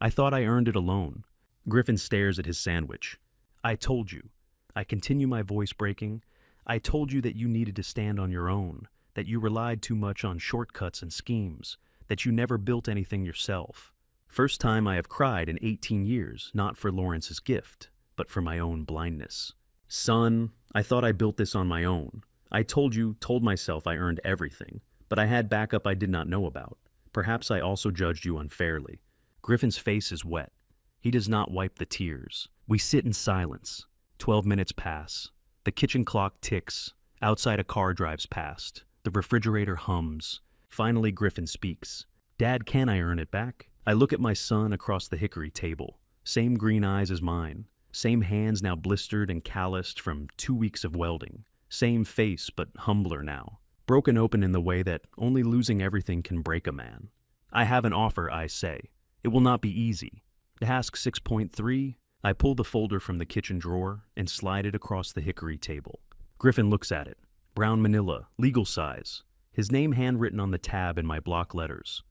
I thought I earned it alone. Griffin stares at his sandwich. I told you. I continue, my voice breaking. I told you that you needed to stand on your own, that you relied too much on shortcuts and schemes, that you never built anything yourself. First time I have cried in 18 years, not for Lawrence's gift, but for my own blindness. Son, I thought I built this on my own. I told myself I earned everything, but I had backup I did not know about. Perhaps I also judged you unfairly. Griffin's face is wet. He does not wipe the tears. We sit in silence. 12 minutes pass. The kitchen clock ticks. Outside a car drives past. The refrigerator hums. Finally, Griffin speaks. Dad, can I earn it back? I look at my son across the hickory table. Same green eyes as mine. Same hands now blistered and calloused from 2 weeks of welding. Same face, but humbler now. Broken open in the way that only losing everything can break a man. I have an offer, I say. It will not be easy. Task 6.3, I pull the folder from the kitchen drawer and slide it across the hickory table. Griffin looks at it. Brown manila, legal size. His name handwritten on the tab in my block letters.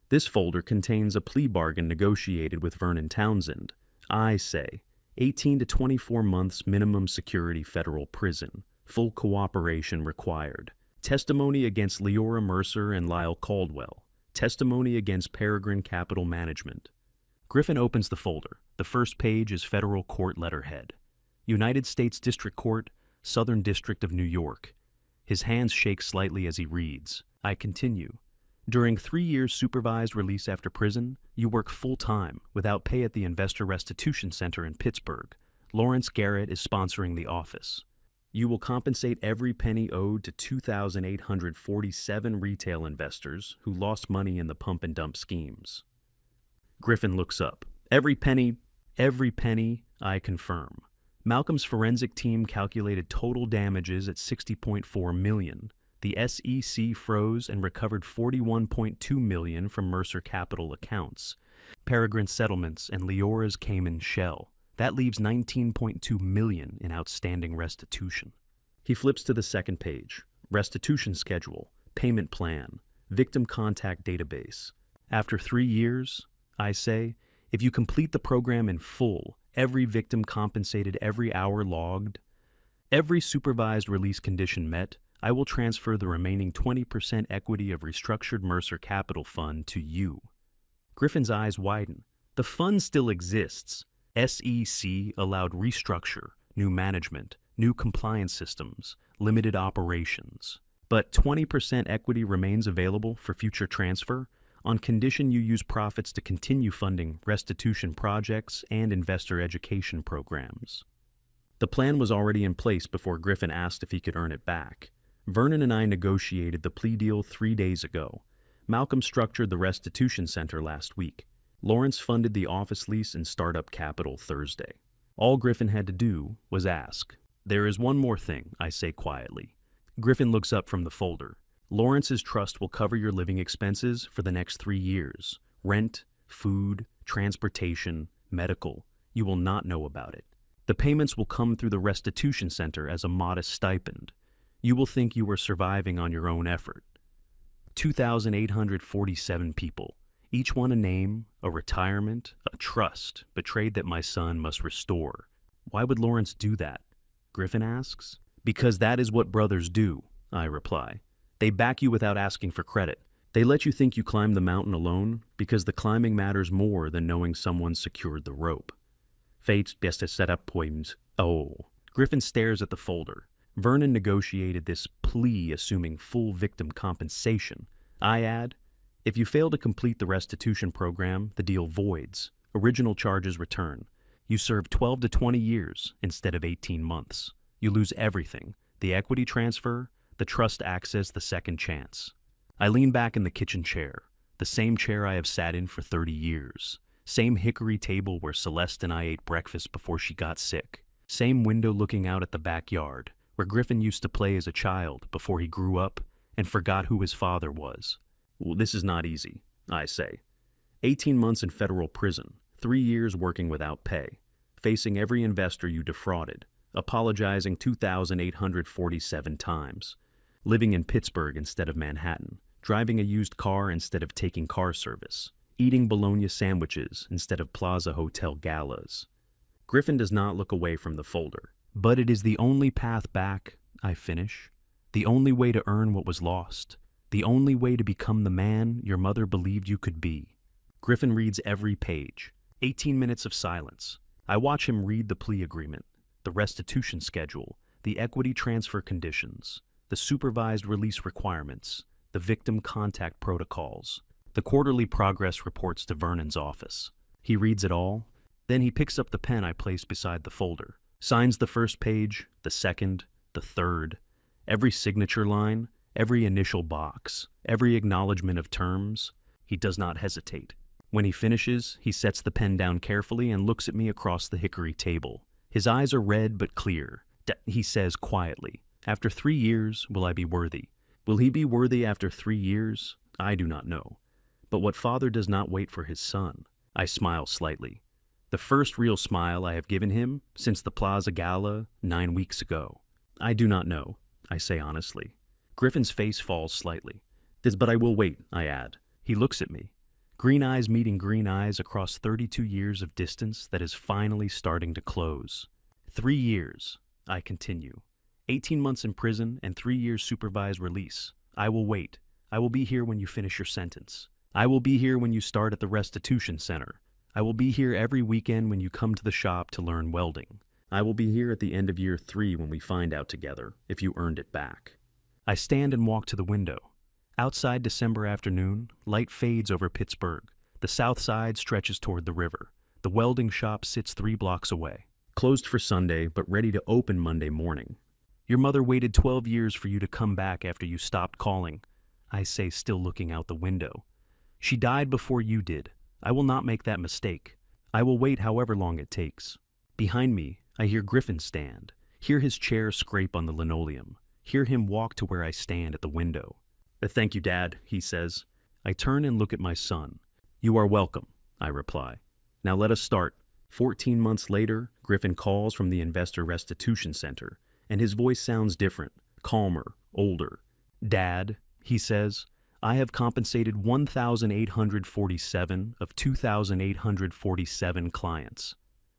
This folder contains a plea bargain negotiated with Vernon Townsend. I say, 18 to 24 months minimum security federal prison. Full cooperation required. Testimony against Leora Mercer and Lyle Caldwell. Testimony against Peregrine Capital Management. Griffin opens the folder. The first page is federal court letterhead. United States District Court, Southern District of New York. His hands shake slightly as he reads. I continue. During 3 years supervised release after prison, you work full-time without pay at the Investor Restitution Center in Pittsburgh. Lawrence Garrett is sponsoring the office. You will compensate every penny owed to 2,847 retail investors who lost money in the pump and dump schemes. Griffin looks up. Every penny, I confirm. Malcolm's forensic team calculated total damages at $60.4 million. The SEC froze and recovered $41.2 million from Mercer Capital accounts, Peregrine Settlements, and Leora's Cayman Shell. That leaves $19.2 million in outstanding restitution. He flips to the second page. Restitution schedule, payment plan, victim contact database. After 3 years, I say, if you complete the program in full, every victim compensated every hour logged, every supervised release condition met, I will transfer the remaining 20% equity of restructured Mercer Capital Fund to you. Griffin's eyes widen. The fund still exists. SEC allowed restructure, new management, new compliance systems, limited operations. But 20% equity remains available for future transfer on condition you use profits to continue funding restitution projects and investor education programs. The plan was already in place before Griffin asked if he could earn it back. Vernon and I negotiated the plea deal 3 days ago. Malcolm structured the restitution center last week. Lawrence funded the office lease and startup capital Thursday. All Griffin had to do was ask. There is one more thing, I say quietly. Griffin looks up from the folder. Lawrence's trust will cover your living expenses for the next 3 years. Rent, food, transportation, medical. You will not know about it. The payments will come through the restitution center as a modest stipend. You will think you are surviving on your own effort. 2,847 people, each one a name, a retirement, a trust, betrayed that my son must restore. Why would Lawrence do that? Griffin asks. Because that is what brothers do, I reply. They back you without asking for credit. They let you think you climbed the mountain alone because the climbing matters more than knowing someone secured the rope. Fates best set up poems. Oh. Griffin stares at the folder. Vernon negotiated this plea assuming full victim compensation. I add, if you fail to complete the restitution program, the deal voids. Original charges return. You serve 12 to 20 years instead of 18 months. You lose everything. The equity transfer, the trust access, the second chance. I lean back in the kitchen chair, the same chair I have sat in for 30 years. Same hickory table where Celeste and I ate breakfast before she got sick. Same window looking out at the backyard, where Griffin used to play as a child before he grew up and forgot who his father was. Well, this is not easy, I say. 18 months in federal prison, 3 years working without pay, facing every investor you defrauded, apologizing 2,847 times, living in Pittsburgh instead of Manhattan, driving a used car instead of taking car service, eating bologna sandwiches instead of Plaza Hotel galas. Griffin does not look away from the folder. But it is the only path back, I finish. The only way to earn what was lost. The only way to become the man your mother believed you could be. Griffin reads every page. 18 minutes of silence. I watch him read the plea agreement, the restitution schedule, the equity transfer conditions, the supervised release requirements, the victim contact protocols, the quarterly progress reports to Vernon's office. He reads it all. Then he picks up the pen I placed beside the folder. Signs the first page, the second, the third, every signature line, every initial box, every acknowledgement of terms. He does not hesitate. When he finishes, he sets the pen down carefully and looks at me across the hickory table. His eyes are red but clear. He says quietly, after 3 years, will I be worthy? Will he be worthy after 3 years? I do not know. But what father does not wait for his son? I smile slightly. The first real smile I have given him since the Plaza Gala 9 weeks ago. I do not know, I say honestly. Griffin's face falls slightly. But I will wait, I add. He looks at me. Green eyes meeting green eyes across 32 years of distance that is finally starting to close. 3 years, I continue. 18 months in prison and 3 years supervised release. I will wait. I will be here when you finish your sentence. I will be here when you start at the restitution center. I will be here every weekend when you come to the shop to learn welding. I will be here at the end of year 3 when we find out together if you earned it back. I stand and walk to the window. Outside December afternoon, light fades over Pittsburgh. The south side stretches toward the river. The welding shop sits 3 blocks away. Closed for Sunday, but ready to open Monday morning. Your mother waited 12 years for you to come back after you stopped calling, I say, still looking out the window. She died before you did. I will not make that mistake. I will wait however long it takes. Behind me, I hear Griffin stand, hear his chair scrape on the linoleum, hear him walk to where I stand at the window. Thank you, Dad, he says. I turn and look at my son. You are welcome, I reply. Now let us start. 14 months later, Griffin calls from the Investor Restitution Center, and his voice sounds different, calmer, older. Dad, he says, I have compensated 1,847 of 2,847 clients.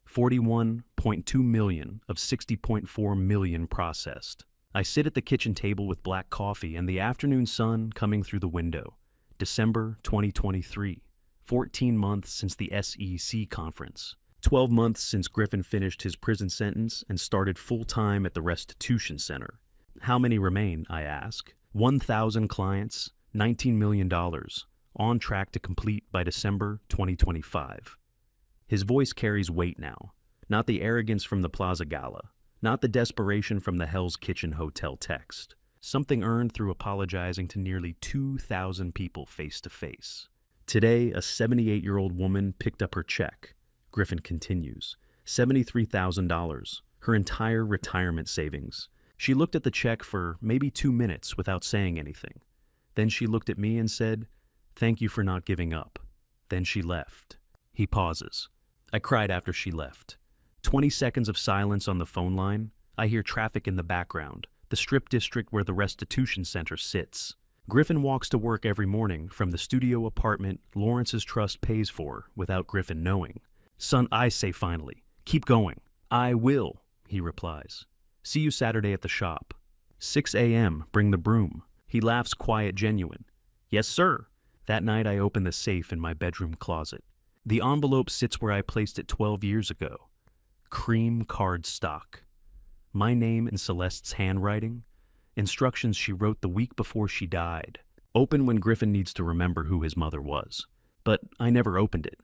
41.2 million of 60.4 million processed. I sit at the kitchen table with black coffee and the afternoon sun coming through the window. December 2023. 14 months since the SEC conference. 12 months since Griffin finished his prison sentence and started full-time at the Restitution Center. How many remain, I ask. 1,000 clients, $19 million, on track to complete by December 2025. His voice carries weight now, not the arrogance from the Plaza Gala, not the desperation from the Hell's Kitchen Hotel text. Something earned through apologizing to nearly 2,000 people face to face. Today, a 78-year-old woman picked up her check. Griffin continues. $73,000, her entire retirement savings. She looked at the check for maybe 2 minutes without saying anything. Then she looked at me and said, "Thank you for not giving up." Then she left. He pauses. I cried after she left. 20 seconds of silence on the phone line. I hear traffic in the background, the strip district where the Restitution Center sits. Griffin walks to work every morning from the studio apartment Lawrence's trust pays for without Griffin knowing. Son, I say finally, keep going. I will, he replies. See you Saturday at the shop. 6 a.m., bring the broom. He laughs quiet, genuine. Yes, sir. That night I open the safe in my bedroom closet. The envelope sits where I placed it 12 years ago. Cream card stock. My name in Celeste's handwriting. Instructions she wrote the week before she died. Open when Griffin needs to remember who his mother was. But I never opened it.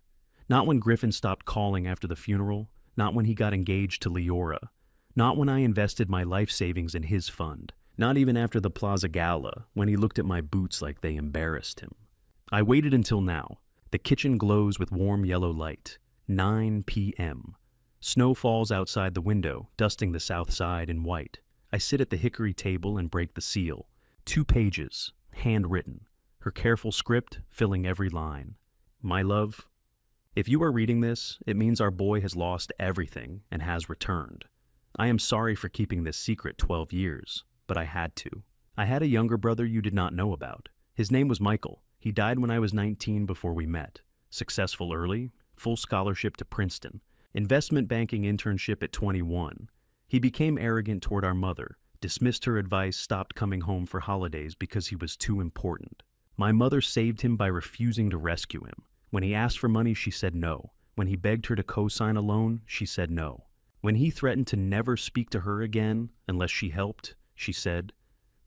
Not when Griffin stopped calling after the funeral. Not when he got engaged to Leora. Not when I invested my life savings in his fund. Not even after the Plaza Gala, when he looked at my boots like they embarrassed him. I waited until now. The kitchen glows with warm yellow light. 9 p.m. Snow falls outside the window, dusting the south side in white. I sit at the hickory table and break the seal. 2 pages, handwritten. Her careful script filling every line. My love, if you are reading this, it means our boy has lost everything and has returned. I am sorry for keeping this secret 12 years, but I had to. I had a younger brother you did not know about. His name was Michael. He died when I was 19 before we met. Successful early, full scholarship to Princeton, investment banking internship at 21. He became arrogant toward our mother, dismissed her advice, stopped coming home for holidays because he was too important. My mother saved him by refusing to rescue him. When he asked for money, she said no. When he begged her to co-sign a loan, she said no. When he threatened to never speak to her again unless she helped, she said,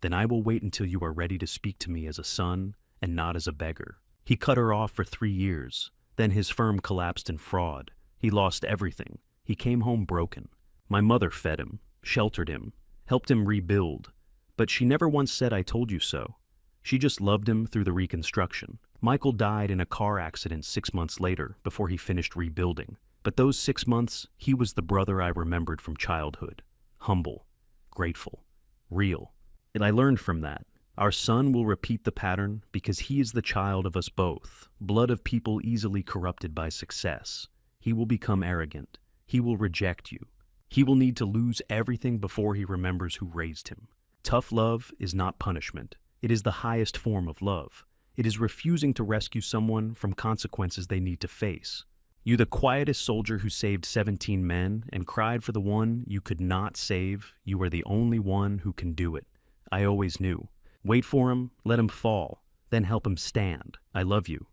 "Then I will wait until you are ready to speak to me as a son and not as a beggar." He cut her off for 3 years. Then his firm collapsed in fraud. He lost everything. He came home broken. My mother fed him, sheltered him, helped him rebuild. But she never once said, "I told you so." She just loved him through the reconstruction. Michael died in a car accident 6 months later before he finished rebuilding. But those 6 months, he was the brother I remembered from childhood. Humble, grateful, real. And I learned from that. Our son will repeat the pattern because he is the child of us both, blood of people easily corrupted by success. He will become arrogant. He will reject you. He will need to lose everything before he remembers who raised him. Tough love is not punishment. It is the highest form of love. It is refusing to rescue someone from consequences they need to face. You, the quietest soldier who saved 17 men and cried for the one you could not save, you are the only one who can do it. I always knew. Wait for him, let him fall, then help him stand. I love you.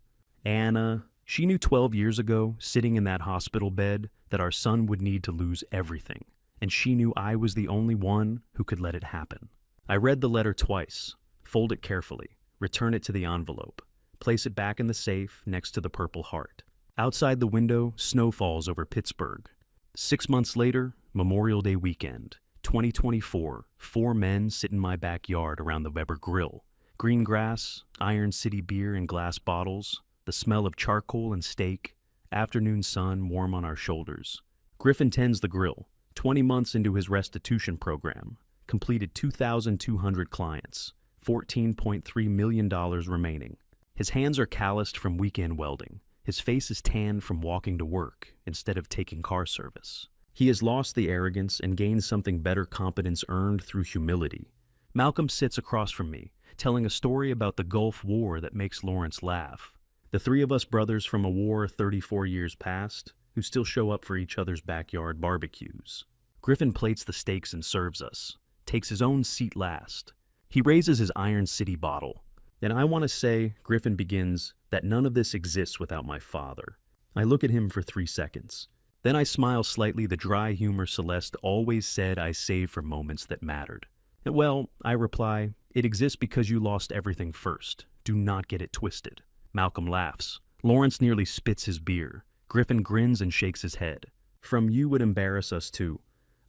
Anna, she knew 12 years ago, sitting in that hospital bed, that our son would need to lose everything, and she knew I was the only one who could let it happen. I read the letter twice, fold it carefully, return it to the envelope, place it back in the safe next to the Purple Heart. Outside the window, snow falls over Pittsburgh. 6 months later, Memorial Day weekend, 2024, 4 men sit in my backyard around the Weber Grill. Green grass, Iron City beer in glass bottles, the smell of charcoal and steak, afternoon sun warm on our shoulders. Griffin tends the grill, 20 months into his restitution program, completed 2,200 clients, $14.3 million remaining. His hands are calloused from weekend welding. His face is tanned from walking to work instead of taking car service. He has lost the arrogance and gained something better: competence earned through humility. Malcolm sits across from me, telling a story about the Gulf War that makes Lawrence laugh. The three of us brothers from a war 34 years past, who still show up for each other's backyard barbecues. Griffin plates the steaks and serves us, takes his own seat last. He raises his Iron City bottle. And I want to say, Griffin begins, that none of this exists without my father. I look at him for 3 seconds. Then I smile slightly, the dry humor Celeste always said I save for moments that mattered. Well, I reply, it exists because you lost everything first. Do not get it twisted. Malcolm laughs. Lawrence nearly spits his beer. Griffin grins and shakes his head. From you would embarrass us too.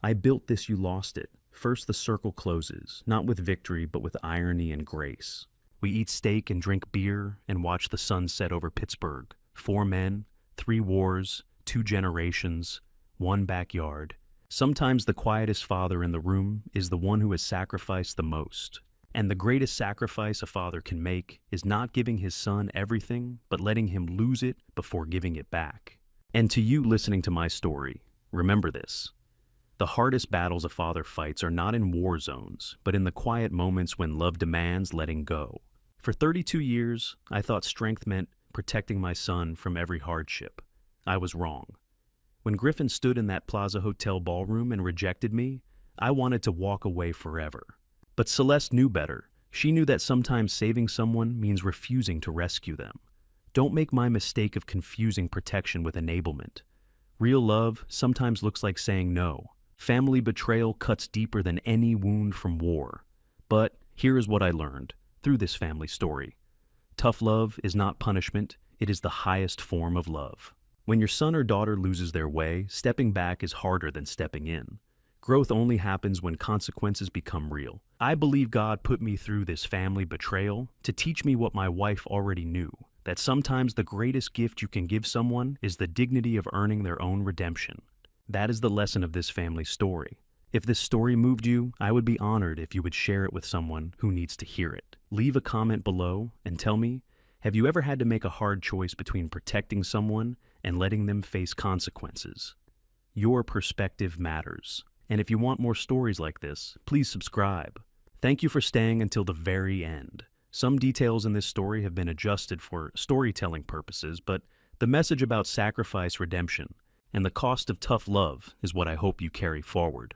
I built this, you lost it. First the circle closes, not with victory, but with irony and grace. We eat steak and drink beer and watch the sun set over Pittsburgh. 4 men, 3 wars, 2 generations, 1 backyard. Sometimes the quietest father in the room is the one who has sacrificed the most. And the greatest sacrifice a father can make is not giving his son everything, but letting him lose it before giving it back. And to you listening to my story, remember this. The hardest battles a father fights are not in war zones, but in the quiet moments when love demands letting go. For 32 years, I thought strength meant protecting my son from every hardship. I was wrong. When Griffin stood in that Plaza Hotel ballroom and rejected me, I wanted to walk away forever. But Celeste knew better. She knew that sometimes saving someone means refusing to rescue them. Don't make my mistake of confusing protection with enablement. Real love sometimes looks like saying no. Family betrayal cuts deeper than any wound from war. But here is what I learned through this family story. Tough love is not punishment, it is the highest form of love. When your son or daughter loses their way, stepping back is harder than stepping in. Growth only happens when consequences become real. I believe God put me through this family betrayal to teach me what my wife already knew, that sometimes the greatest gift you can give someone is the dignity of earning their own redemption. That is the lesson of this family story. If this story moved you, I would be honored if you would share it with someone who needs to hear it. Leave a comment below and tell me, have you ever had to make a hard choice between protecting someone and letting them face consequences? Your perspective matters. And if you want more stories like this, please subscribe. Thank you for staying until the very end. Some details in this story have been adjusted for storytelling purposes, but the message about sacrifice, redemption, and the cost of tough love is what I hope you carry forward.